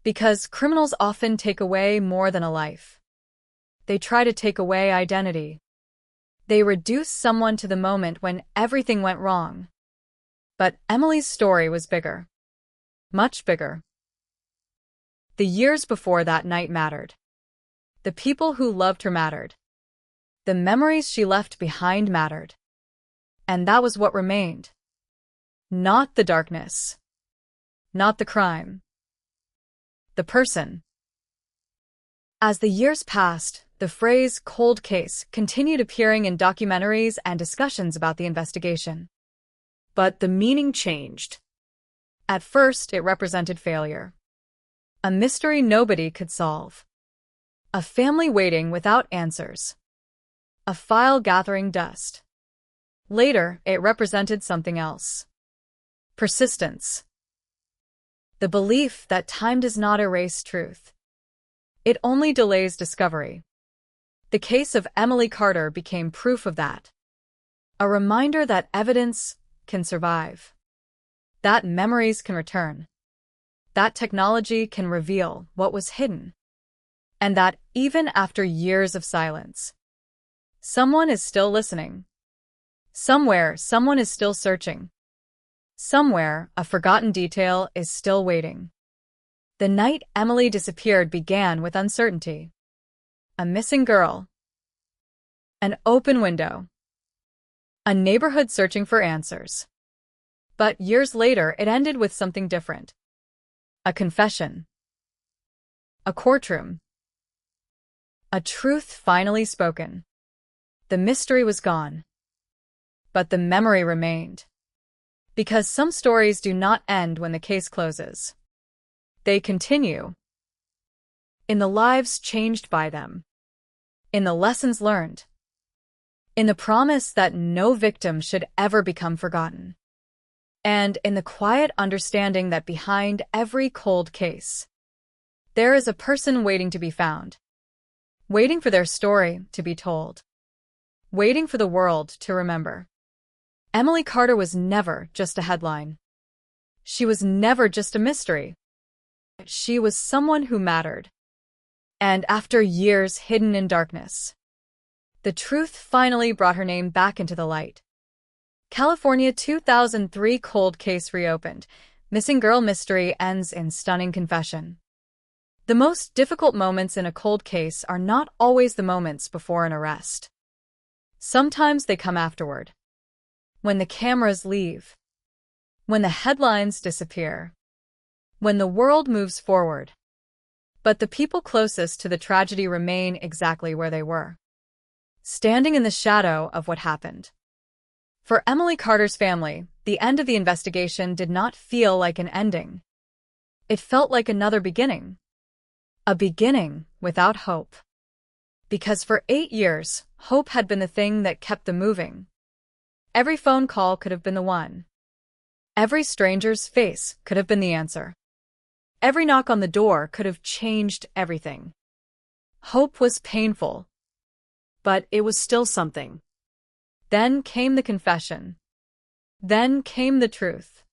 Because criminals often take away more than a life. They try to take away identity. They reduce someone to the moment when everything went wrong. But Emily's story was bigger. Much bigger. The years before that night mattered. The people who loved her mattered. The memories she left behind mattered. And that was what remained. Not the darkness. Not the crime. The person. As the years passed, the phrase cold case continued appearing in documentaries and discussions about the investigation. But the meaning changed. At first, it represented failure. A mystery nobody could solve. A family waiting without answers. A file gathering dust. Later, it represented something else. Persistence. The belief that time does not erase truth. It only delays discovery. The case of Emily Carter became proof of that. A reminder that evidence can survive. That memories can return. that technology can reveal what was hidden, and that even after years of silence, someone is still listening. Somewhere, someone is still searching. Somewhere, a forgotten detail is still waiting. The night Emily disappeared began with uncertainty. A missing girl. An open window. A neighborhood searching for answers. But years later, it ended with something different. A confession. A courtroom. A truth finally spoken. The mystery was gone. But the memory remained. Because some stories do not end when the case closes. They continue. In the lives changed by them. In the lessons learned. In the promise that no victim should ever become forgotten. And in the quiet understanding that behind every cold case, there is a person waiting to be found. Waiting for their story to be told. Waiting for the world to remember. Emily Carter was never just a headline. She was never just a mystery. She was someone who mattered. And after years hidden in darkness, the truth finally brought her name back into the light. California 2003 cold case reopened. Missing girl mystery ends in stunning confession. The most difficult moments in a cold case are not always the moments before an arrest. Sometimes they come afterward. When the cameras leave. When the headlines disappear. When the world moves forward. But the people closest to the tragedy remain exactly where they were. Standing in the shadow of what happened. For Emily Carter's family, the end of the investigation did not feel like an ending. It felt like another beginning. A beginning without hope. Because for 8 years, hope had been the thing that kept them moving. Every phone call could have been the one. Every stranger's face could have been the answer. Every knock on the door could have changed everything. Hope was painful. But it was still something. Then came the confession. Then came the truth.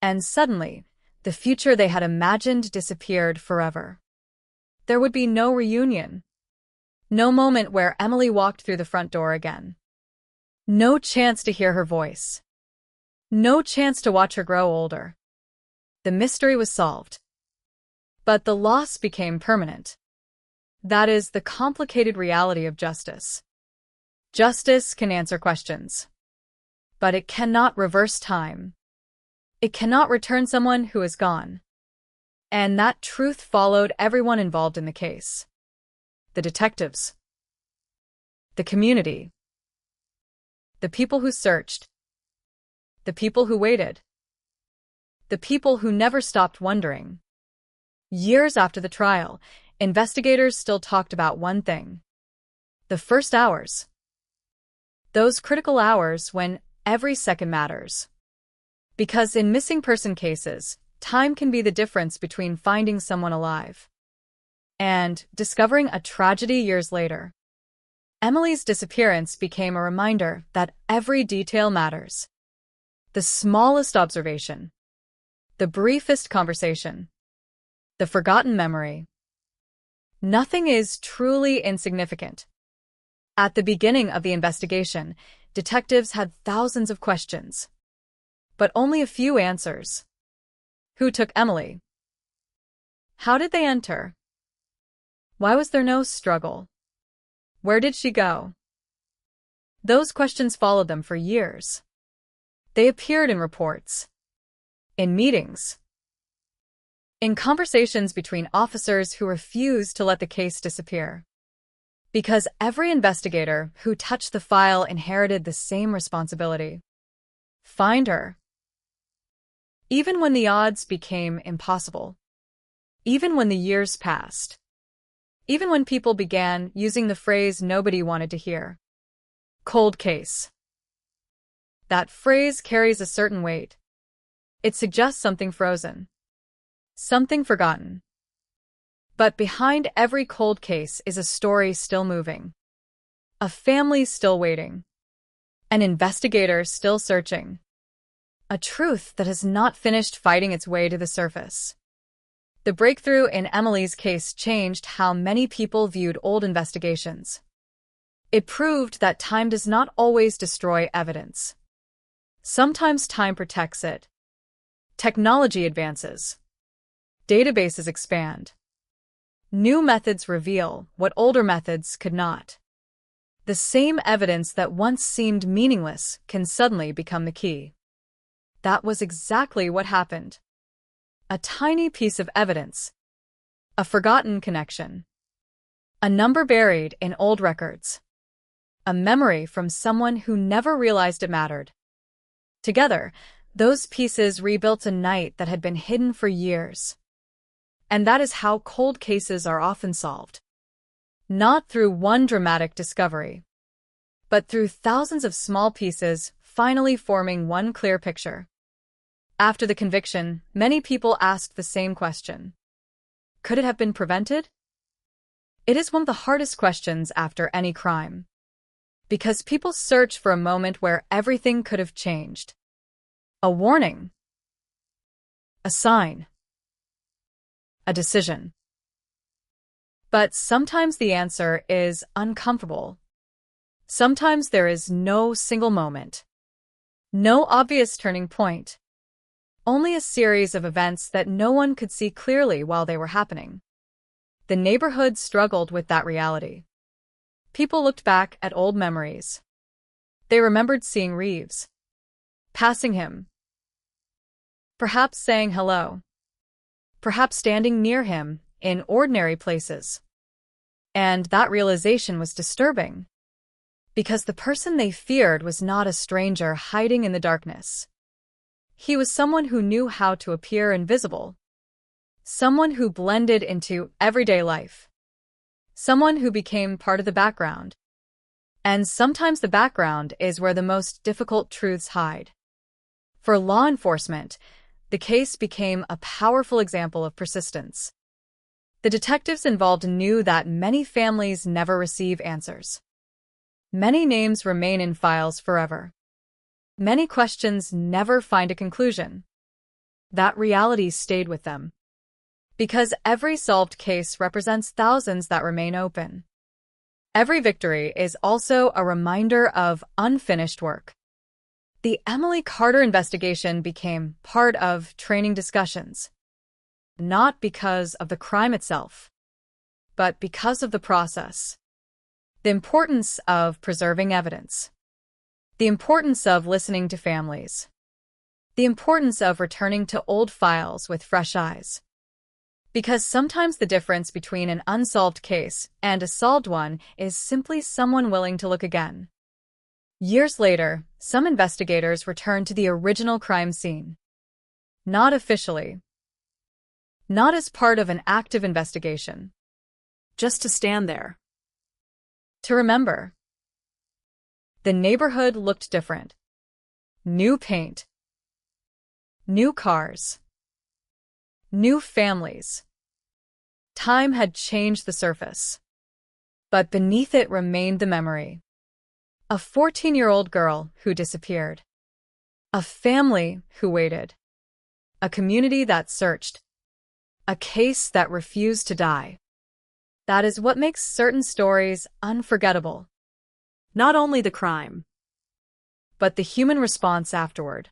And suddenly, the future they had imagined disappeared forever. There would be no reunion. No moment where Emily walked through the front door again. No chance to hear her voice. No chance to watch her grow older. The mystery was solved. But the loss became permanent. That is the complicated reality of justice. Justice can answer questions. But it cannot reverse time. It cannot return someone who is gone. And that truth followed everyone involved in the case. The detectives. The community. The people who searched. The people who waited. The people who never stopped wondering. Years after the trial, investigators still talked about one thing. The first hours. Those critical hours when every second matters. Because in missing person cases, time can be the difference between finding someone alive and discovering a tragedy years later. Emily's disappearance became a reminder that every detail matters. The smallest observation. The briefest conversation. The forgotten memory. Nothing is truly insignificant. At the beginning of the investigation, detectives had thousands of questions. But only a few answers. Who took Emily? How did they enter? Why was there no struggle? Where did she go? Those questions followed them for years. They appeared in reports. In meetings. In conversations between officers who refused to let the case disappear. Because every investigator who touched the file inherited the same responsibility. Find her. Even when the odds became impossible. Even when the years passed. Even when people began using the phrase nobody wanted to hear. Cold case. That phrase carries a certain weight. It suggests something frozen. Something forgotten. But behind every cold case is a story still moving. A family still waiting. An investigator still searching. A truth that has not finished fighting its way to the surface. The breakthrough in Emily's case changed how many people viewed old investigations. It proved that time does not always destroy evidence. Sometimes time protects it. Technology advances. Databases expand. New methods reveal what older methods could not. The same evidence that once seemed meaningless can suddenly become the key. That was exactly what happened. A tiny piece of evidence. A forgotten connection. A number buried in old records. A memory from someone who never realized it mattered. Together, those pieces rebuilt a night that had been hidden for years. And that is how cold cases are often solved. Not through one dramatic discovery, but through thousands of small pieces finally forming one clear picture. After the conviction, many people asked the same question. Could it have been prevented? It is one of the hardest questions after any crime. Because people search for a moment where everything could have changed. A warning. A sign. A decision. But sometimes the answer is uncomfortable. Sometimes there is no single moment. No obvious turning point. Only a series of events that no one could see clearly while they were happening. The neighborhood struggled with that reality. People looked back at old memories. They remembered seeing Reeves. Passing him. Perhaps saying hello. Perhaps standing near him in ordinary places. And that realization was disturbing. Because the person they feared was not a stranger hiding in the darkness. He was someone who knew how to appear invisible. Someone who blended into everyday life. Someone who became part of the background. And sometimes the background is where the most difficult truths hide. For law enforcement, the case became a powerful example of persistence. The detectives involved knew that many families never receive answers. Many names remain in files forever. Many questions never find a conclusion. That reality stayed with them. Because every solved case represents thousands that remain open. Every victory is also a reminder of unfinished work. The Emily Carter investigation became part of training discussions. Not because of the crime itself, but because of the process. The importance of preserving evidence. The importance of listening to families. The importance of returning to old files with fresh eyes. Because sometimes the difference between an unsolved case and a solved one is simply someone willing to look again. Years later, some investigators returned to the original crime scene. Not officially. Not as part of an active investigation. Just to stand there. To remember. The neighborhood looked different. New paint. New cars. New families. Time had changed the surface. But beneath it remained the memory. A 14-year-old girl who disappeared. A family who waited. A community that searched. A case that refused to die. That is what makes certain stories unforgettable. Not only the crime, but the human response afterward.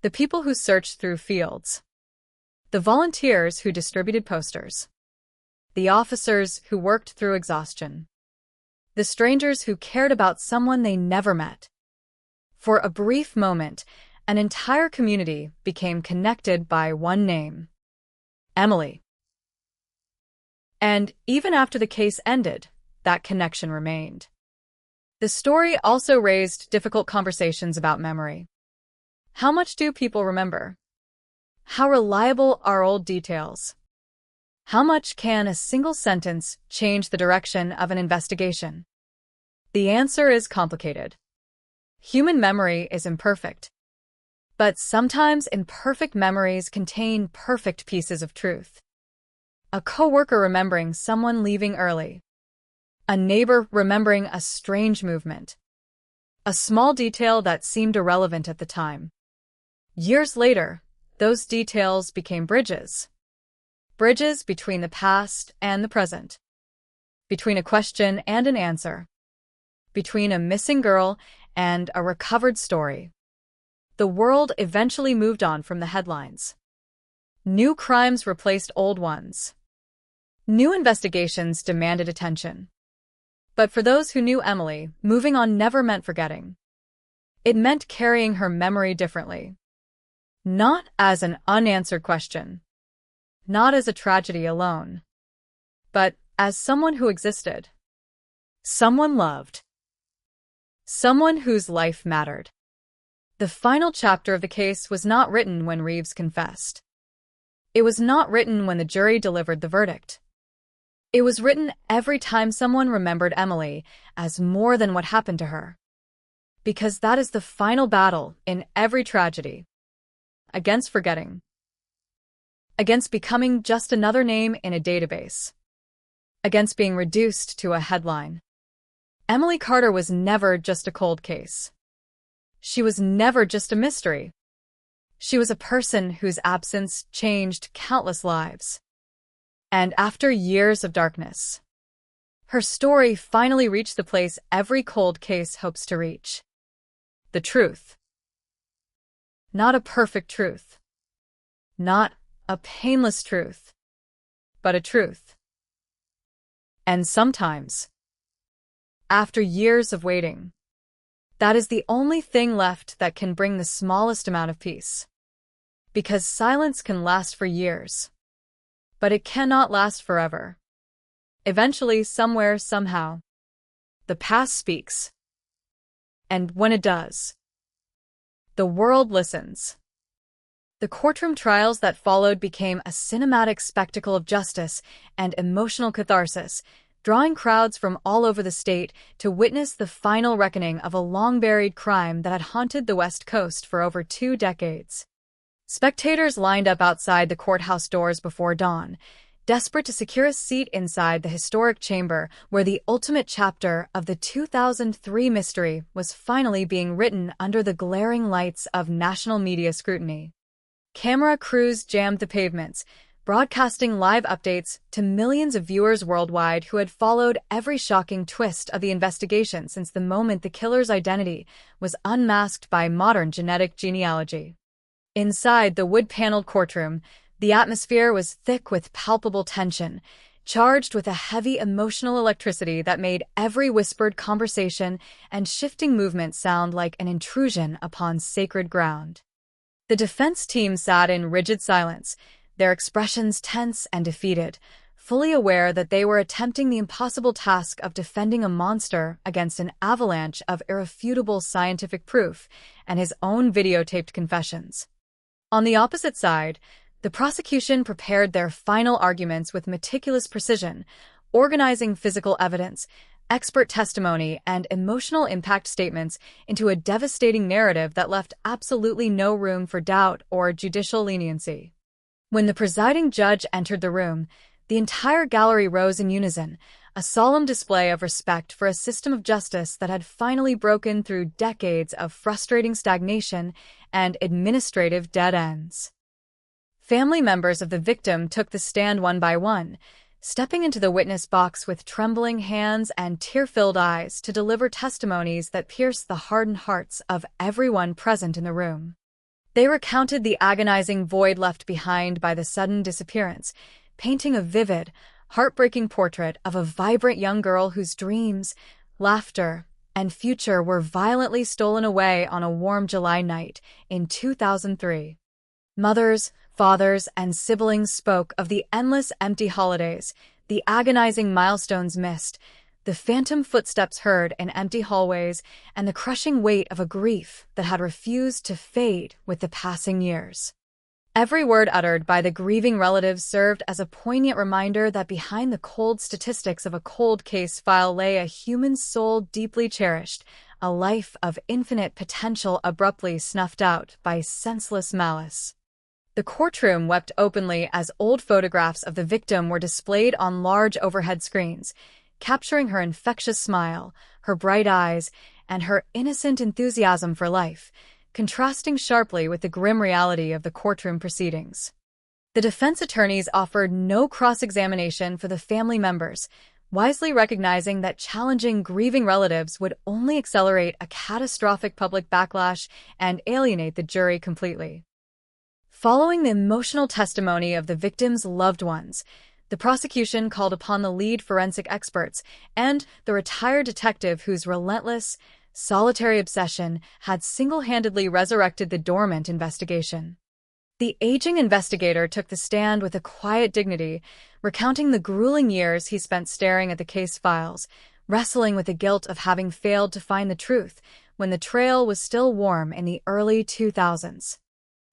The people who searched through fields. The volunteers who distributed posters. The officers who worked through exhaustion. The strangers who cared about someone they never met. For a brief moment, an entire community became connected by one name. Emily. And even after the case ended, that connection remained. The story also raised difficult conversations about memory. How much do people remember? How reliable are old details? How much can a single sentence change the direction of an investigation? The answer is complicated. Human memory is imperfect. But sometimes imperfect memories contain perfect pieces of truth. A coworker remembering someone leaving early. A neighbor remembering a strange movement. A small detail that seemed irrelevant at the time. Years later, those details became bridges. bridges between the past and the present, between a question and an answer, between a missing girl and a recovered story. The world eventually moved on from the headlines. New crimes replaced old ones. New investigations demanded attention. But for those who knew Emily, moving on never meant forgetting. It meant carrying her memory differently. Not as an unanswered question, not as a tragedy alone, but as someone who existed, someone loved, someone whose life mattered. The final chapter of the case was not written when Reeves confessed. It was not written when the jury delivered the verdict. It was written every time someone remembered Emily as more than what happened to her. Because that is the final battle in every tragedy. Against forgetting. Against becoming just another name in a database. Against being reduced to a headline. Emily Carter was never just a cold case. She was never just a mystery. She was a person whose absence changed countless lives. And after years of darkness, her story finally reached the place every cold case hopes to reach. The truth. Not a perfect truth. Not a painless truth. But a truth. And sometimes, after years of waiting, that is the only thing left that can bring the smallest amount of peace. Because silence can last for years. But it cannot last forever. Eventually, somewhere, somehow, the past speaks. And when it does, the world listens. The courtroom trials that followed became a cinematic spectacle of justice and emotional catharsis, drawing crowds from all over the state to witness the final reckoning of a long-buried crime that had haunted the West Coast for over 2 decades. Spectators lined up outside the courthouse doors before dawn, desperate to secure a seat inside the historic chamber where the ultimate chapter of the 2003 mystery was finally being written under the glaring lights of national media scrutiny. Camera crews jammed the pavements, broadcasting live updates to millions of viewers worldwide who had followed every shocking twist of the investigation since the moment the killer's identity was unmasked by modern genetic genealogy. Inside the wood-paneled courtroom, the atmosphere was thick with palpable tension, charged with a heavy emotional electricity that made every whispered conversation and shifting movement sound like an intrusion upon sacred ground. The defense team sat in rigid silence, their expressions tense and defeated, fully aware that they were attempting the impossible task of defending a monster against an avalanche of irrefutable scientific proof and his own videotaped confessions. On the opposite side, the prosecution prepared their final arguments with meticulous precision, organizing physical evidence, expert testimony, and emotional impact statements into a devastating narrative that left absolutely no room for doubt or judicial leniency. When the presiding judge entered the room, the entire gallery rose in unison, a solemn display of respect for a system of justice that had finally broken through decades of frustrating stagnation and administrative dead ends. Family members of the victim took the stand one by one, stepping into the witness box with trembling hands and tear-filled eyes to deliver testimonies that pierced the hardened hearts of everyone present in the room. They recounted the agonizing void left behind by the sudden disappearance, painting a vivid, heartbreaking portrait of a vibrant young girl whose dreams, laughter, and future were violently stolen away on a warm July night in 2003. Mothers, fathers, and siblings spoke of the endless empty holidays, the agonizing milestones missed, the phantom footsteps heard in empty hallways, and the crushing weight of a grief that had refused to fade with the passing years. Every word uttered by the grieving relatives served as a poignant reminder that behind the cold statistics of a cold case file lay a human soul deeply cherished, a life of infinite potential abruptly snuffed out by senseless malice. The courtroom wept openly as old photographs of the victim were displayed on large overhead screens, capturing her infectious smile, her bright eyes, and her innocent enthusiasm for life, contrasting sharply with the grim reality of the courtroom proceedings. The defense attorneys offered no cross-examination for the family members, wisely recognizing that challenging grieving relatives would only accelerate a catastrophic public backlash and alienate the jury completely. Following the emotional testimony of the victims' loved ones, the prosecution called upon the lead forensic experts and the retired detective whose relentless, solitary obsession had single-handedly resurrected the dormant investigation. The aging investigator took the stand with a quiet dignity, recounting the grueling years he spent staring at the case files, wrestling with the guilt of having failed to find the truth when the trail was still warm in the early 2000s.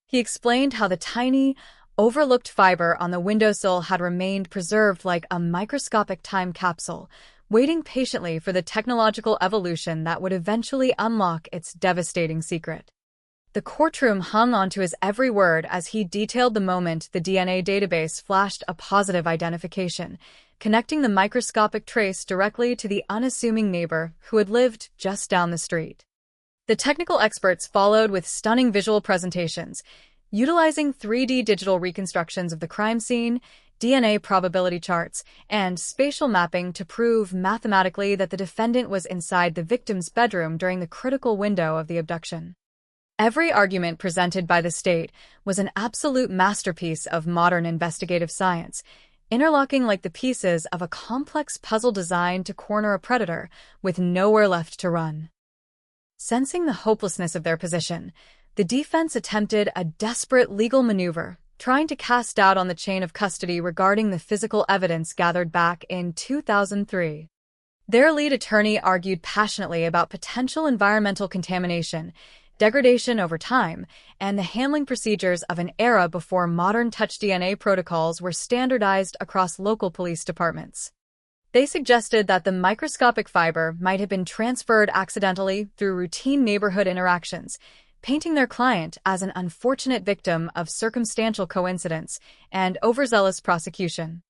He explained how the tiny, overlooked fiber on the windowsill had remained preserved like a microscopic time capsule, waiting patiently for the technological evolution that would eventually unlock its devastating secret. The courtroom hung onto his every word as he detailed the moment the DNA database flashed a positive identification, connecting the microscopic trace directly to the unassuming neighbor who had lived just down the street. The technical experts followed with stunning visual presentations, utilizing 3D digital reconstructions of the crime scene, DNA probability charts, and spatial mapping to prove mathematically that the defendant was inside the victim's bedroom during the critical window of the abduction. Every argument presented by the state was an absolute masterpiece of modern investigative science, interlocking like the pieces of a complex puzzle designed to corner a predator with nowhere left to run. Sensing the hopelessness of their position, the defense attempted a desperate legal maneuver, trying to cast doubt on the chain of custody regarding the physical evidence gathered back in 2003. Their lead attorney argued passionately about potential environmental contamination, degradation over time, and the handling procedures of an era before modern touch DNA protocols were standardized across local police departments. They suggested that the microscopic fiber might have been transferred accidentally through routine neighborhood interactions, painting their client as an unfortunate victim of circumstantial coincidence and overzealous prosecution.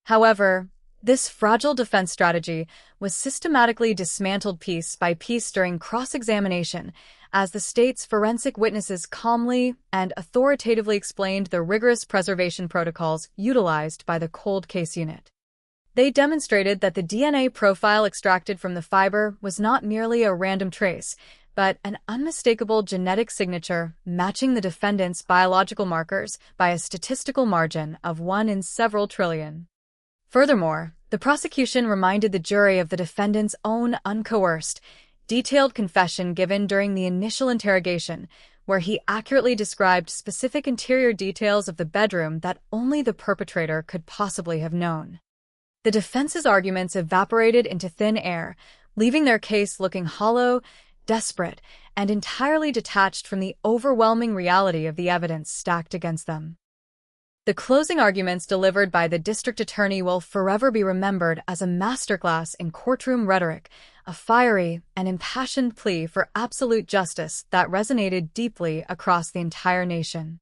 However, this fragile defense strategy was systematically dismantled piece by piece during cross-examination as the state's forensic witnesses calmly and authoritatively explained the rigorous preservation protocols utilized by the cold case unit. They demonstrated that the DNA profile extracted from the fiber was not merely a random trace, but an unmistakable genetic signature matching the defendant's biological markers by a statistical margin of 1 in several trillion. Furthermore, the prosecution reminded the jury of the defendant's own uncoerced, detailed confession given during the initial interrogation, where he accurately described specific interior details of the bedroom that only the perpetrator could possibly have known. The defense's arguments evaporated into thin air, leaving their case looking hollow, desperate, and entirely detached from the overwhelming reality of the evidence stacked against them. The closing arguments delivered by the district attorney will forever be remembered as a masterclass in courtroom rhetoric, a fiery and impassioned plea for absolute justice that resonated deeply across the entire nation.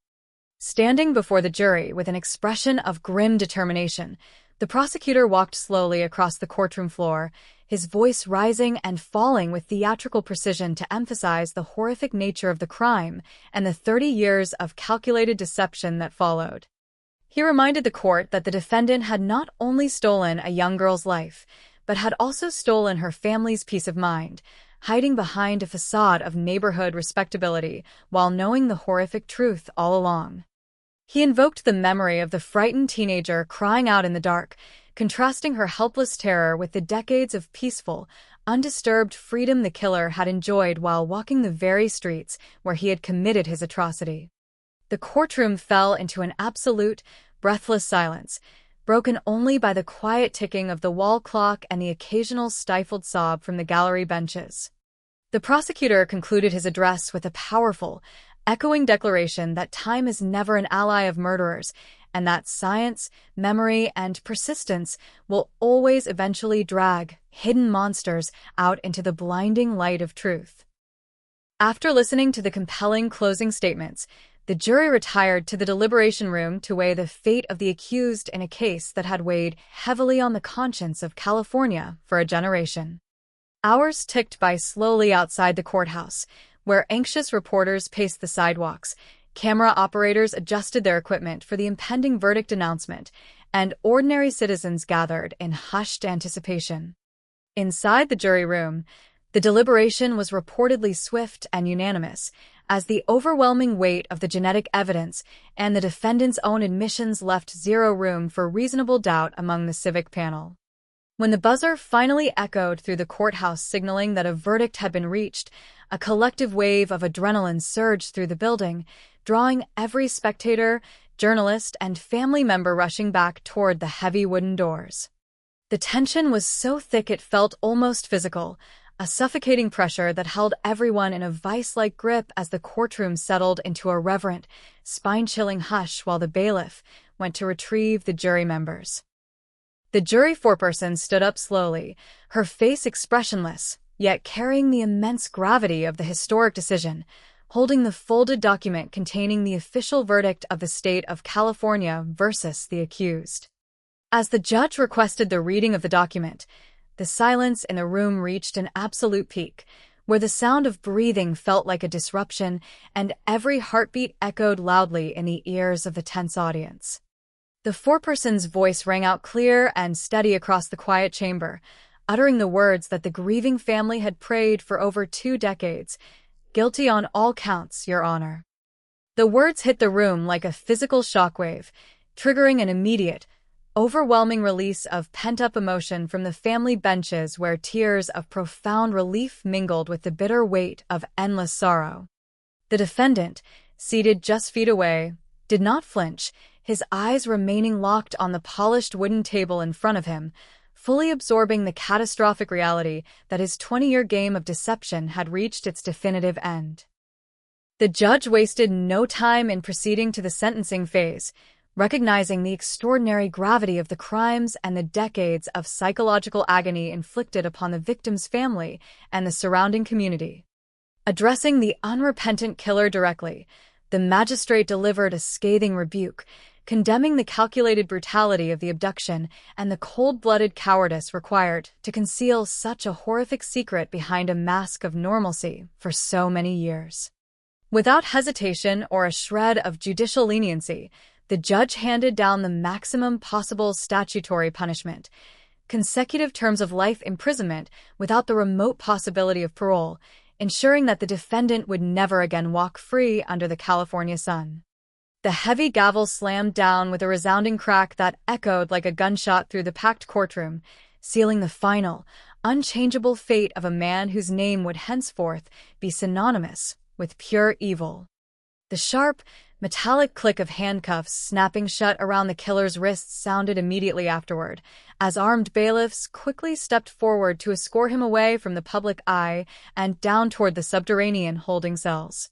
Standing before the jury with an expression of grim determination, the prosecutor walked slowly across the courtroom floor, his voice rising and falling with theatrical precision to emphasize the horrific nature of the crime and the 30 years of calculated deception that followed. He reminded the court that the defendant had not only stolen a young girl's life, but had also stolen her family's peace of mind, hiding behind a facade of neighborhood respectability while knowing the horrific truth all along. He invoked the memory of the frightened teenager crying out in the dark, contrasting her helpless terror with the decades of peaceful, undisturbed freedom the killer had enjoyed while walking the very streets where he had committed his atrocity. The courtroom fell into an absolute, breathless silence, broken only by the quiet ticking of the wall clock and the occasional stifled sob from the gallery benches. The prosecutor concluded his address with a powerful, echoing declaration that time is never an ally of murderers, and that science, memory, and persistence will always eventually drag hidden monsters out into the blinding light of truth. After listening to the compelling closing statements, the jury retired to the deliberation room to weigh the fate of the accused in a case that had weighed heavily on the conscience of California for a generation. Hours ticked by slowly outside the courthouse, where anxious reporters paced the sidewalks, Camera operators adjusted their equipment for the impending verdict announcement, and ordinary citizens gathered in hushed anticipation. Inside the jury room, the deliberation was reportedly swift and unanimous, as the overwhelming weight of the genetic evidence and the defendant's own admissions left zero room for reasonable doubt among the civic panel. When the buzzer finally echoed through the courthouse signaling that a verdict had been reached, a collective wave of adrenaline surged through the building, drawing every spectator, journalist, and family member rushing back toward the heavy wooden doors. The tension was so thick it felt almost physical, a suffocating pressure that held everyone in a vice-like grip as the courtroom settled into a reverent, spine-chilling hush while the bailiff went to retrieve the jury members. The jury foreperson stood up slowly, her face expressionless, yet carrying the immense gravity of the historic decision, holding the folded document containing the official verdict of the state of California versus the accused. As the judge requested the reading of the document, the silence in the room reached an absolute peak, where the sound of breathing felt like a disruption and every heartbeat echoed loudly in the ears of the tense audience. The foreperson's voice rang out clear and steady across the quiet chamber, uttering the words that the grieving family had prayed for over 2 decades. "Guilty on all counts, Your Honor." The words hit the room like a physical shockwave, triggering an immediate, overwhelming release of pent-up emotion from the family benches where tears of profound relief mingled with the bitter weight of endless sorrow. The defendant, seated just feet away, did not flinch, his eyes remaining locked on the polished wooden table in front of him, fully absorbing the catastrophic reality that his 20-year game of deception had reached its definitive end. The judge wasted no time in proceeding to the sentencing phase, recognizing the extraordinary gravity of the crimes and the decades of psychological agony inflicted upon the victim's family and the surrounding community. Addressing the unrepentant killer directly, the magistrate delivered a scathing rebuke, condemning the calculated brutality of the abduction and the cold-blooded cowardice required to conceal such a horrific secret behind a mask of normalcy for so many years. Without hesitation or a shred of judicial leniency, the judge handed down the maximum possible statutory punishment, consecutive terms of life imprisonment without the remote possibility of parole, ensuring that the defendant would never again walk free under the California sun. The heavy gavel slammed down with a resounding crack that echoed like a gunshot through the packed courtroom, sealing the final, unchangeable fate of a man whose name would henceforth be synonymous with pure evil. The sharp, metallic click of handcuffs snapping shut around the killer's wrists sounded immediately afterward, as armed bailiffs quickly stepped forward to escort him away from the public eye and down toward the subterranean holding cells.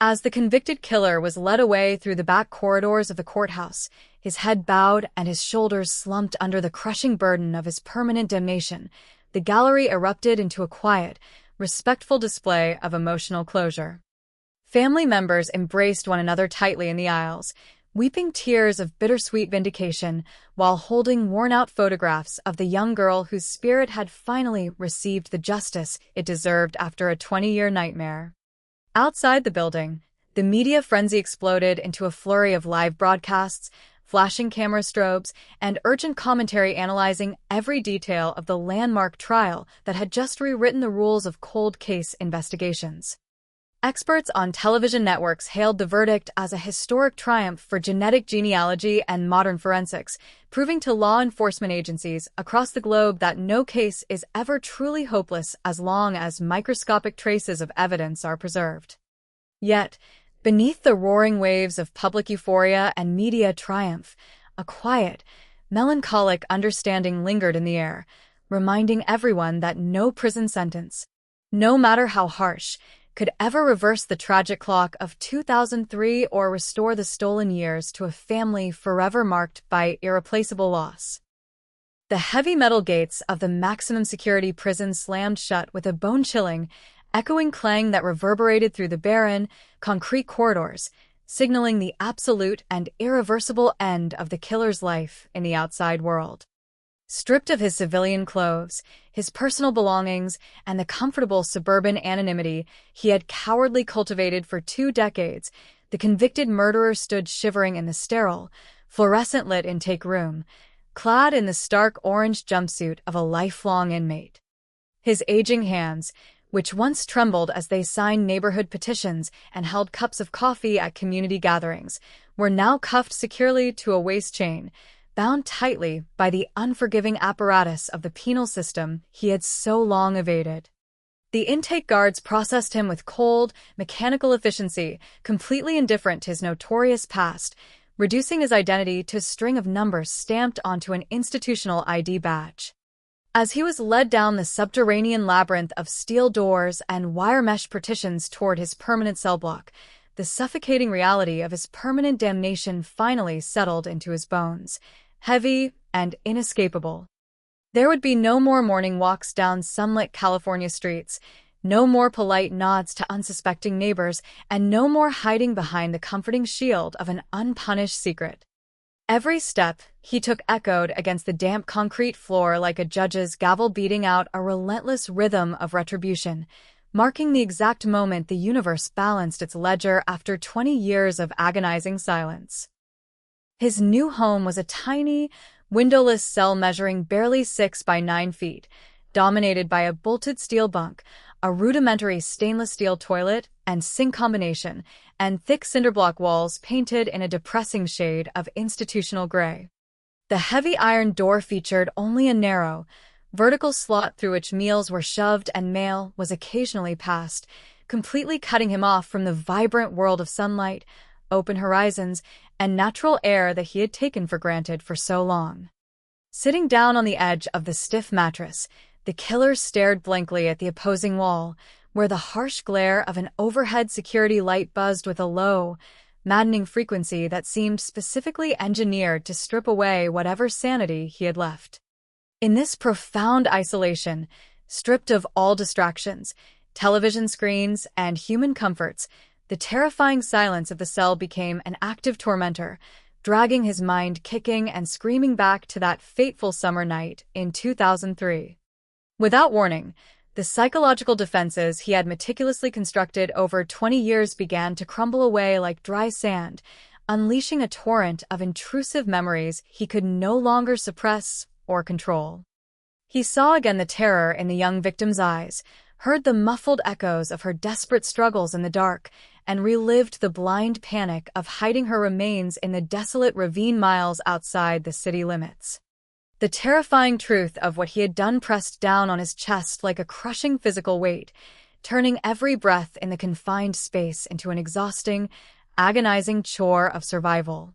As the convicted killer was led away through the back corridors of the courthouse, his head bowed and his shoulders slumped under the crushing burden of his permanent damnation, the gallery erupted into a quiet, respectful display of emotional closure. Family members embraced one another tightly in the aisles, weeping tears of bittersweet vindication while holding worn-out photographs of the young girl whose spirit had finally received the justice it deserved after a 20-year nightmare. Outside the building, the media frenzy exploded into a flurry of live broadcasts, flashing camera strobes, and urgent commentary analyzing every detail of the landmark trial that had just rewritten the rules of cold case investigations. Experts on television networks hailed the verdict as a historic triumph for genetic genealogy and modern forensics, proving to law enforcement agencies across the globe that no case is ever truly hopeless as long as microscopic traces of evidence are preserved. Yet, beneath the roaring waves of public euphoria and media triumph, a quiet, melancholic understanding lingered in the air, reminding everyone that no prison sentence, no matter how harsh, could ever reverse the tragic clock of 2003 or restore the stolen years to a family forever marked by irreplaceable loss. The heavy metal gates of the maximum security prison slammed shut with a bone-chilling, echoing clang that reverberated through the barren, concrete corridors, signaling the absolute and irreversible end of the killer's life in the outside world. Stripped of his civilian clothes, his personal belongings, and the comfortable suburban anonymity he had cowardly cultivated for 2 decades, the convicted murderer stood shivering in the sterile, fluorescent-lit intake room, clad in the stark orange jumpsuit of a lifelong inmate. His aging hands, which once trembled as they signed neighborhood petitions and held cups of coffee at community gatherings, were now cuffed securely to a waist chain, bound tightly by the unforgiving apparatus of the penal system he had so long evaded. The intake guards processed him with cold, mechanical efficiency, completely indifferent to his notorious past, reducing his identity to a string of numbers stamped onto an institutional ID badge. As he was led down the subterranean labyrinth of steel doors and wire mesh partitions toward his permanent cell block, the suffocating reality of his permanent damnation finally settled into his bones, heavy and inescapable. There would be no more morning walks down sunlit California streets, no more polite nods to unsuspecting neighbors, and no more hiding behind the comforting shield of an unpunished secret. Every step he took echoed against the damp concrete floor like a judge's gavel beating out a relentless rhythm of retribution, marking the exact moment the universe balanced its ledger after 20 years of agonizing silence. His new home was a tiny, windowless cell measuring barely 6 by 9 feet, dominated by a bolted steel bunk, a rudimentary stainless steel toilet and sink combination, and thick cinderblock walls painted in a depressing shade of institutional gray. The heavy iron door featured only a narrow, vertical slot through which meals were shoved and mail was occasionally passed, completely cutting him off from the vibrant world of sunlight, open horizons, and natural air that he had taken for granted for so long. Sitting down on the edge of the stiff mattress, the killer stared blankly at the opposing wall, where the harsh glare of an overhead security light buzzed with a low, maddening frequency that seemed specifically engineered to strip away whatever sanity he had left. In this profound isolation, stripped of all distractions, television screens, and human comforts, the terrifying silence of the cell became an active tormentor, dragging his mind kicking and screaming back to that fateful summer night in 2003. Without warning, the psychological defenses he had meticulously constructed over 20 years began to crumble away like dry sand, unleashing a torrent of intrusive memories he could no longer suppress or control. He saw again the terror in the young victim's eyes, heard the muffled echoes of her desperate struggles in the dark, and relived the blind panic of hiding her remains in the desolate ravine miles outside the city limits. The terrifying truth of what he had done pressed down on his chest like a crushing physical weight, turning every breath in the confined space into an exhausting, agonizing chore of survival.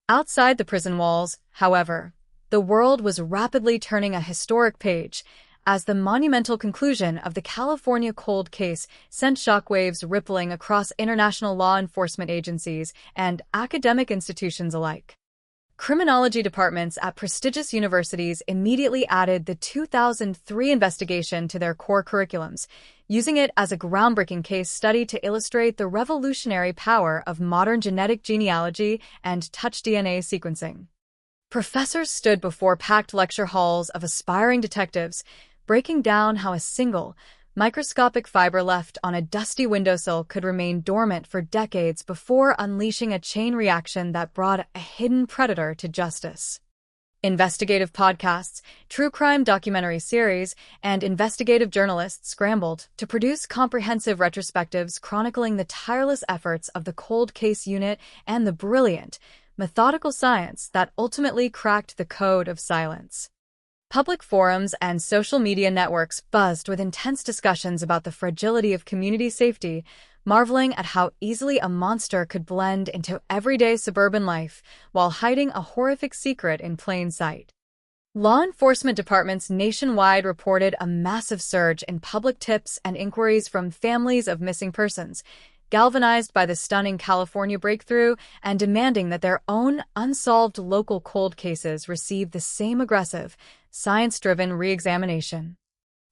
Outside the prison walls, however, the world was rapidly turning a historic page, as the monumental conclusion of the California cold case sent shockwaves rippling across international law enforcement agencies and academic institutions alike. Criminology departments at prestigious universities immediately added the 2003 investigation to their core curriculums, using it as a groundbreaking case study to illustrate the revolutionary power of modern genetic genealogy and touch DNA sequencing. Professors stood before packed lecture halls of aspiring detectives, breaking down how a single, microscopic fiber left on a dusty windowsill could remain dormant for decades before unleashing a chain reaction that brought a hidden predator to justice. Investigative podcasts, true crime documentary series, and investigative journalists scrambled to produce comprehensive retrospectives chronicling the tireless efforts of the cold case unit and the brilliant, methodical science that ultimately cracked the code of silence. Public forums and social media networks buzzed with intense discussions about the fragility of community safety, marveling at how easily a monster could blend into everyday suburban life while hiding a horrific secret in plain sight. Law enforcement departments nationwide reported a massive surge in public tips and inquiries from families of missing persons, galvanized by the stunning California breakthrough and demanding that their own unsolved local cold cases receive the same aggressive, science-driven re-examination.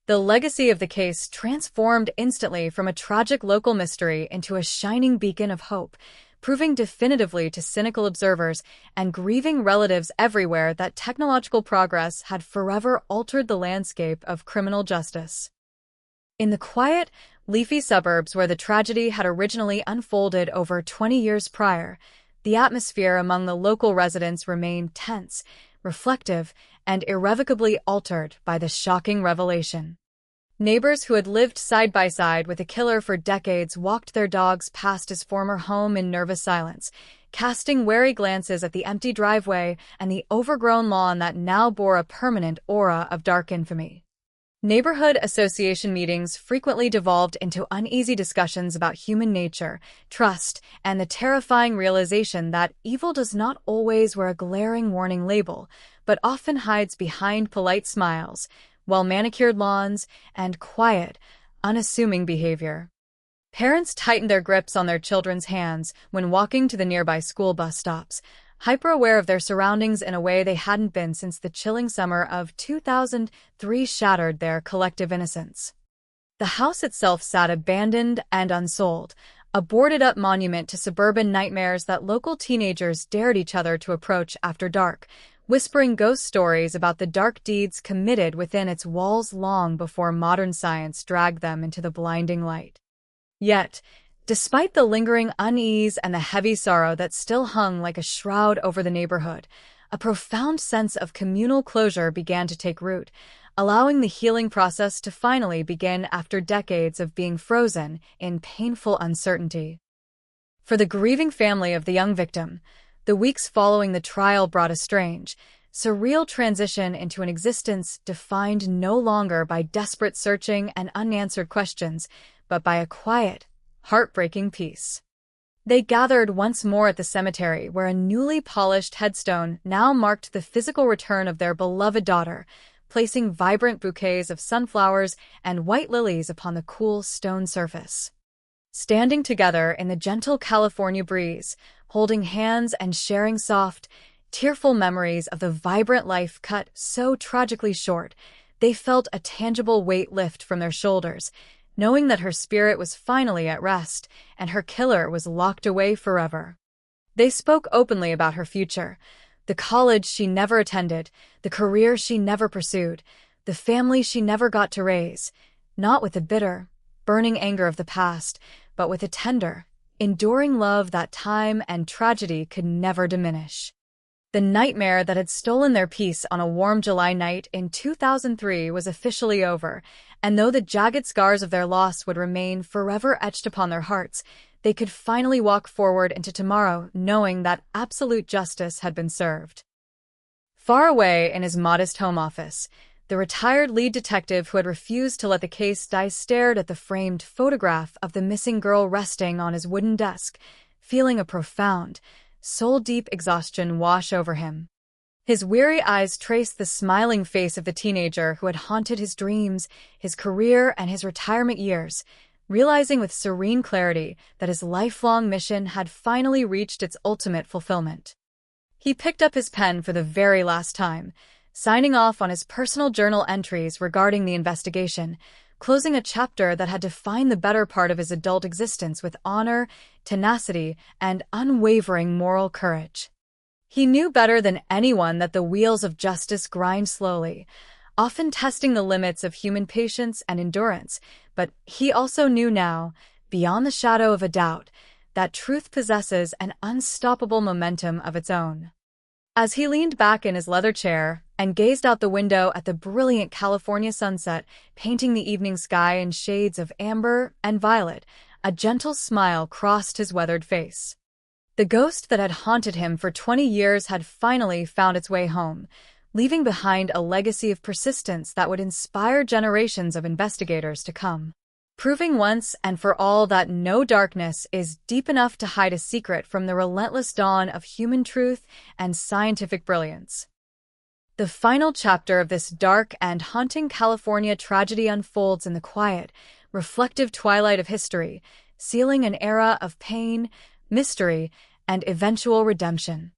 The legacy of the case transformed instantly from a tragic local mystery into a shining beacon of hope, proving definitively to cynical observers and grieving relatives everywhere that technological progress had forever altered the landscape of criminal justice. In the quiet, leafy suburbs where the tragedy had originally unfolded over 20 years prior, the atmosphere among the local residents remained tense, reflective, and irrevocably altered by the shocking revelation. Neighbors who had lived side by side with the killer for decades walked their dogs past his former home in nervous silence, casting wary glances at the empty driveway and the overgrown lawn that now bore a permanent aura of dark infamy. Neighborhood association meetings frequently devolved into uneasy discussions about human nature, trust, and the terrifying realization that evil does not always wear a glaring warning label, but often hides behind polite smiles, well-manicured lawns, and quiet, unassuming behavior. Parents tightened their grips on their children's hands when walking to the nearby school bus stops, hyper-aware of their surroundings in a way they hadn't been since the chilling summer of 2003 shattered their collective innocence. The house itself sat abandoned and unsold, a boarded-up monument to suburban nightmares that local teenagers dared each other to approach after dark, whispering ghost stories about the dark deeds committed within its walls long before modern science dragged them into the blinding light. Yet, despite the lingering unease and the heavy sorrow that still hung like a shroud over the neighborhood, a profound sense of communal closure began to take root, allowing the healing process to finally begin after decades of being frozen in painful uncertainty. For the grieving family of the young victim, the weeks following the trial brought a strange, surreal transition into an existence defined no longer by desperate searching and unanswered questions, but by a quiet, heartbreaking peace. They gathered once more at the cemetery where a newly polished headstone now marked the physical return of their beloved daughter, placing vibrant bouquets of sunflowers and white lilies upon the cool stone surface. Standing together in the gentle California breeze, holding hands and sharing soft, tearful memories of the vibrant life cut so tragically short, they felt a tangible weight lift from their shoulders, knowing that her spirit was finally at rest and her killer was locked away forever. They spoke openly about her future, the college she never attended, the career she never pursued, the family she never got to raise, not with the bitter, burning anger of the past, but with a tender, enduring love that time and tragedy could never diminish. The nightmare that had stolen their peace on a warm July night in 2003 was officially over, and though the jagged scars of their loss would remain forever etched upon their hearts, they could finally walk forward into tomorrow knowing that absolute justice had been served. Far away in his modest home office, the retired lead detective who had refused to let the case die stared at the framed photograph of the missing girl resting on his wooden desk, feeling a profound, soul-deep exhaustion wash over him. His weary eyes traced the smiling face of the teenager who had haunted his dreams, his career, and his retirement years, realizing with serene clarity that his lifelong mission had finally reached its ultimate fulfillment. He picked up his pen for the very last time, signing off on his personal journal entries regarding the investigation, closing a chapter that had defined the better part of his adult existence with honor, tenacity, and unwavering moral courage. He knew better than anyone that the wheels of justice grind slowly, often testing the limits of human patience and endurance, but he also knew now, beyond the shadow of a doubt, that truth possesses an unstoppable momentum of its own. As he leaned back in his leather chair and gazed out the window at the brilliant California sunset painting the evening sky in shades of amber and violet, a gentle smile crossed his weathered face. The ghost that had haunted him for 20 years had finally found its way home, leaving behind a legacy of persistence that would inspire generations of investigators to come, proving once and for all that no darkness is deep enough to hide a secret from the relentless dawn of human truth and scientific brilliance. The final chapter of this dark and haunting California tragedy unfolds in the quiet, reflective twilight of history, sealing an era of pain, mystery, and eventual redemption.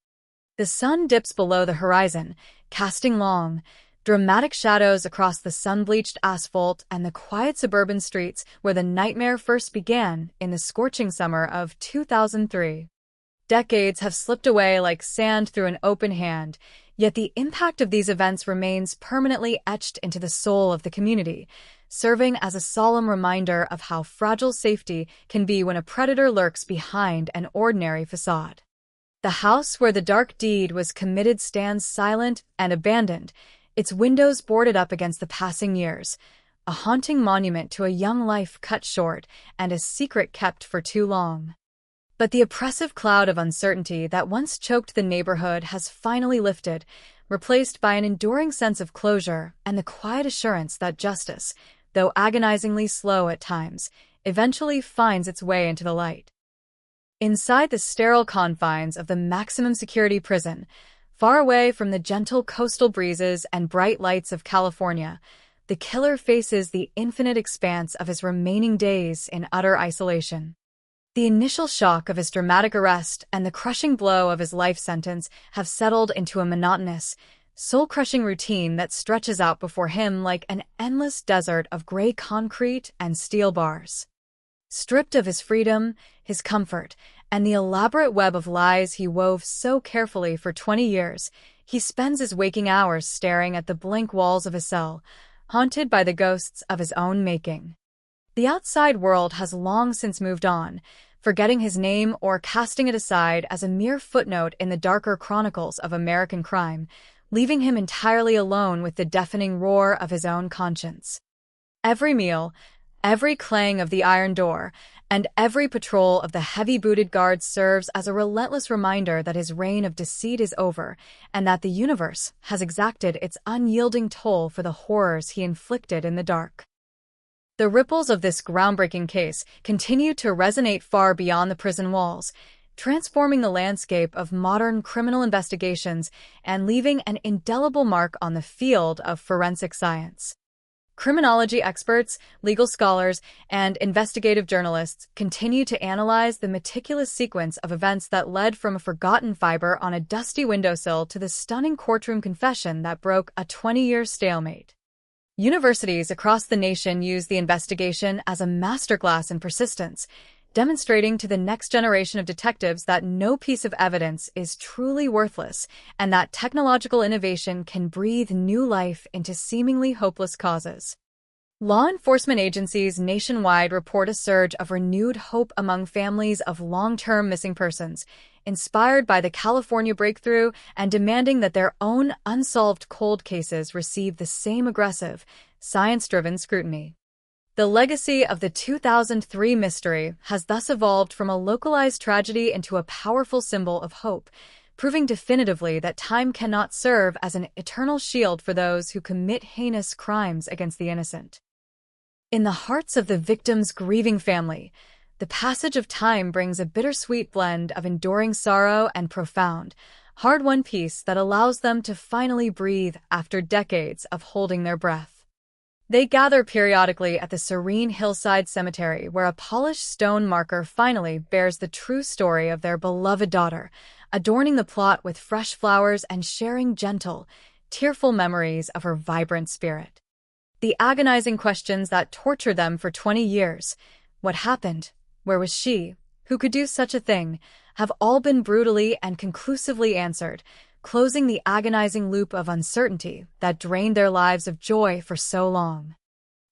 The sun dips below the horizon, casting long, dramatic shadows across the sun-bleached asphalt and the quiet suburban streets where the nightmare first began in the scorching summer of 2003. Decades have slipped away like sand through an open hand, yet the impact of these events remains permanently etched into the soul of the community, serving as a solemn reminder of how fragile safety can be when a predator lurks behind an ordinary facade. The house where the dark deed was committed stands silent and abandoned, its windows boarded up against the passing years, a haunting monument to a young life cut short and a secret kept for too long. But the oppressive cloud of uncertainty that once choked the neighborhood has finally lifted, replaced by an enduring sense of closure and the quiet assurance that justice, though agonizingly slow at times, eventually finds its way into the light. Inside the sterile confines of the maximum security prison, far away from the gentle coastal breezes and bright lights of California, the killer faces the infinite expanse of his remaining days in utter isolation. The initial shock of his dramatic arrest and the crushing blow of his life sentence have settled into a monotonous, soul-crushing routine that stretches out before him like an endless desert of gray concrete and steel bars. Stripped of his freedom, his comfort, and the elaborate web of lies he wove so carefully for 20 years, he spends his waking hours staring at the blank walls of his cell, haunted by the ghosts of his own making. The outside world has long since moved on, forgetting his name or casting it aside as a mere footnote in the darker chronicles of American crime, leaving him entirely alone with the deafening roar of his own conscience. Every meal, every clang of the iron door, and every patrol of the heavy-booted guards serves as a relentless reminder that his reign of deceit is over and that the universe has exacted its unyielding toll for the horrors he inflicted in the dark. The ripples of this groundbreaking case continue to resonate far beyond the prison walls, transforming the landscape of modern criminal investigations and leaving an indelible mark on the field of forensic science. Criminology experts, legal scholars, and investigative journalists continue to analyze the meticulous sequence of events that led from a forgotten fiber on a dusty windowsill to the stunning courtroom confession that broke a 20-year stalemate. Universities across the nation use the investigation as a masterclass in persistence, demonstrating to the next generation of detectives that no piece of evidence is truly worthless and that technological innovation can breathe new life into seemingly hopeless causes. Law enforcement agencies nationwide report a surge of renewed hope among families of long-term missing persons, inspired by the California breakthrough and demanding that their own unsolved cold cases receive the same aggressive, science-driven scrutiny. The legacy of the 2003 mystery has thus evolved from a localized tragedy into a powerful symbol of hope, proving definitively that time cannot serve as an eternal shield for those who commit heinous crimes against the innocent. In the hearts of the victim's grieving family, the passage of time brings a bittersweet blend of enduring sorrow and profound, hard-won peace that allows them to finally breathe after decades of holding their breath. They gather periodically at the serene hillside cemetery where a polished stone marker finally bears the true story of their beloved daughter, adorning the plot with fresh flowers and sharing gentle, tearful memories of her vibrant spirit. The agonizing questions that tortured them for 20 years, what happened, where was she, who could do such a thing, have all been brutally and conclusively answered, closing the agonizing loop of uncertainty that drained their lives of joy for so long.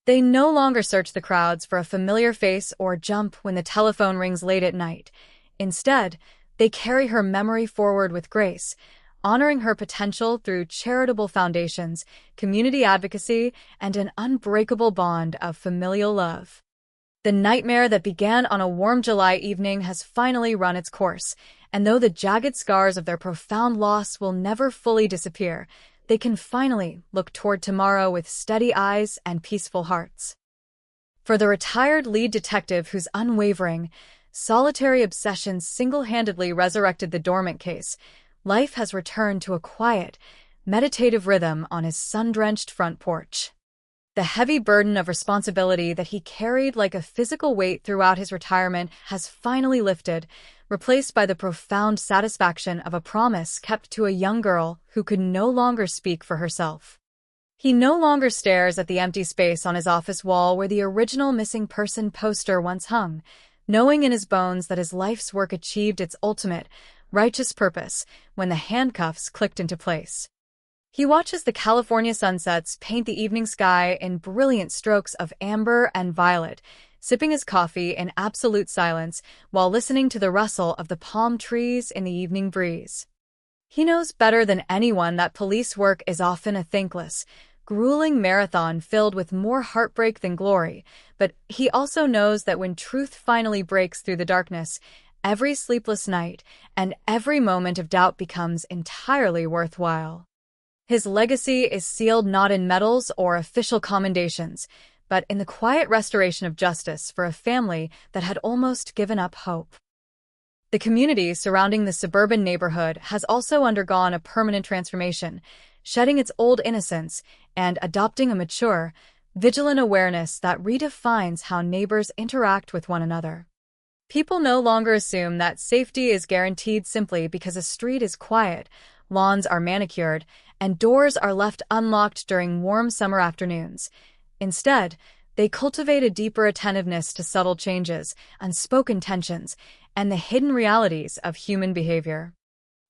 They no longer search the crowds for a familiar face or jump when the telephone rings late at night. Instead, they carry her memory forward with grace, honoring her potential through charitable foundations, community advocacy, and an unbreakable bond of familial love. The nightmare that began on a warm July evening has finally run its course, and though the jagged scars of their profound loss will never fully disappear, they can finally look toward tomorrow with steady eyes and peaceful hearts. For the retired lead detective whose unwavering, solitary obsession single-handedly resurrected the dormant case, life has returned to a quiet, meditative rhythm on his sun-drenched front porch. The heavy burden of responsibility that he carried like a physical weight throughout his retirement has finally lifted, replaced by the profound satisfaction of a promise kept to a young girl who could no longer speak for herself. He no longer stares at the empty space on his office wall where the original missing person poster once hung, knowing in his bones that his life's work achieved its ultimate, righteous purpose when the handcuffs clicked into place. He watches the California sunsets paint the evening sky in brilliant strokes of amber and violet, sipping his coffee in absolute silence while listening to the rustle of the palm trees in the evening breeze. He knows better than anyone that police work is often a thankless, grueling marathon filled with more heartbreak than glory, but he also knows that when truth finally breaks through the darkness, every sleepless night and every moment of doubt becomes entirely worthwhile. His legacy is sealed not in medals or official commendations, but in the quiet restoration of justice for a family that had almost given up hope. The community surrounding the suburban neighborhood has also undergone a permanent transformation, shedding its old innocence and adopting a mature, vigilant awareness that redefines how neighbors interact with one another. People no longer assume that safety is guaranteed simply because a street is quiet, lawns are manicured, and doors are left unlocked during warm summer afternoons. Instead, they cultivate a deeper attentiveness to subtle changes, unspoken tensions, and the hidden realities of human behavior.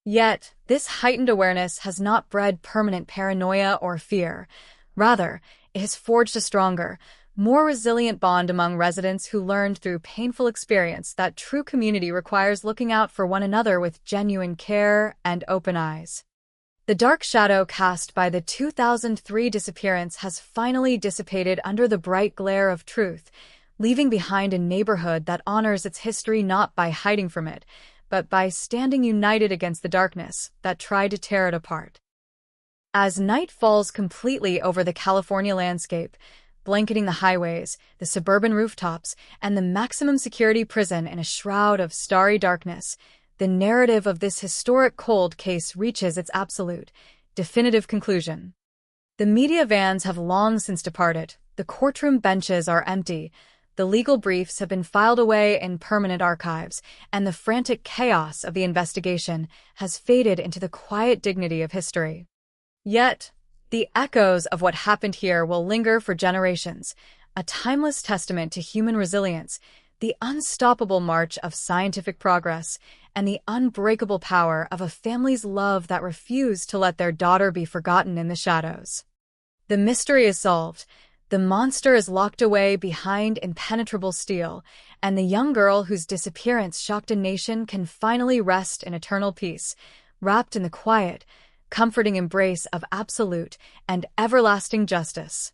Yet, this heightened awareness has not bred permanent paranoia or fear. Rather, it has forged a stronger, more resilient bond among residents who learned through painful experience that true community requires looking out for one another with genuine care and open eyes. The dark shadow cast by the 2003 disappearance has finally dissipated under the bright glare of truth, leaving behind a neighborhood that honors its history not by hiding from it, but by standing united against the darkness that tried to tear it apart. As night falls completely over the California landscape, blanketing the highways, the suburban rooftops, and the maximum security prison in a shroud of starry darkness, the narrative of this historic cold case reaches its absolute, definitive conclusion. The media vans have long since departed, the courtroom benches are empty, the legal briefs have been filed away in permanent archives, and the frantic chaos of the investigation has faded into the quiet dignity of history. Yet, the echoes of what happened here will linger for generations, a timeless testament to human resilience, the unstoppable march of scientific progress, and the unbreakable power of a family's love that refused to let their daughter be forgotten in the shadows. The mystery is solved, the monster is locked away behind impenetrable steel, and the young girl whose disappearance shocked a nation can finally rest in eternal peace, wrapped in the quiet, comforting embrace of absolute and everlasting justice.